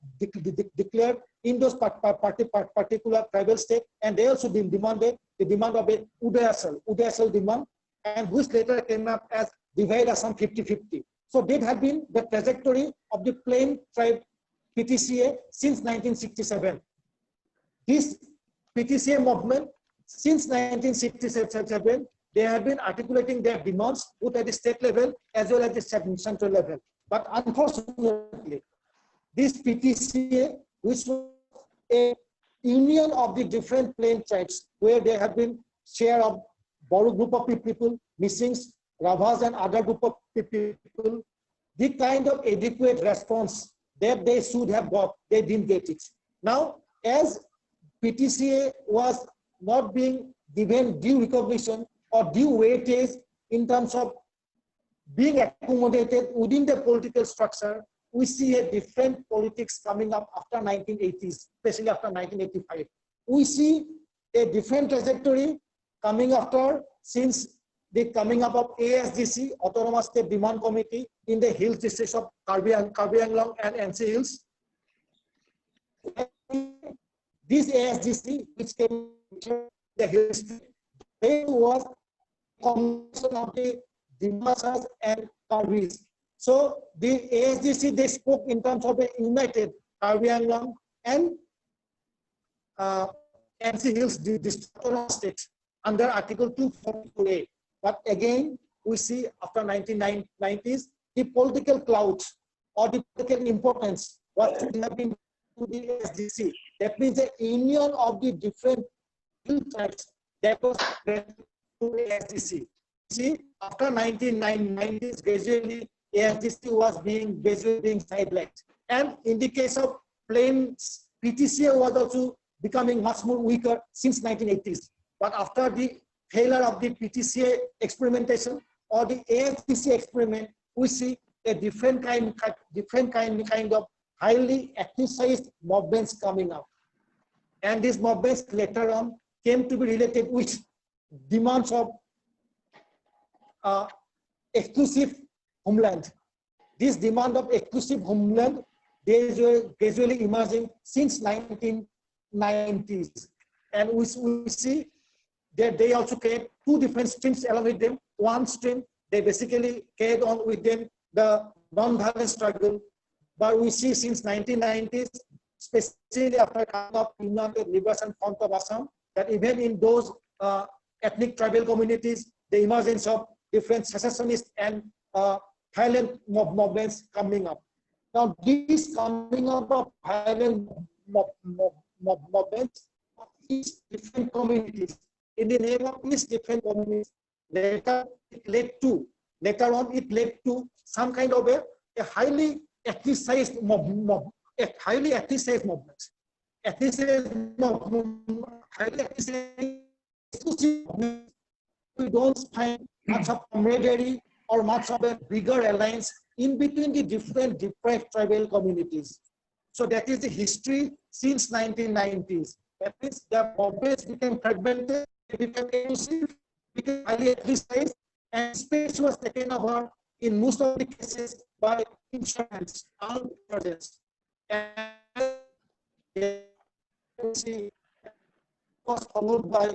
declared in those particular tribal state, and they also demanded the demand of a Udayasal demand, and which later came up as divide Assam 50-50. So that had been the trajectory of the Plain Tribe PTCA since 1967. This PTCA movement, since 1967, they have been articulating their demands both at the state level as well as the central level. But unfortunately, this PTCA, which was a union of the different plain tribes, where there have been share of Boro group of people, Missings, Ravas, and other group of people, the kind of adequate response that they should have got, they didn't get it. Now, as PTCA was not being given due recognition or due weightage in terms of being accommodated within the political structure, we see a different politics coming up after 1980s, especially after 1985. We see a different trajectory coming after, since the coming up of ASDC, Autonomous State Demand Committee, in the hills districts of Karbi Anglong and NC Hills. This ASDC, which came to the hills, they was a combination of the Dimasas and Karbis. So the ASDC, they spoke in terms of a united Karbi Anglong and NC Hills district state under Article 242A. But again, we see after 1990s, the political clouds or the political importance, what should have been to the ASDC. That means the union of the different tribes that was to ASDC. See, after 1990s, gradually ASDC was being sidelined. And in the case of Plains, PTCA was also becoming much more weaker since 1980s. But after the failure of the PTCA experimentation or the ASDC experiment, we see a different kind of highly ethnicized movements coming up. And these movements later on came to be related with demands of exclusive homeland. This demand of exclusive homeland, they were gradually emerging since 1990s. And we see that they also carried two different streams along with them. One stream, they basically carried on with them the non-violent struggle. But we see since 1990s, especially after coming up United Liberation Front of Assam, that even in those ethnic tribal communities, the emergence of different secessionist and violent movements coming up. Now, this coming up of violent movements is different communities. In the name of these different communities, later on it led to some kind of a highly ethnicized movement. Highly ethnicized movement. Highly ethnicized. We don't find much of camaraderie or much of a bigger alliance in between the different deprived tribal communities. So that is the history since 1990s. That means the movements became fragmented, became elusive, became highly ethnicized, and space was taken over in most of the cases by insurance, armed presence, and was followed by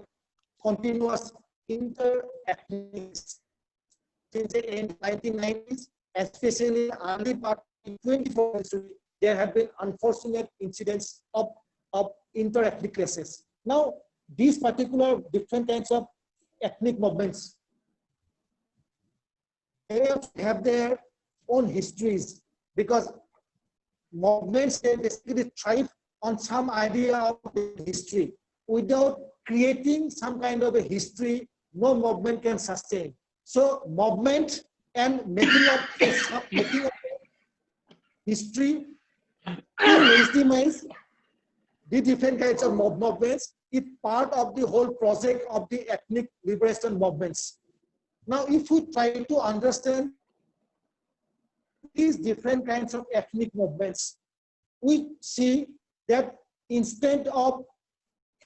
continuous inter-ethnic since the end 1990s, especially early part in 21st century. There have been unfortunate incidents of inter-ethnic clashes. Now, these particular different kinds of ethnic movements, they have their own histories, because movements, they basically thrive on some idea of history. Without creating some kind of a history, no movement can sustain. So movement and making up history to legitimize the different kinds of movements is part of the whole project of the ethnic liberation movements. Now, if we try to understand these different kinds of ethnic movements, we see that instead of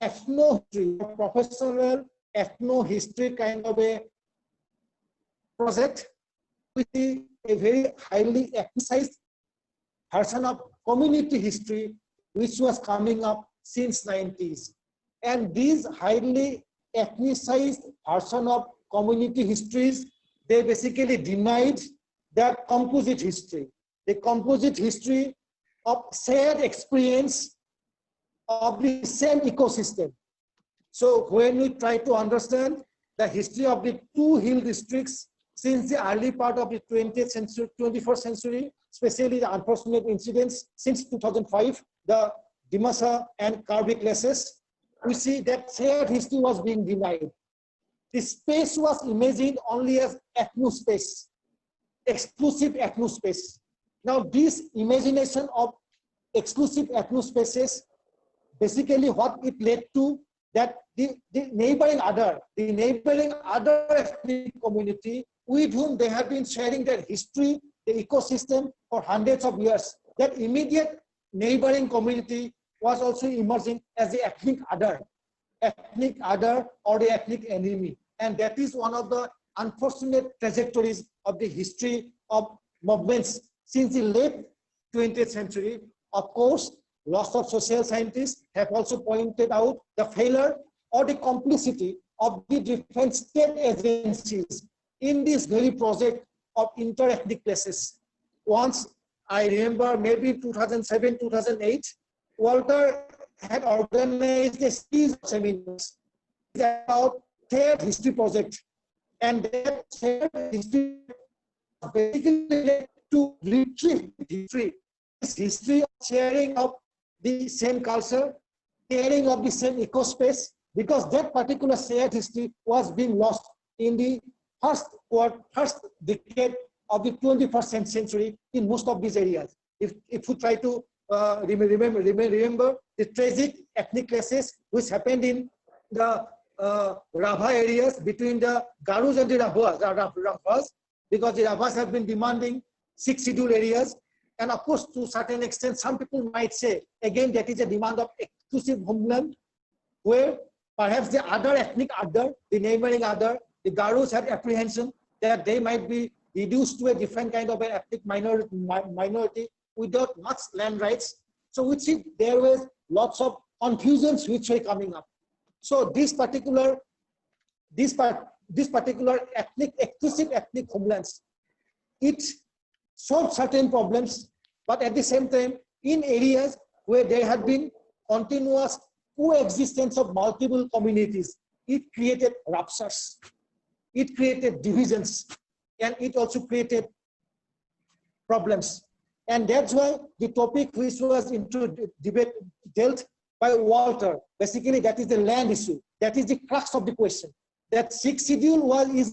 ethno-history, professional ethno-history kind of a project, we see a very highly ethnicized version of community history, which was coming up since 90s. And these highly ethnicized version of community histories, they basically denied that composite history, the composite history of shared experience of the same ecosystem. So when we try to understand the history of the two hill districts since the early part of the 20th century, 21st century, especially the unfortunate incidents since 2005, the Dimasa and Karbi clashes, we see that shared history was being denied. The space was imagined only as ethnospace, exclusive ethnospace. Now, this imagination of exclusive ethnospaces, basically what it led to, that the neighboring other ethnic community with whom they have been sharing their history, the ecosystem for hundreds of years, that immediate neighboring community was also emerging as the ethnic other or the ethnic enemy. And that is one of the unfortunate trajectories of the history of movements since the late 20th century. Of course, lots of social scientists have also pointed out the failure or the complicity of the different state agencies in this very project of inter-ethnic clashes. Once, I remember maybe 2007, 2008, Walter had organized a series of seminars about shared history project. And that shared history basically led to retrieve history. This history of sharing of the same culture, sharing of the same ecospace, because that particular shared history was being lost in the first decade of the 21st century in most of these areas. If we try to remember the tragic ethnic clashes which happened in the Rabha areas between the Garus and the Rabhas, because the Rabhas have been demanding 6 scheduled areas. And of course, to a certain extent, some people might say, again, that is a demand of exclusive homeland, where perhaps the other ethnic other, the neighboring other, the Garus had apprehension that they might be reduced to a different kind of an ethnic minority without much land rights. So we see there was lots of confusions which were coming up. So this particular exclusive ethnic homelands, it solved certain problems, but at the same time, in areas where there had been continuous coexistence of multiple communities, it created ruptures, it created divisions, and it also created problems. And that's why the topic which was dealt by Walter, basically that is the land issue. That is the crux of the question. That 6th schedule is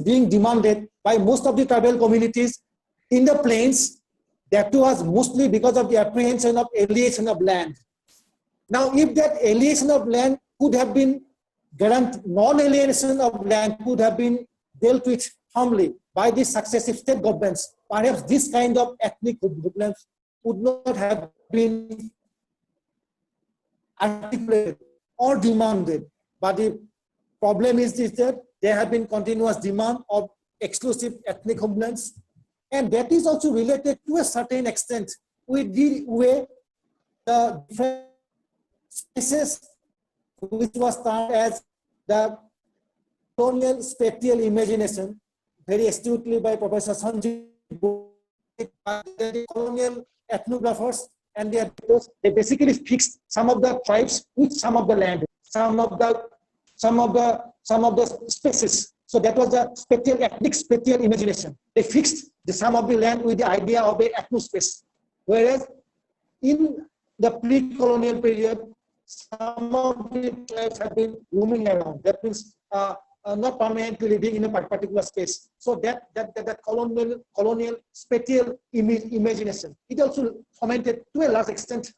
being demanded by most of the tribal communities in the plains. That was mostly because of the apprehension of alienation of land. Now, if that alienation of land could have been guaranteed, non-alienation of land could have been dealt with firmly by the successive state governments, perhaps this kind of ethnic problems would not have been articulated or demanded by the problem is that there have been continuous demand of exclusive ethnic homelands, and that is also related to a certain extent with the way the different spaces, which was termed as the colonial spatial imagination, very astutely by Professor Sanjeev, the colonial ethnographers, and they basically fixed some of the tribes with some of the land, some of the spaces. So that was the spatial ethnic spatial imagination. They fixed some of the land with the idea of a ethnospace. Whereas in the pre-colonial period, some of the tribes have been roaming around. That means not permanently living in a particular space. So that colonial spatial imagination, it also fomented to a large extent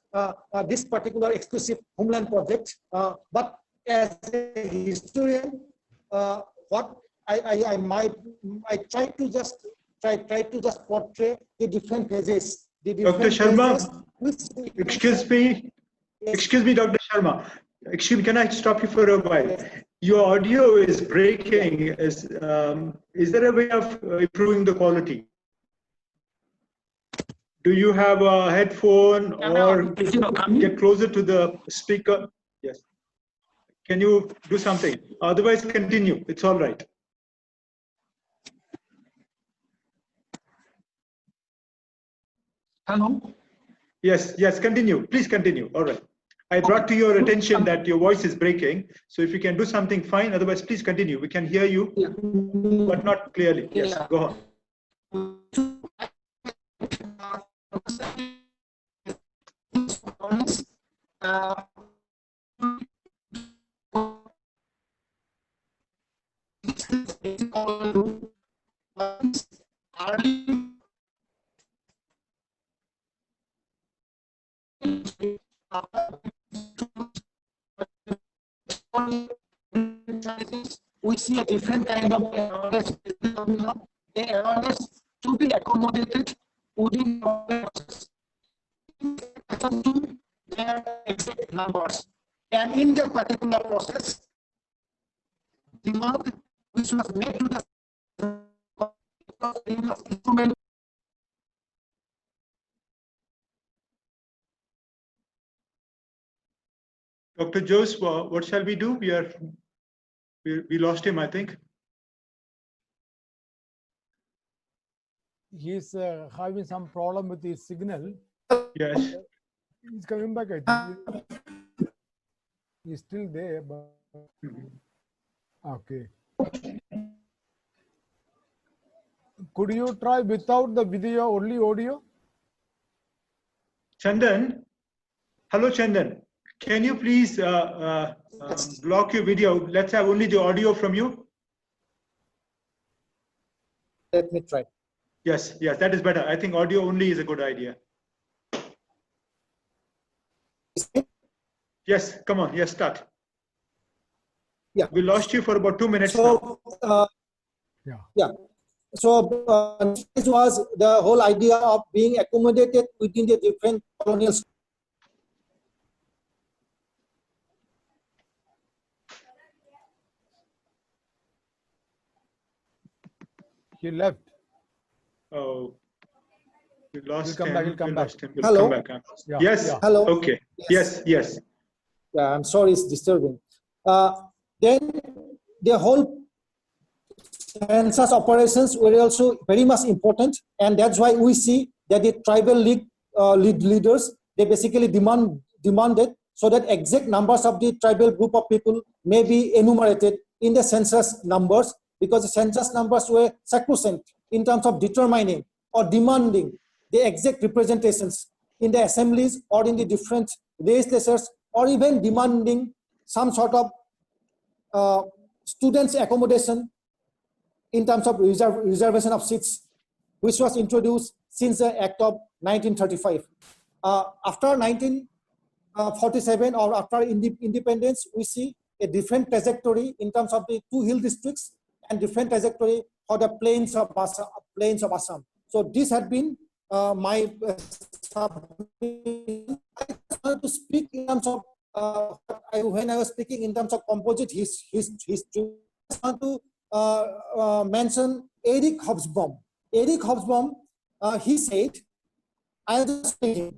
this particular exclusive homeland project. But as a historian, what I try to just portray the different phases. Dr. Sharma, excuse me, Dr. Sharma. Excuse me, can I stop you for a while? Your audio is breaking. Is there a way of improving the quality? Do you have a headphone or get closer to the speaker? Yes. Can you do something? Otherwise, continue. It's all right. Hello? Yes, continue. Please continue. All right. I brought to your attention that your voice is breaking. So if you can do something, fine. Otherwise, please continue. We can hear you, but not clearly. Yes, go on. We see a different kind of awareness. The awareness to be accommodated within the process to their exact numbers. And in the particular process, demand which was made to the instrument. Dr. Jose, what shall we do? We lost him, I think. He's having some problem with his signal. Yes. He's coming back, I think. He's still there, but okay. Could you try without the video, only audio? Chandan, hello Chandan. Can you please block your video? Let's have only the audio from you. Let me try. Yes, that is better. I think audio only is a good idea. Yes, come on. Yes, start. Yeah. We lost you for about 2 minutes So, now. Yeah. So this was the whole idea of being accommodated within the different colonial. He left. Oh, we lost He'll come back. He'll come back. We'll Hello? come back. Huh? Yeah, Yes. yeah. Hello. Okay. Yes. Yeah, I'm sorry, it's disturbing. Then the whole census operations were also very much important, and that's why we see that the tribal leaders, they basically demanded so that exact numbers of the tribal group of people may be enumerated in the census numbers, because the census numbers were sacrosanct in terms of determining or demanding the exact representations in the assemblies or in the different legislatures, or even demanding some sort of students' accommodation in terms of reservation of seats, which was introduced since the Act of 1935. After 1947 or after independence, we see a different trajectory in terms of the two hill districts and different trajectory for the plains of Assam. So this had been my I just wanted to speak in terms of when I was speaking in terms of composite history, I want to mention Eric Hobsbawm. Eric Hobsbawm, he said, I am just speaking,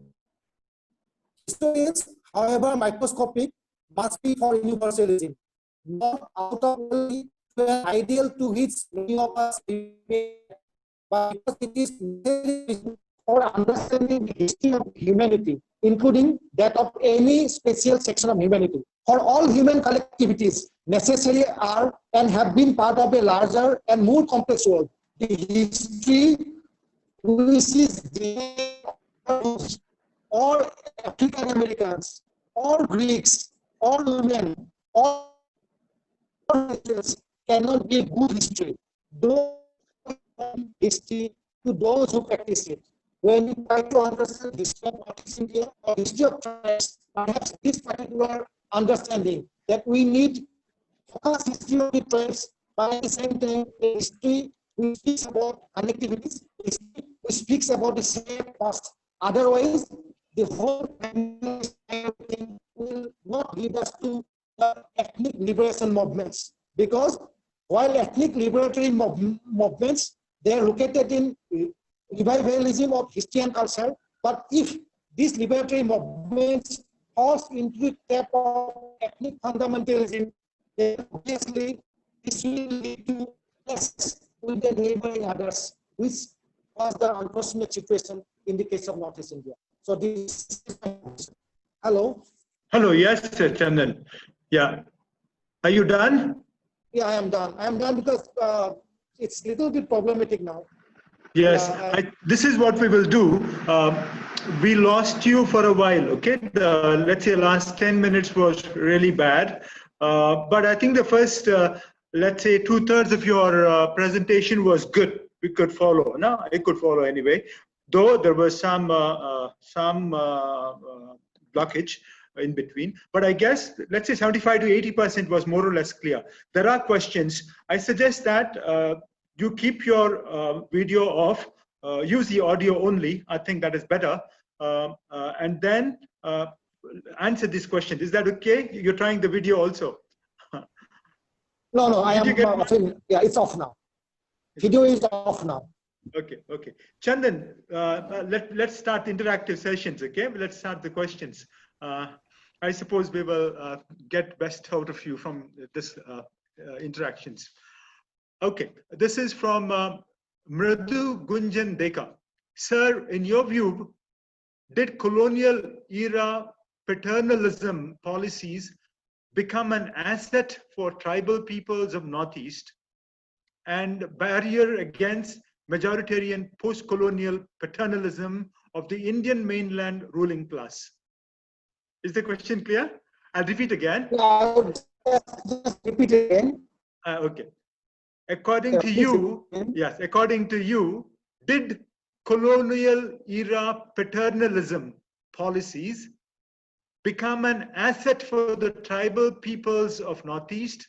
historians, however microscopic, must be for universalism, not out of an ideal to which many of us but because it is necessary for understanding the history of humanity, including that of any special section of humanity. For all human collectivities necessary are and have been part of a larger and more complex world. The history which is or African Americans, or Greeks, or women, or races cannot be a good history. Those history to those who practice it. When you try to understand the history of Northeast India or history of tribes, perhaps this particular understanding that we need focus history of the tribes, but at the same time, the history which speaks about connectivities, which speaks about the same past. Otherwise, the whole thing will not lead us to the ethnic liberation movements, because while ethnic liberatory movements, they are located in revivalism of history and culture, but if these liberatory movements falls into the trap of ethnic fundamentalism, then obviously this will lead to less with the neighboring others, which was the unfortunate situation in the case of Northeast India. So this is my question. Hello? Hello, yes, sir, Chandan. Yeah. Are you done? Yeah, I am done. I am done because it's a little bit problematic now. Yes, this is what we will do. We lost you for a while, okay? Let's say last 10 minutes was really bad. But I think the first, let's say 2/3 of your presentation was good. We could follow. No, I could follow anyway. Though there was some blockage in between. But I guess, let's say 75 to 80% was more or less clear. There are questions. I suggest that you keep your video off, use the audio only. I think that is better. And then answer this question. Is that okay? You're trying the video also? No, I am, yeah, it's off now. Video is off now. Okay, okay. Chandan, let's start interactive sessions, okay? Let's start the questions. I suppose we will get best out of you from this interactions. Okay, this is from Mridhu Gunjan Deka. Sir, in your view, did colonial era paternalism policies become an asset for tribal peoples of Northeast and barrier against majoritarian post-colonial paternalism of the Indian mainland ruling class? Is the question clear? I'll repeat again. Just repeat again. Okay. According to you, yes, according to you, did colonial era paternalism policies become an asset for the tribal peoples of Northeast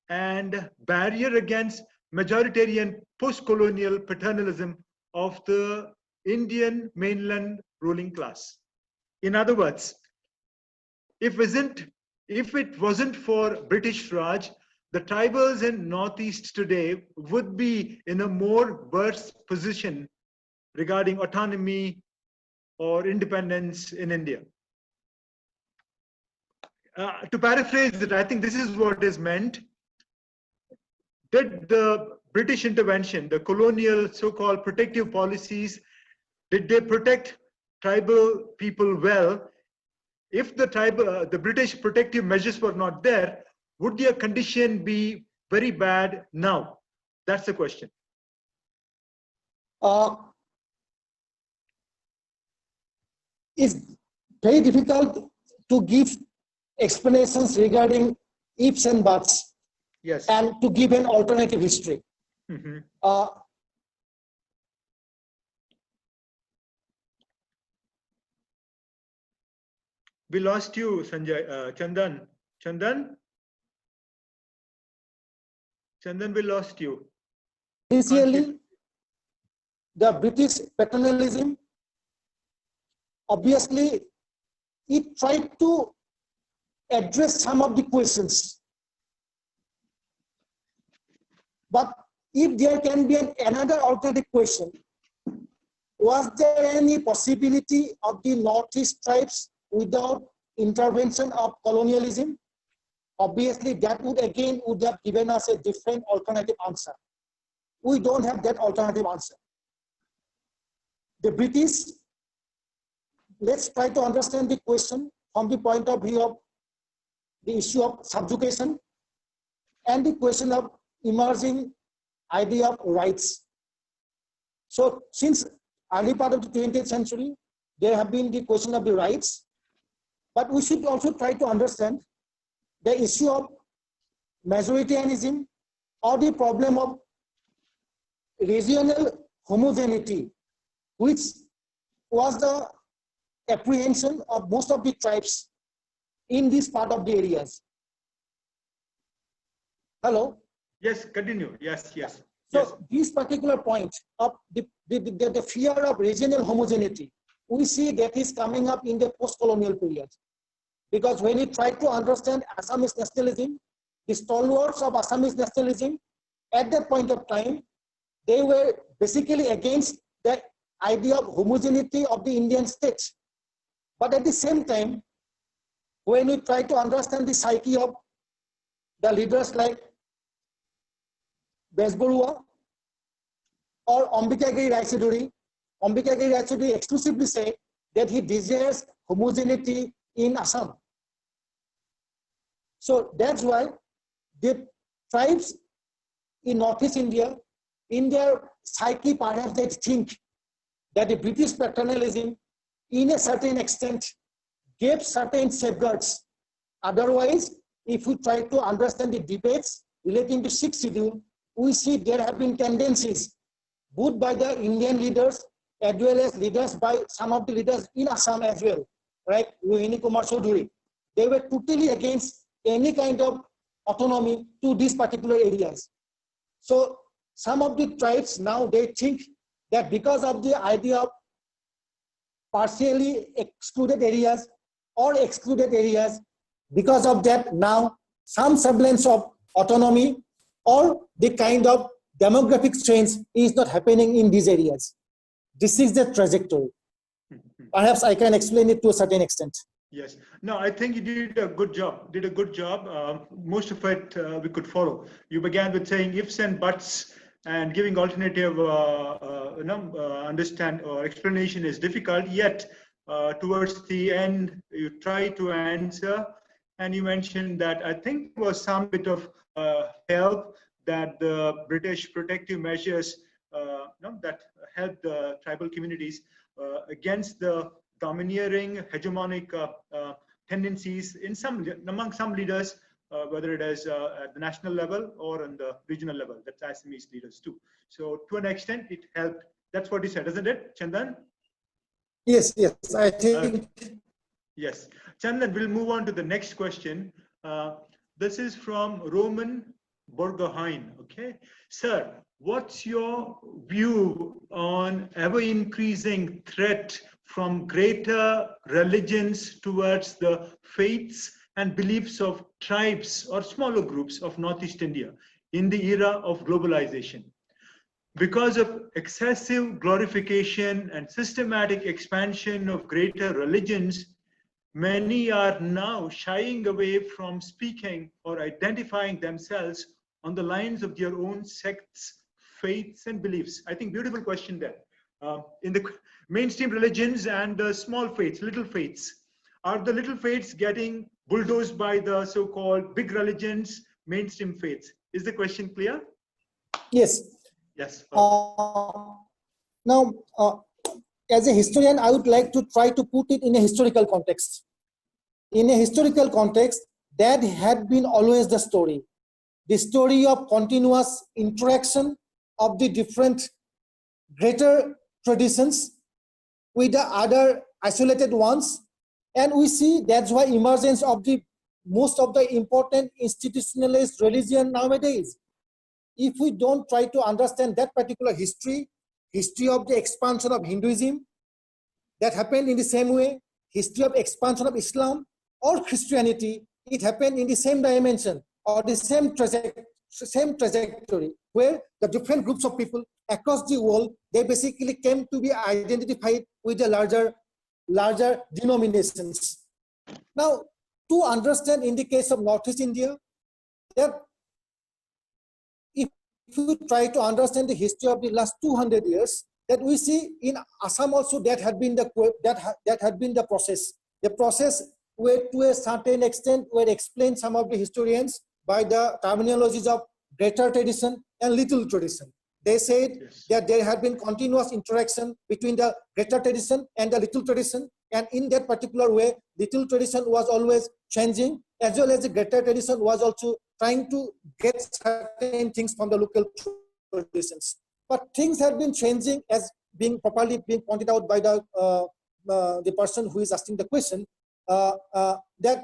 and barrier against majoritarian post-colonial paternalism of the Indian mainland ruling class? In other words, if it wasn't for British Raj, the tribals in Northeast today would be in a more worse position regarding autonomy or independence in India. To paraphrase it, I think this is what is meant. Did the British intervention, the colonial so-called protective policies, did they protect tribal people well? If the British protective measures were not there, would their condition be very bad now? That's the question. It's very difficult to give explanations regarding ifs and buts. Yes. And to give an alternative history. Mm-hmm. We lost you, Sanjay. Chandan. Chandan, we lost you. Initially, the British paternalism, obviously, it tried to address some of the questions. But if there can be another alternative question, was there any possibility of the Northeast tribes without intervention of colonialism? Obviously, that would have given us a different alternative answer. We don't have that alternative answer. The British, let's try to understand the question from the point of view of the issue of subjugation and the question of emerging idea of rights. So since early part of the 20th century, there have been the question of the rights, but we should also try to understand the issue of majoritarianism or the problem of regional homogeneity, which was the apprehension of most of the tribes in this part of the areas. Hello? Yes, continue. Yes, yes. So yes. this particular point of the fear of regional homogeneity, we see that is coming up in the post-colonial period. Because when we try to understand Assamese nationalism, the stalwarts of Assamese nationalism, at that point of time, they were basically against the idea of homogeneity of the Indian state. But at the same time, when we try to understand the psyche of the leaders like Besborua or Ambikagiri Raichoduri exclusively say that he desires homogeneity in Assam. So that's why the tribes in Northeast India, in their psyche, perhaps they think that the British paternalism, in a certain extent, gave certain safeguards. Otherwise, if we try to understand the debates relating to 6th schedule, we see there have been tendencies, both by the Indian leaders as well as leaders by some of the leaders in Assam as well, right? Kumar Chaudhuri. They were totally against any kind of autonomy to these particular areas. So some of the tribes now, they think that because of the idea of partially excluded areas or excluded areas, because of that now some semblance of autonomy or the kind of demographic change is not happening in these areas. This is the trajectory. Perhaps I can explain it to a certain extent. Yes. No, I think you did a good job. Most of it we could follow. You began with saying ifs and buts and giving alternative understand or explanation is difficult. Yet towards the end, you try to answer, and you mentioned that I think there was some bit of help that the British protective measures that helped the tribal communities against the domineering hegemonic tendencies in among some leaders, whether it is at the national level or on the regional level, that's Assamese leaders too. So to an extent, it helped. That's what you said, isn't it, Chandan? Yes, I think. Yes. Chandan, we'll move on to the next question. This is from Roman Borgahain. Okay. Sir, what's your view on ever-increasing threat from greater religions towards the faiths and beliefs of tribes or smaller groups of Northeast India in the era of globalization? Because of excessive glorification and systematic expansion of greater religions, many are now shying away from speaking or identifying themselves on the lines of their own sects, faiths, and beliefs. I think beautiful question there. In the mainstream religions and the small faiths, little faiths, are the little faiths getting bulldozed by the so-called big religions, mainstream faiths? Is the question clear? Yes. Yes. Now, as a historian, I would like to try to put it in a historical context. In a historical context, that had been always the story of continuous interaction of the different greater traditions with the other isolated ones. And we see that's why emergence of the most of the important institutionalized religion nowadays. If we don't try to understand that particular history of the expansion of Hinduism, that happened in the same way, history of expansion of Islam or Christianity, it happened in the same dimension or the same trajectory, where the different groups of people across the world, they basically came to be identified with the larger denominations. Now, to understand in the case of Northeast India, that if you try to understand the history of the last 200 years, that we see in Assam also that had been the process. The process where to a certain extent were explained some of the historians by the terminologies of greater tradition and little tradition. They said that there had been continuous interaction between the greater tradition and the little tradition, and in that particular way, little tradition was always changing, as well as the greater tradition was also trying to get certain things from the local traditions. But things have been changing, as being properly being pointed out by the person who is asking the question, that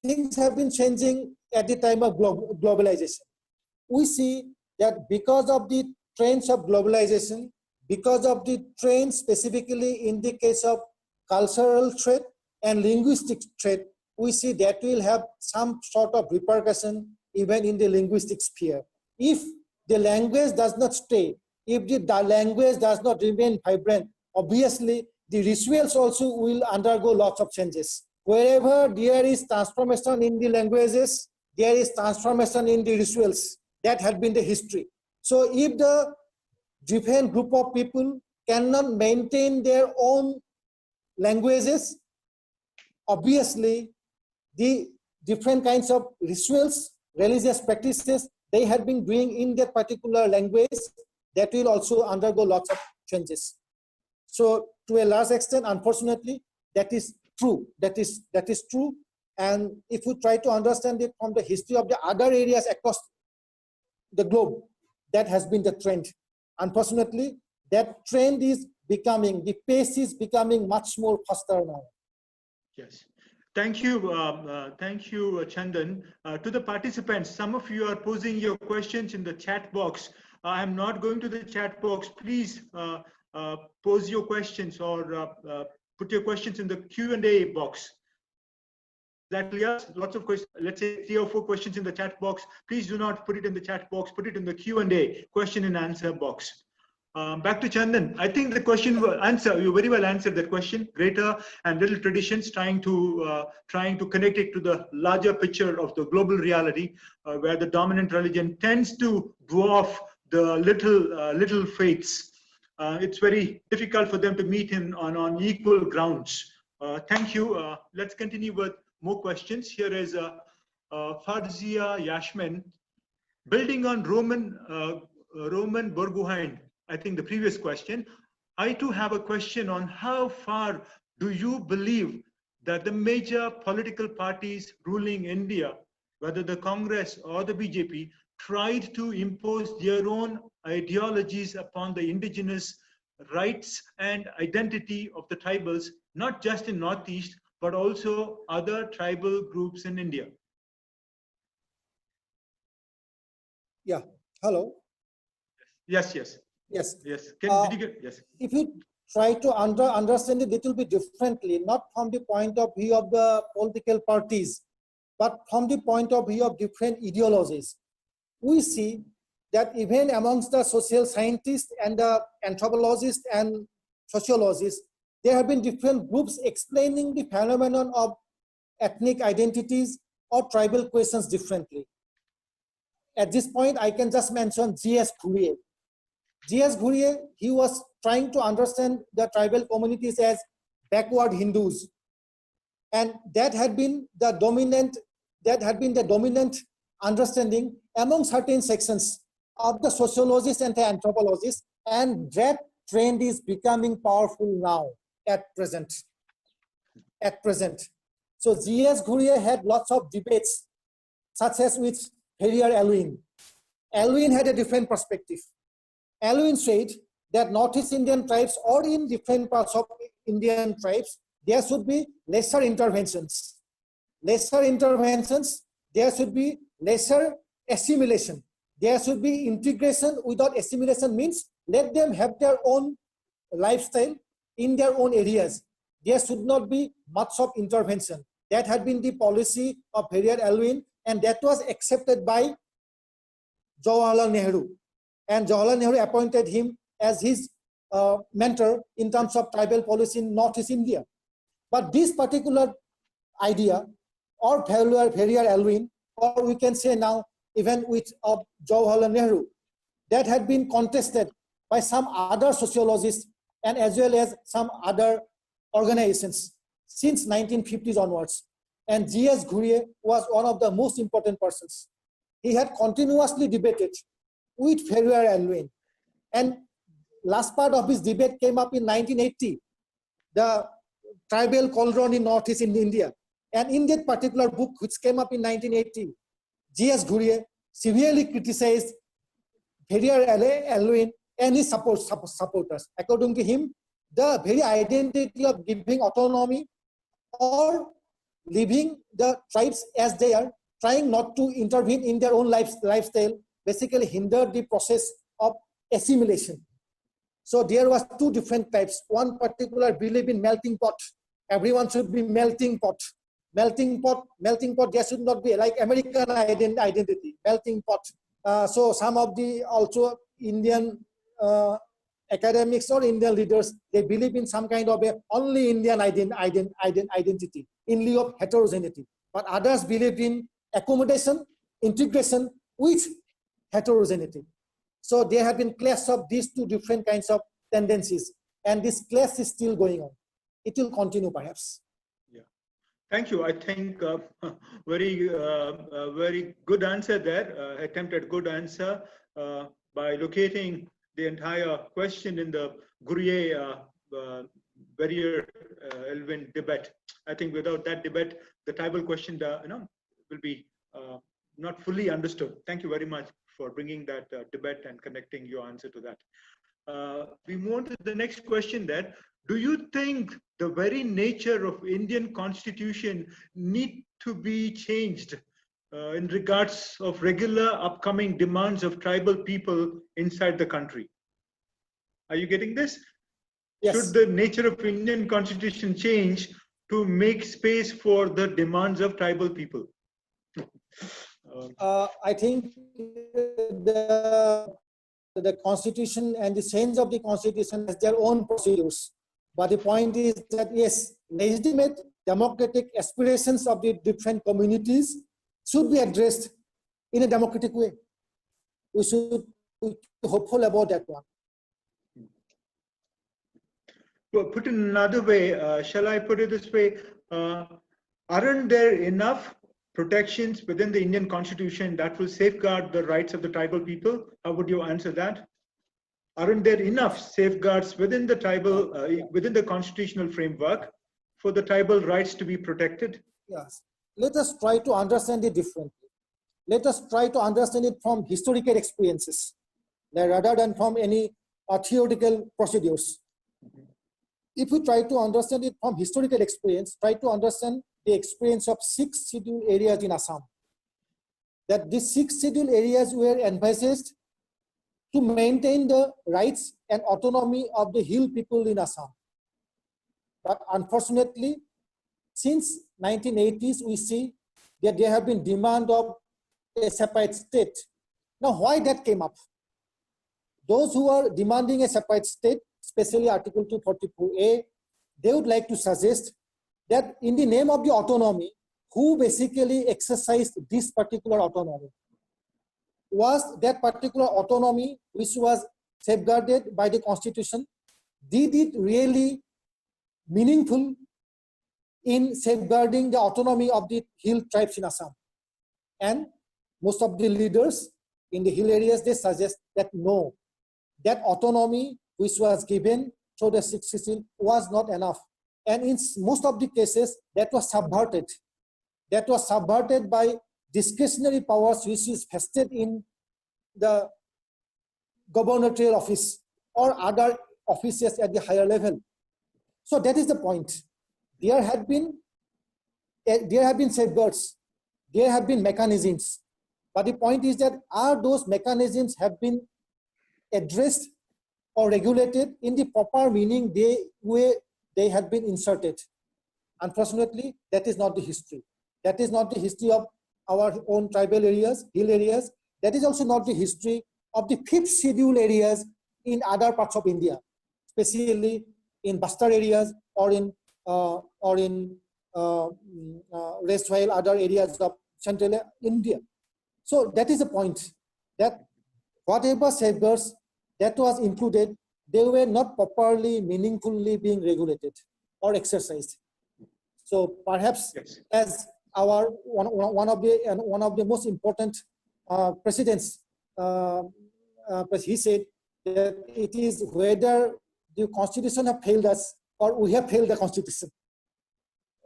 things have been changing at the time of globalization. We see that because of the trends of globalization, because of the trends specifically in the case of cultural trait and linguistic trait, we see that will have some sort of repercussion even in the linguistic sphere. If the language does not stay, if the language does not remain vibrant, obviously the rituals also will undergo lots of changes. Wherever there is transformation in the languages, there is transformation in the rituals. That had been the history. So if the different group of people cannot maintain their own languages, obviously the different kinds of rituals, religious practices they had been doing in that particular language, that will also undergo lots of changes. So to a large extent, unfortunately, that is true. That is true. And if we try to understand it from the history of the other areas across the globe, that has been the trend. Unfortunately, that trend is becoming, the pace is becoming much more faster now. Yes. Thank you, Chandan. To the participants, some of you are posing your questions in the chat box. I am not going to the chat box. Please pose your questions or put your questions in the Q&A box. That clear? Lots of questions, let's say 3 or 4 questions in the chat box. Please do not put it in the chat box, put it in the Q&A, question and answer box. Back to Chandan. I think the question you very well answered that question. Greater and little traditions, trying to connect it to the larger picture of the global reality, where the dominant religion tends to dwarf the little faiths. It's very difficult for them to meet on equal grounds. Thank you. Let's continue with more questions. Here is Farzia Yashmin. Building on Roman Borguhain, I think the previous question, I too have a question on how far do you believe that the major political parties ruling India, whether the Congress or the BJP, tried to impose their own ideologies upon the indigenous rights and identity of the tribals, not just in Northeast, but also other tribal groups in India. Yeah, hello. Yes. Yes. Yes. Yes. If you try to understand it a little bit differently, not from the point of view of the political parties, but from the point of view of different ideologies, we see that even amongst the social scientists and the anthropologists and sociologists, there have been different groups explaining the phenomenon of ethnic identities or tribal questions differently. At this point, I can just mention G.S. Ghurye. G.S. Ghurye, he was trying to understand the tribal communities as backward Hindus. And that had been the dominant understanding among certain sections of the sociologists and the anthropologists. And that trend is becoming powerful now at present. So G.S. Ghurye had lots of debates, such as with Harrier Alwyn. Alwyn had a different perspective. Alwyn said that Northeast Indian tribes or in different parts of Indian tribes, there should be lesser interventions. There should be lesser assimilation. There should be integration without assimilation, means let them have their own lifestyle in their own areas. There should not be much of intervention. That had been the policy of Pereira Alvin, and that was accepted by Jawaharlal Nehru. And Jawaharlal Nehru appointed him as his mentor in terms of tribal policy in Northeast India. But this particular idea, or Pereira Alvin, or we can say now even with Jawaharlal Nehru, that had been contested by some other sociologists and as well as some other organizations since 1950s onwards. And G.S. Ghurye was one of the most important persons. He had continuously debated with Pereira Alvin. And last part of his debate came up in 1980, the tribal cauldron in Northeast in India. And in that particular book, which came up in 1980, G.S. Ghurye severely criticized Pereira Alvin and his supporters. According to him, the very identity of giving autonomy or leaving the tribes as they are, trying not to intervene in their own lifestyle, basically hindered the process of assimilation. So there was two different types. One particular belief in melting pot. Everyone should be melting pot. Melting pot, there should not be like American identity, melting pot. So some of the also Indian academics or Indian leaders, they believe in some kind of a only Indian identity in lieu of heterogeneity. But others believe in accommodation, integration with heterogeneity. So there have been clash of these two different kinds of tendencies, and this clash is still going on. It will continue perhaps. Yeah, thank you. I think very good answer there. Attempted good answer by locating the entire question in the Ghurye Pereira Alvin debate. I think without that debate, the tribal question, will be not fully understood. Thank you very much for bringing that debate and connecting your answer to that. We move on to the next question there. Do you think the very nature of Indian Constitution need to be changed in regards of regular upcoming demands of tribal people inside the country? Are you getting this? Yes. Should the nature of Indian Constitution change to make space for the demands of tribal people? I think the Constitution and the change of the Constitution has their own procedures. But the point is that, yes, legitimate democratic aspirations of the different communities should be addressed in a democratic way. We should be hopeful about that one. Well, put in another way, shall I put it this way? Aren't there enough protections within the Indian Constitution that will safeguard the rights of the tribal people? How would you answer that? Aren't there enough safeguards within the tribal, within the constitutional framework for the tribal rights to be protected? Yes. Let us try to understand it differently. Let us try to understand it from historical experiences rather than from any theoretical procedures. If we try to understand it from historical experience, try to understand the experience of 6 scheduled areas in Assam. That these 6 scheduled areas were envisaged to maintain the rights and autonomy of the hill people in Assam. But unfortunately, since 1980s, we see that there have been demand of a separate state. Now, why that came up? Those who are demanding a separate state, especially Article 244A, they would like to suggest that in the name of the autonomy, who basically exercised this particular autonomy? Was that particular autonomy, which was safeguarded by the Constitution, did it really meaningful in safeguarding the autonomy of the hill tribes in Assam? And most of the leaders in the hill areas, they suggest that no, that autonomy which was given through the 6th was not enough. And in most of the cases, that was subverted. That was subverted by discretionary powers which is vested in the gubernatorial office or other offices at the higher level. So that is the point. There have been safeguards, there have been mechanisms, but the point is that are those mechanisms have been addressed or regulated in the proper meaning way they have been inserted? Unfortunately, that is not the history. That is not the history of our own tribal areas, hill areas. That is also not the history of the 5th schedule areas in other parts of India, especially in Bastar areas or in rest while other areas of central India. So that is the point, that whatever safeguards that was included, they were not properly, meaningfully being regulated or exercised. So perhaps as our one of the most important precedents, he said that it is whether the Constitution have failed us or we have failed the Constitution.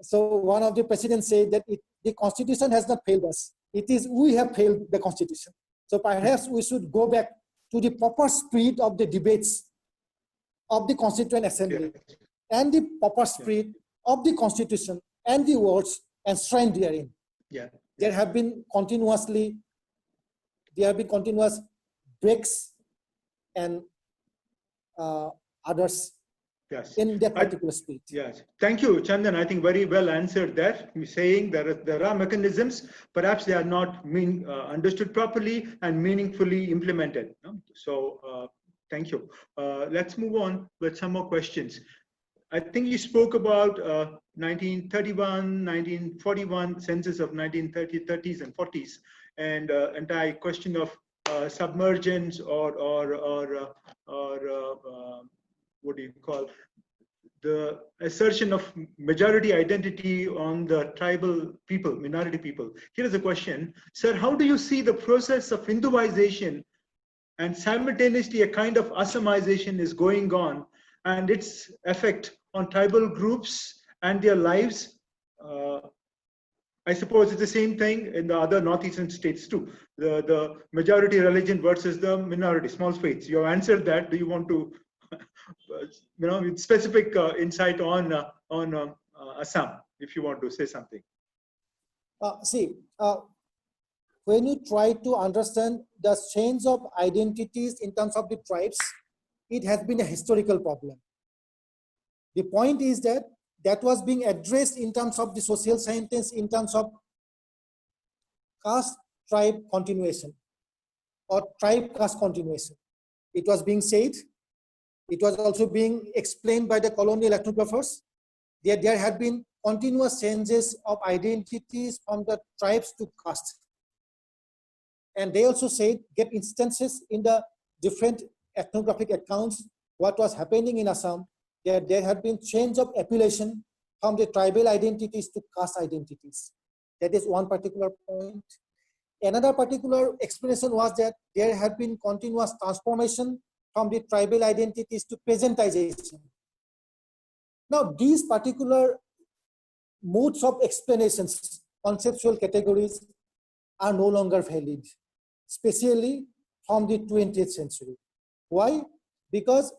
So one of the presidents said that the Constitution has not failed us. It is we have failed the Constitution. So perhaps we should go back to the proper spirit of the debates of the Constituent Assembly and the proper spirit of the Constitution and the words enshrined therein. There have been continuous breaks and others in that particular spirit. Yes, thank you, Chandan. I think very well answered that, saying there are mechanisms, perhaps they are not understood properly and meaningfully implemented. So thank you. Let's move on with some more questions. I think you spoke about 1931, 1941 census of 1930s and 40s, and entire question of submergence or what do you call, the assertion of majority identity on the tribal people, minority people. Here is a question, sir, how do you see the process of Hinduization and simultaneously a kind of Assamization is going on and its effect on tribal groups and their lives? I suppose it's the same thing in the other northeastern states too. The majority religion versus the minority, small faiths. You have answered that. Do you want to, with specific insight on Assam, if you want to say something? When you try to understand the change of identities in terms of the tribes, it has been a historical problem. The point is that was being addressed in terms of the social science, in terms of caste tribe continuation or tribe caste continuation. It was being said, it was also being explained by the colonial ethnographers that there had been continuous changes of identities from the tribes to caste. And they also said, get instances in the different ethnographic accounts, what was happening in Assam, that there had been change of appellation from the tribal identities to caste identities. That is one particular point. Another particular explanation was that there had been continuous transformation from the tribal identities to presentization. Now, these particular modes of explanations, conceptual categories, are no longer valid, especially from the 20th century. Why? Because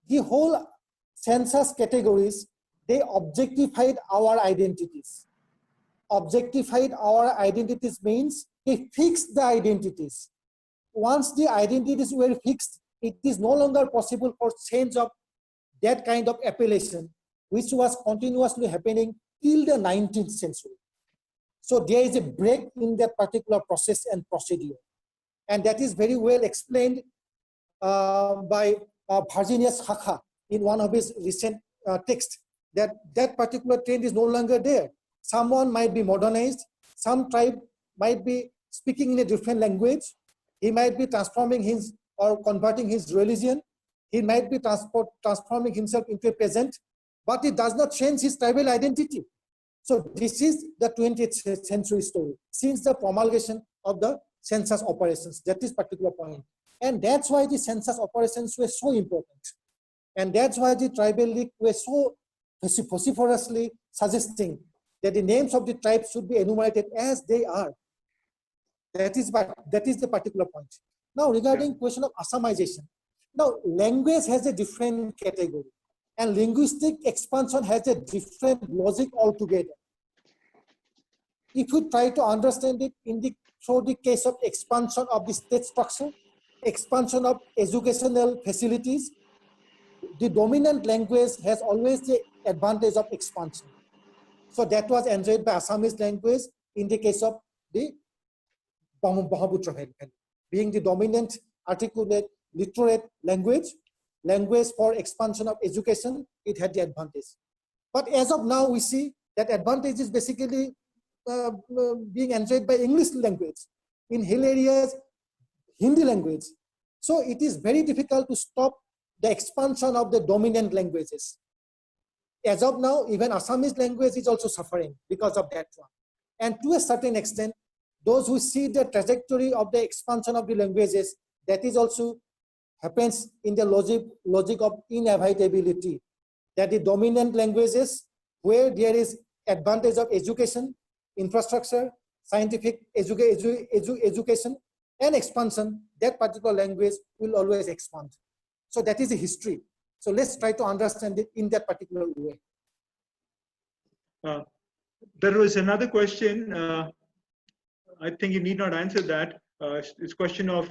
the whole census categories, they objectified our identities. Objectified our identities means they fixed the identities. Once the identities were fixed, it is no longer possible for change of that kind of appellation, which was continuously happening till the 19th century. So there is a break in that particular process and procedure. And that is very well explained by Virginius Hakha in one of his recent texts, that particular trend is no longer there. Someone might be modernized, some tribe might be speaking in a different language, he might be transforming his or converting his religion, he might be transforming himself into a peasant, but it does not change his tribal identity. So this is the 20th century story, since the promulgation of the census operations, that is particular point. And that's why the census operations were so important. And that's why the tribal league were so vociferously suggesting that the names of the tribes should be enumerated as they are. That is the particular point. Now, regarding question of Assamization. Now, language has a different category and linguistic expansion has a different logic altogether. If we try to understand it through the case of expansion of the state structure, expansion of educational facilities, the dominant language has always the advantage of expansion. So that was enjoyed by Assamese language in the case of the Bumiputra Valley, being the dominant, articulate, literate language for expansion of education. It had the advantage. But as of now, we see that advantage is basically being enjoyed by English language. In hill areas, Hindi language. So it is very difficult to stop the expansion of the dominant languages. As of now, even Assamese language is also suffering because of that one. And to a certain extent, those who see the trajectory of the expansion of the languages, that is also happens in the logic of inevitability, that the dominant languages where there is advantage of education, infrastructure, scientific education, and expansion, that particular language will always expand. So that is a history. So let's try to understand it in that particular way. There was another question. I think you need not answer that. It's a question of,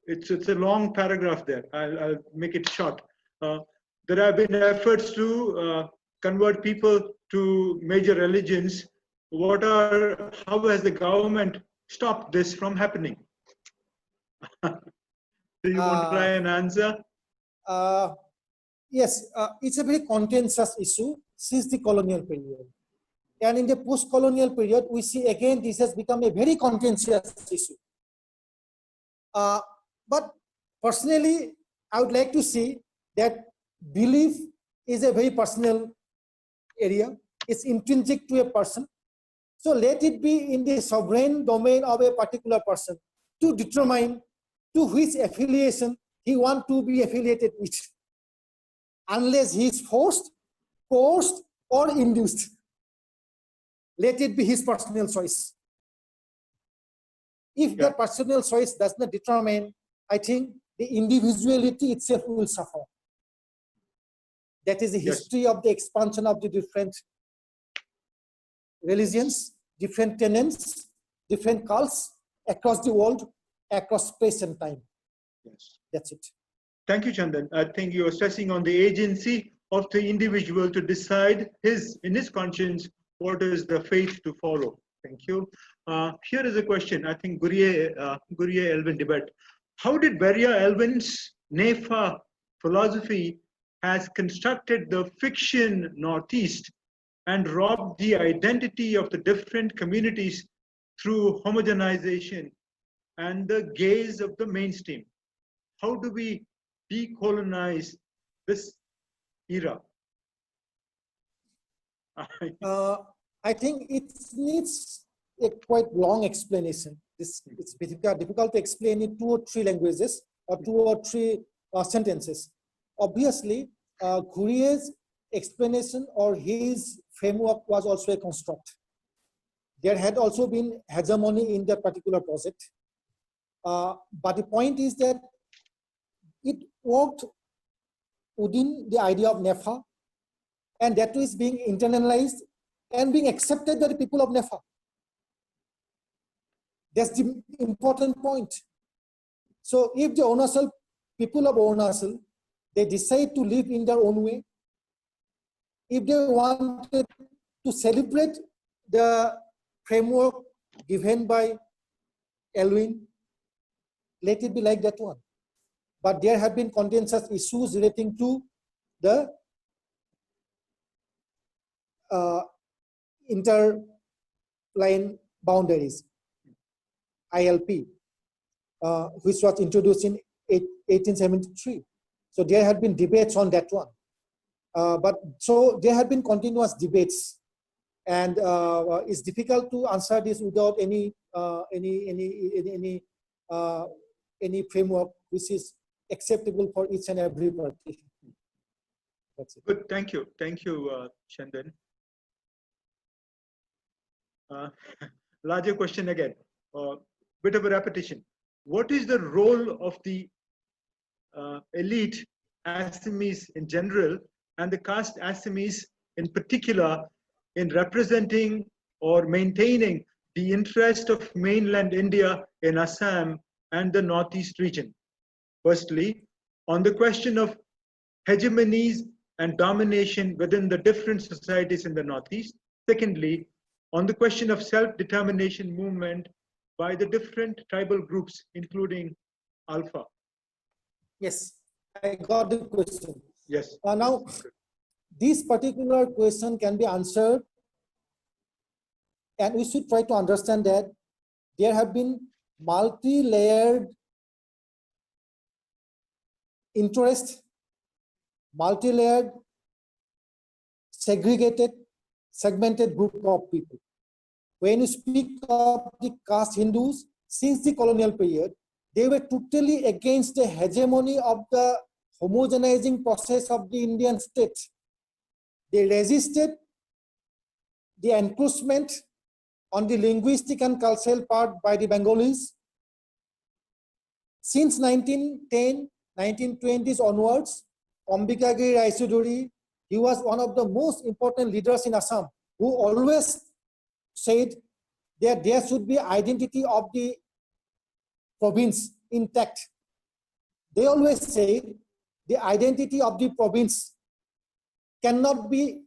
it's a long paragraph there. I'll make it short. There have been efforts to convert people to major religions. How has the government stopped this from happening? Do you want to try and answer? Yes, it's a very contentious issue since the colonial period. And in the post-colonial period, we see again this has become a very contentious issue. But personally, I would like to see that belief is a very personal area. It's intrinsic to a person. So let it be in the sovereign domain of a particular person to determine to which affiliation he wants to be affiliated with, unless he is forced, coerced, or induced. Let it be his personal choice. If that personal choice does not determine, I think the individuality itself will suffer. That is the history of the expansion of the different religions, different tenets, different cults across the world, across space and time. Yes. That's it. Thank you, Chandan. I think you are stressing on the agency of the individual to decide in his conscience what is the faith to follow. Thank you. Here is a question. I think Gurye Elvin debate. How did Beria Elvin's NEFA philosophy has constructed the fiction Northeast and robbed the identity of the different communities through homogenization and the gaze of the mainstream? How do we decolonize this era? I think it needs a quite long explanation. It's difficult to explain in 2 or 3 languages or 2 or 3 sentences. Obviously, Gurye's explanation or his framework was also a construct. There had also been hegemony in that particular project. But the point is that it worked within the idea of NEFA, and that is being internalized and being accepted by the people of NEFA. That's the important point. So if the people of Arunachal, they decide to live in their own way, if they wanted to celebrate the framework given by Elwin, let it be like that one. But there have been contentious issues relating to the interline boundaries, ILP, which was introduced in 1873. So there had been debates on that one. So there have been continuous debates, and it's difficult to answer this without any framework which is acceptable for each and every party. That's it. Good, thank you, Chandan. Larger question again, bit of a repetition. What is the role of the elite Assamese in general and the caste Assamese in particular in representing or maintaining the interest of mainland India in Assam and the Northeast region? Firstly, on the question of hegemonies and domination within the different societies in the Northeast. Secondly, on the question of self-determination movement by the different tribal groups, including Alpha. Yes, I got the question. Yes. Now, this particular question can be answered, and we should try to understand that there have been multi-layered interest, multi-layered, segregated, segmented group of people. When you speak of the caste Hindus, since the colonial period, they were totally against the hegemony of the homogenizing process of the Indian state. They resisted the encroachment on the linguistic and cultural part by the Bengalis. Since 1910, 1920s onwards, Ambikagiri H.O.D, he was one of the most important leaders in Assam, who always said that there should be identity of the province intact. They always say the identity of the province cannot be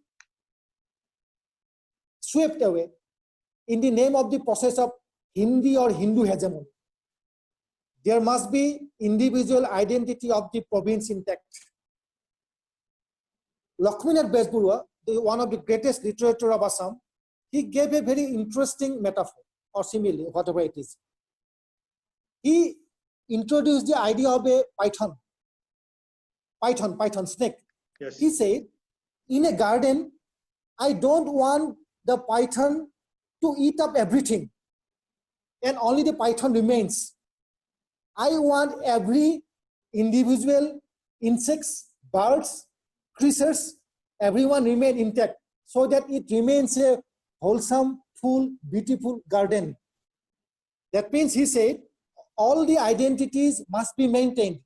swept away in the name of the process of Hindi or Hindu hegemony. There must be individual identity of the province intact. Lakshmanath Bezburua, one of the greatest literature of Assam, he gave a very interesting metaphor or simile, whatever it is. He introduced the idea of a python snake. Yes. He said, in a garden, I don't want the python to eat up everything and only the python remains. I want every individual insects, birds, creatures, everyone remain intact so that it remains a wholesome, full, beautiful garden. That means, he said, all the identities must be maintained.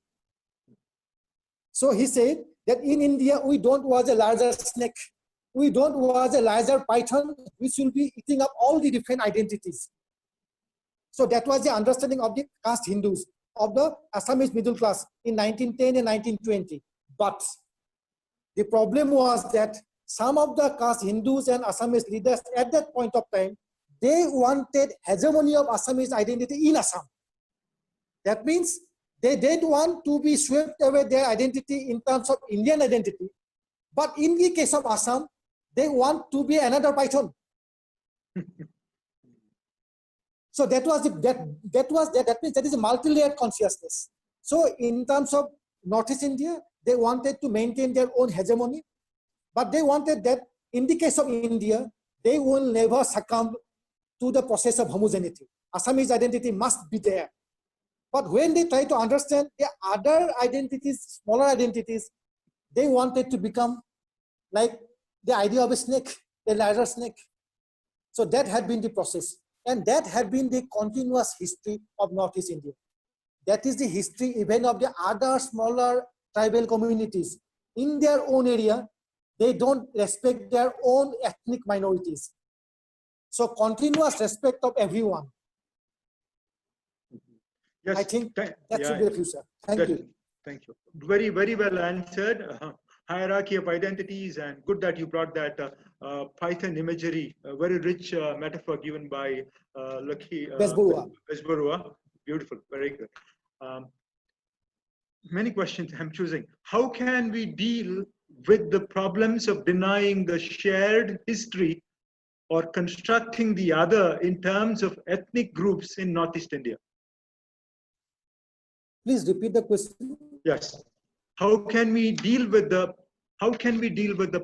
So he said that in India, we don't want a larger snake. We don't want a larger python, which will be eating up all the different identities. So that was the understanding of the caste Hindus, of the Assamese middle class in 1910 and 1920. But the problem was that some of the caste Hindus and Assamese leaders at that point of time, they wanted hegemony of Assamese identity in Assam. That means they didn't want to be swept away their identity in terms of Indian identity. But in the case of Assam, they want to be another python. So that means that is a multi-layered consciousness. So in terms of Northeast India, they wanted to maintain their own hegemony, but they wanted that in the case of India, they will never succumb to the process of homogeneity. Assamese identity must be there. But when they try to understand the other identities, smaller identities, they wanted to become like the idea of a snake, a larger snake. So that had been the process. And that had been the continuous history of Northeast India. That is the history even of the other smaller tribal communities. In their own area, they don't respect their own ethnic minorities. So continuous respect of everyone. Yes, I think that should be the future. Thank you. Thank you. Very, very well answered. Hierarchy of identities, and good that you brought that Python imagery, a very rich metaphor given by Bezburua. Beautiful, very good. Many questions I'm choosing. How can we deal with the problems of denying the shared history or constructing the other in terms of ethnic groups in Northeast India? Please repeat the question. Yes. How can we deal with the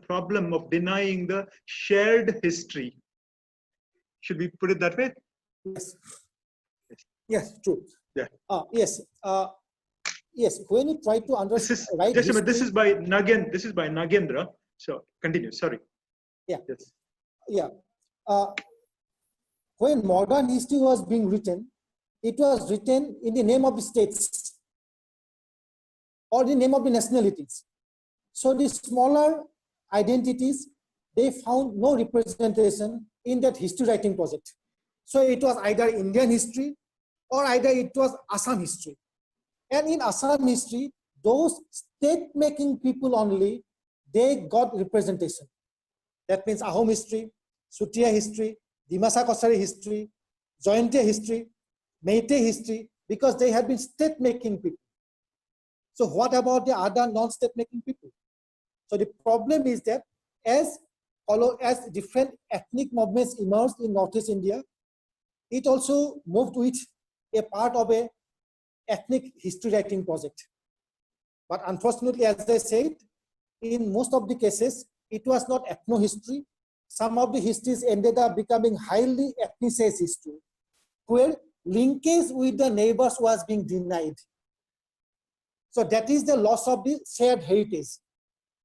problem of denying the shared history? Should we put it that way? Yes. Yes, true. Yeah. Yes. Yes. When you try to understand, right? Just a minute. This is by Nagendra. So continue. Sorry. Yeah. Yes. Yeah. When modern history was being written, it was written in the name of the states or the name of the nationalities. So the smaller identities, they found no representation in that history writing project. So it was either Indian history or either it was Assam history. And in Assam history, those state-making people only, they got representation. That means Ahom history, Sutia history, Dimasa Kosari history, Jointia history, Meitei history, because they have been state-making people. So what about the other non-state-making people? So the problem is that as different ethnic movements emerged in Northeast India, it also moved with a part of a ethnic history writing project. But unfortunately, as I said, in most of the cases, it was not ethno-history. Some of the histories ended up becoming highly ethnicized history, where linkage with the neighbors was being denied. So that is the loss of the shared heritage.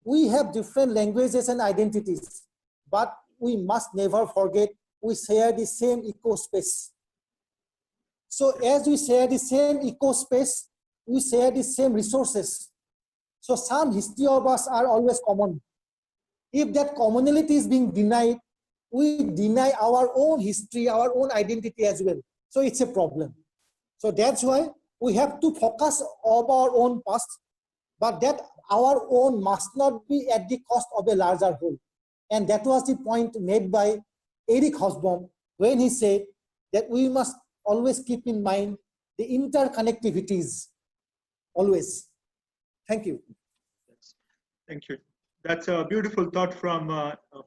We have different languages and identities, but we must never forget we share the same eco-space. So as we share the same eco-space, we share the same resources. So some history of us are always common. If that commonality is being denied, we deny our own history, our own identity as well. So it's a problem. So that's why we have to focus on our own past, but that our own must not be at the cost of a larger whole. And that was the point made by Eric Hobsbawm when he said that we must always keep in mind the interconnectivities, always. Thank you. Thank you. That's a beautiful thought from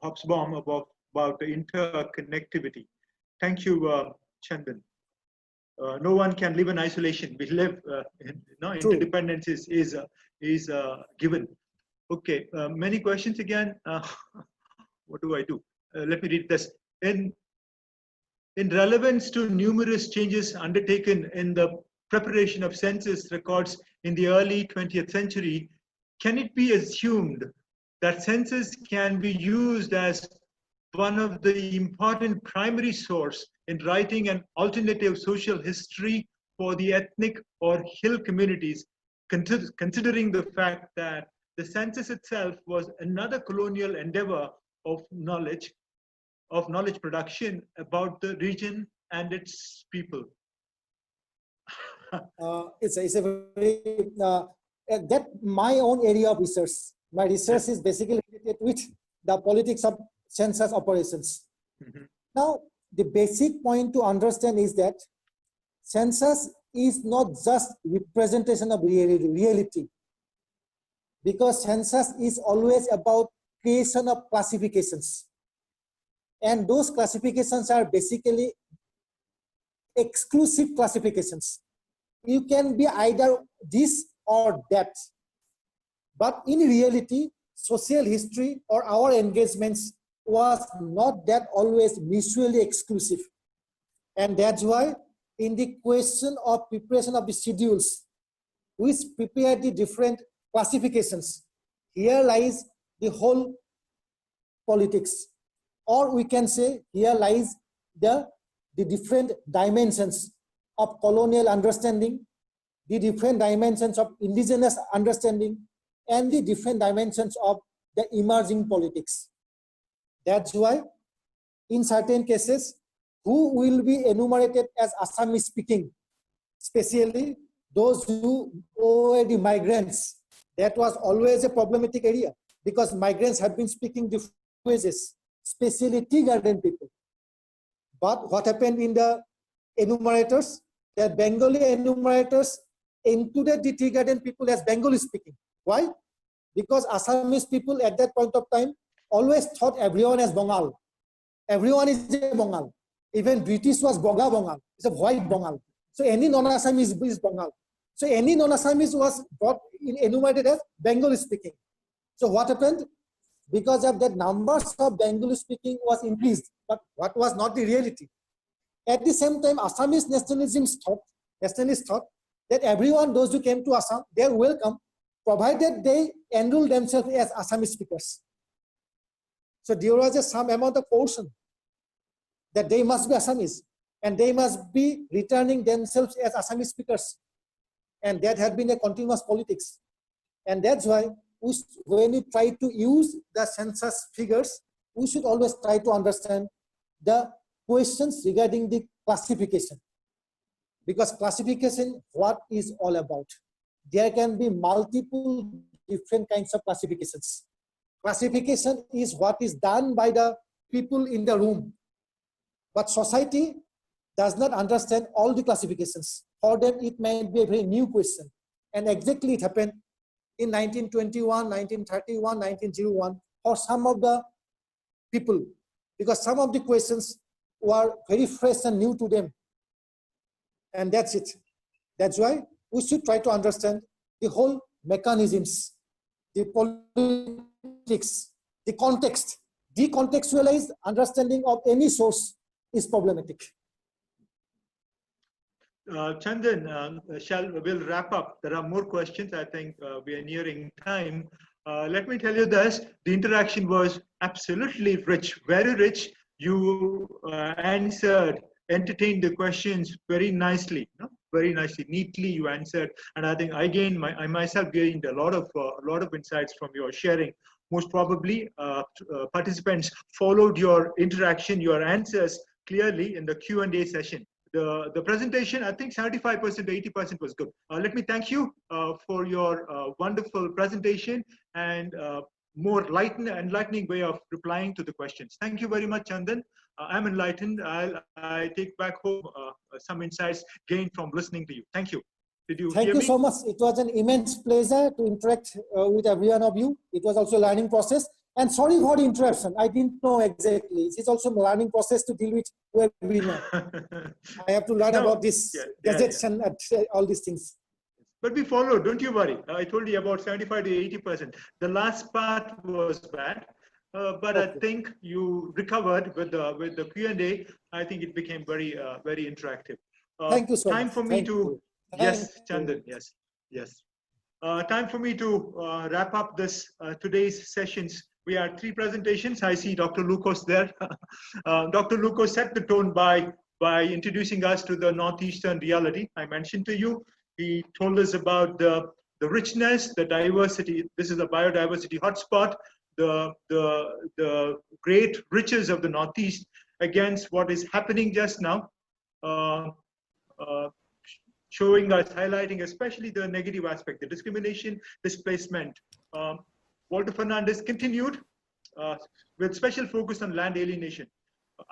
Hobsbawm about the interconnectivity. Thank you, Chandan. No one can live in isolation. We live, interdependence is given. Okay, many questions again. What do I do? Let me read this. In relevance to numerous changes undertaken in the preparation of census records in the early 20th century, can it be assumed that census can be used as one of the important primary source in writing an alternative social history for the ethnic or hill communities, considering the fact that the census itself was another colonial endeavor of knowledge production about the region and its people? It's a very, that my own area of research. My research is basically related with the politics of census operations. Mm-hmm. Now, the basic point to understand is that census is not just representation of reality, because census is always about creation of classifications. And those classifications are basically exclusive classifications. You can be either this or that. But in reality, social history or our engagements was not that always mutually exclusive. And that's why in the question of preparation of the schedules, which prepare the different classifications, here lies the whole politics. Or we can say here lies the different dimensions of colonial understanding, the different dimensions of indigenous understanding, and the different dimensions of the emerging politics. That's why in certain cases, who will be enumerated as Assamese speaking, especially those who were the migrants, that was always a problematic area because migrants have been speaking different languages, especially tea garden people. But what happened in the enumerators? The Bengali enumerators included the tea garden people as Bengali speaking. Why? Because Assamese people at that point of time always thought everyone as Bongal. Everyone is a Bongal. Even British was Boga Bongal. It's a white Bongal. So any non-Assamese is Bongal. So any non-Assamese was brought in enumerated as Bengali speaking. So what happened? Because of that, numbers of Bengali speaking was increased, but what was not the reality. At the same time, Assamese nationalists thought that everyone, those who came to Assam, they are welcome, provided they enroll themselves as Assamese speakers. So there was some amount of portion that they must be Assamese and they must be returning themselves as Assamese speakers. And that had been a continuous politics. And that's why when we try to use the census figures, we should always try to understand the questions regarding the classification. Because classification, what is all about? There can be multiple different kinds of classifications. classification is what is done by the people in the room. But society does not understand all the classifications. For them, it may be a very new question. And exactly it happened in 1921, 1931, 1901 for some of the people, because some of the questions were very fresh and new to them. And that's it. That's why we should try to understand the whole mechanisms, the politics, the context. Decontextualized understanding of any source is problematic. Chandan, we'll wrap up. There are more questions. I think we are nearing time. Let me tell you this, the interaction was absolutely rich, very rich. You answered, entertained the questions very nicely, very nicely, neatly you answered. And I think I myself gained a lot of insights from your sharing. Most probably participants followed your interaction, your answers clearly in the Q&A session. The presentation, I think 75% to 80% was good. Let me thank you for your wonderful presentation and more enlightening way of replying to the questions. Thank you very much, Chandan. I'm enlightened. I take back home some insights gained from listening to you. Thank you. Did you Thank hear you me? so much. It was an immense pleasure to interact with every one of you. It was also a learning process. And sorry for the interruption. I didn't know exactly. It's also a learning process to deal with webinar. I have to learn about this gadgets and all these things. But we followed, don't you worry. I told you about 75 to 80%. The last part was bad, but okay. I think you recovered with the Q&A. I think it became very interactive. Thank you so much. Time for me to, yes, Chandan, yes. Time for me to wrap up this today's sessions. We had 3 presentations. I see Dr. Lukose there. Dr. Lukose set the tone by introducing us to the Northeastern reality. I mentioned to you, he told us about the richness, the diversity. This is a biodiversity hotspot, the great riches of the Northeast against what is happening just now, showing us, highlighting especially the negative aspect, the discrimination, displacement. Walter Fernandez continued with special focus on land alienation.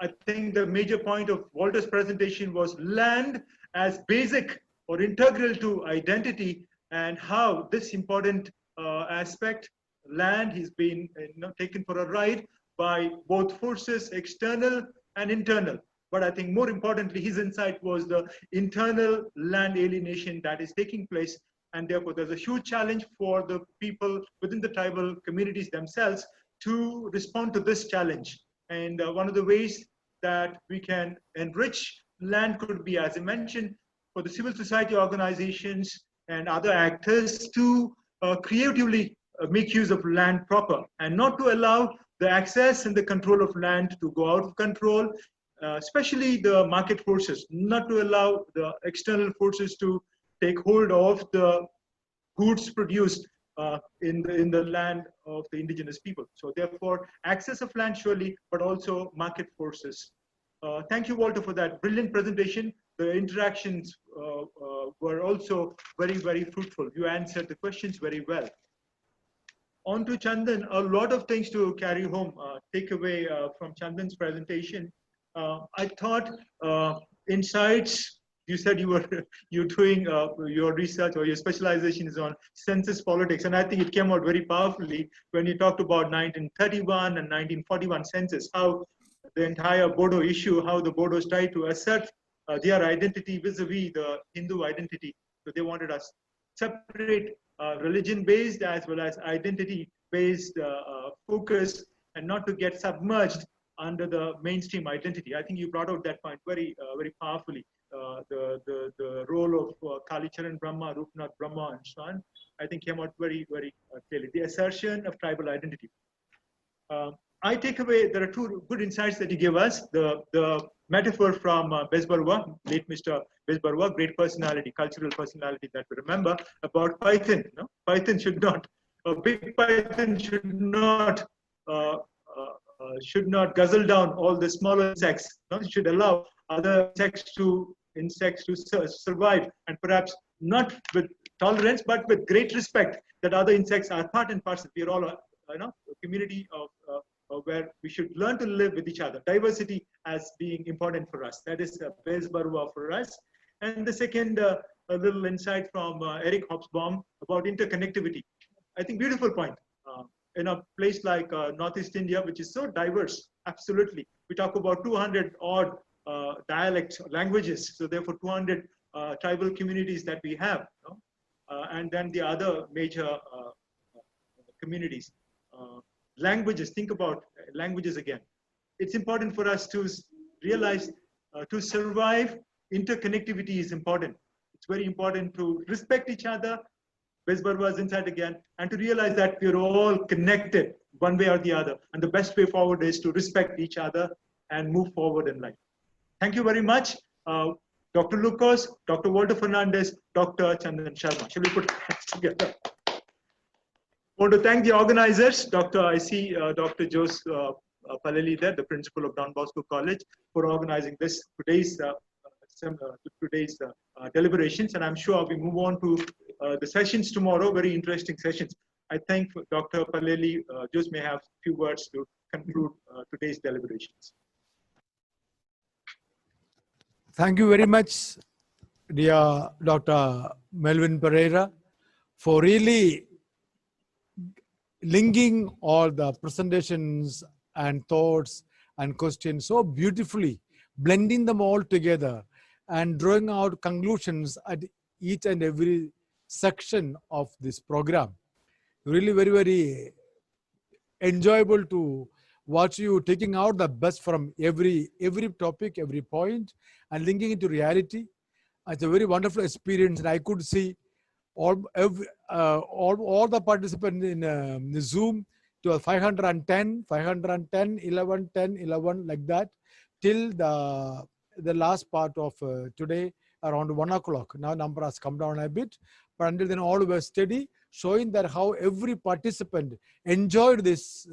I think the major point of Walter's presentation was land as basic or integral to identity, and how this important aspect, land, is being taken for a ride by both forces, external and internal. But I think more importantly, his insight was the internal land alienation that is taking place. And therefore, there's a huge challenge for the people within the tribal communities themselves to respond to this challenge. And one of the ways that we can enrich land could be, as I mentioned, for the civil society organizations and other actors to creatively make use of land proper, and not to allow the access and the control of land to go out of control, especially the market forces, not to allow the external forces to take hold of the goods produced in the land of the indigenous people. So therefore, access of land surely, but also market forces. Thank you, Walter, for that brilliant presentation. The interactions were also very fruitful. You answered the questions very well. On to Chandan, a lot of things to carry home, take away from Chandan's presentation. I thought insights, you said you're doing your research or your specialization is on census politics, and I think it came out very powerfully when you talked about 1931 and 1941 census, how the entire Bodo issue, how the Bodos tried to assert their identity vis-a-vis the Hindu identity. So they wanted us separate religion-based as well as identity-based focus, and not to get submerged under the mainstream identity. I think you brought out that point very powerfully. The role of Kalicharan Brahma, Rupnath Brahma, and so on, I think came out very clearly. The assertion of tribal identity. I take away, there are 2 good insights that you give us. The metaphor from Besbarwa, late Mr. Besbarwa, great personality, cultural personality that we remember, about python. No? Python should not, a big python should not guzzle down all the smaller insects. No? It should allow other insects to survive, and perhaps not with tolerance, but with great respect that other insects are part and parcel. We are all community of where we should learn to live with each other. Diversity as being important for us. That is base barua for us. And the second, a little insight from Eric Hobsbawm about interconnectivity. I think beautiful point. In a place like Northeast India, which is so diverse, absolutely. We talk about 200 odd dialects, languages. So therefore 200 tribal communities that we have. And then the other major communities. Languages, think about languages again. It's important for us to realize to survive, interconnectivity is important. It's very important to respect each other, Besbarwa's insight again, and to realize that we're all connected one way or the other. And the best way forward is to respect each other and move forward in life. Thank you very much. Dr. Lukose, Dr. Walter Fernandez, Dr. Chandan Sharma. Shall we put hands together? I want to thank the organizers, I see Dr. Jose Paleli there, the principal of Don Bosco College, for organizing this today's deliberations. And I'm sure we move on to the sessions tomorrow, very interesting sessions. I thank Dr. Paleli. Jose may have a few words to conclude today's deliberations. Thank you very much, dear Dr. Melvil Pereira, for really linking all the presentations and thoughts and questions so beautifully, blending them all together and drawing out conclusions at each and every section of this program. Really very, very enjoyable to watch you taking out the best from every topic, every point, and linking it to reality. It's a very wonderful experience, and I could see all the participants in the Zoom to 510, 11, 10, 11, like that, till the last part of today, around 1 o'clock. Now number has come down a bit, but until then all were steady, showing that how every participant enjoyed this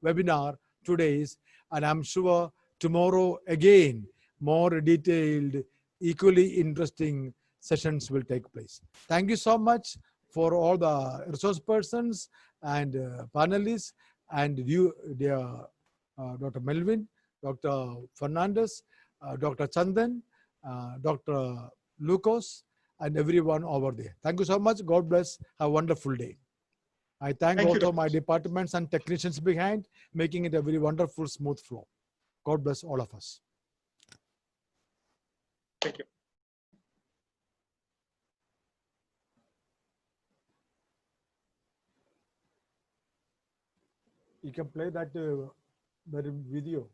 webinar today's, and I'm sure tomorrow again, more detailed, equally interesting sessions will take place. Thank you so much for all the resource persons and panelists, and you, dear Dr. Melvin, Dr. Fernandez, Dr. Chandan, Dr. Lukose, and everyone over there. Thank you so much. God bless. Have a wonderful day. I thank also my departments and technicians behind, making it a very wonderful, smooth flow. God bless all of us. Thank you. You can play that video.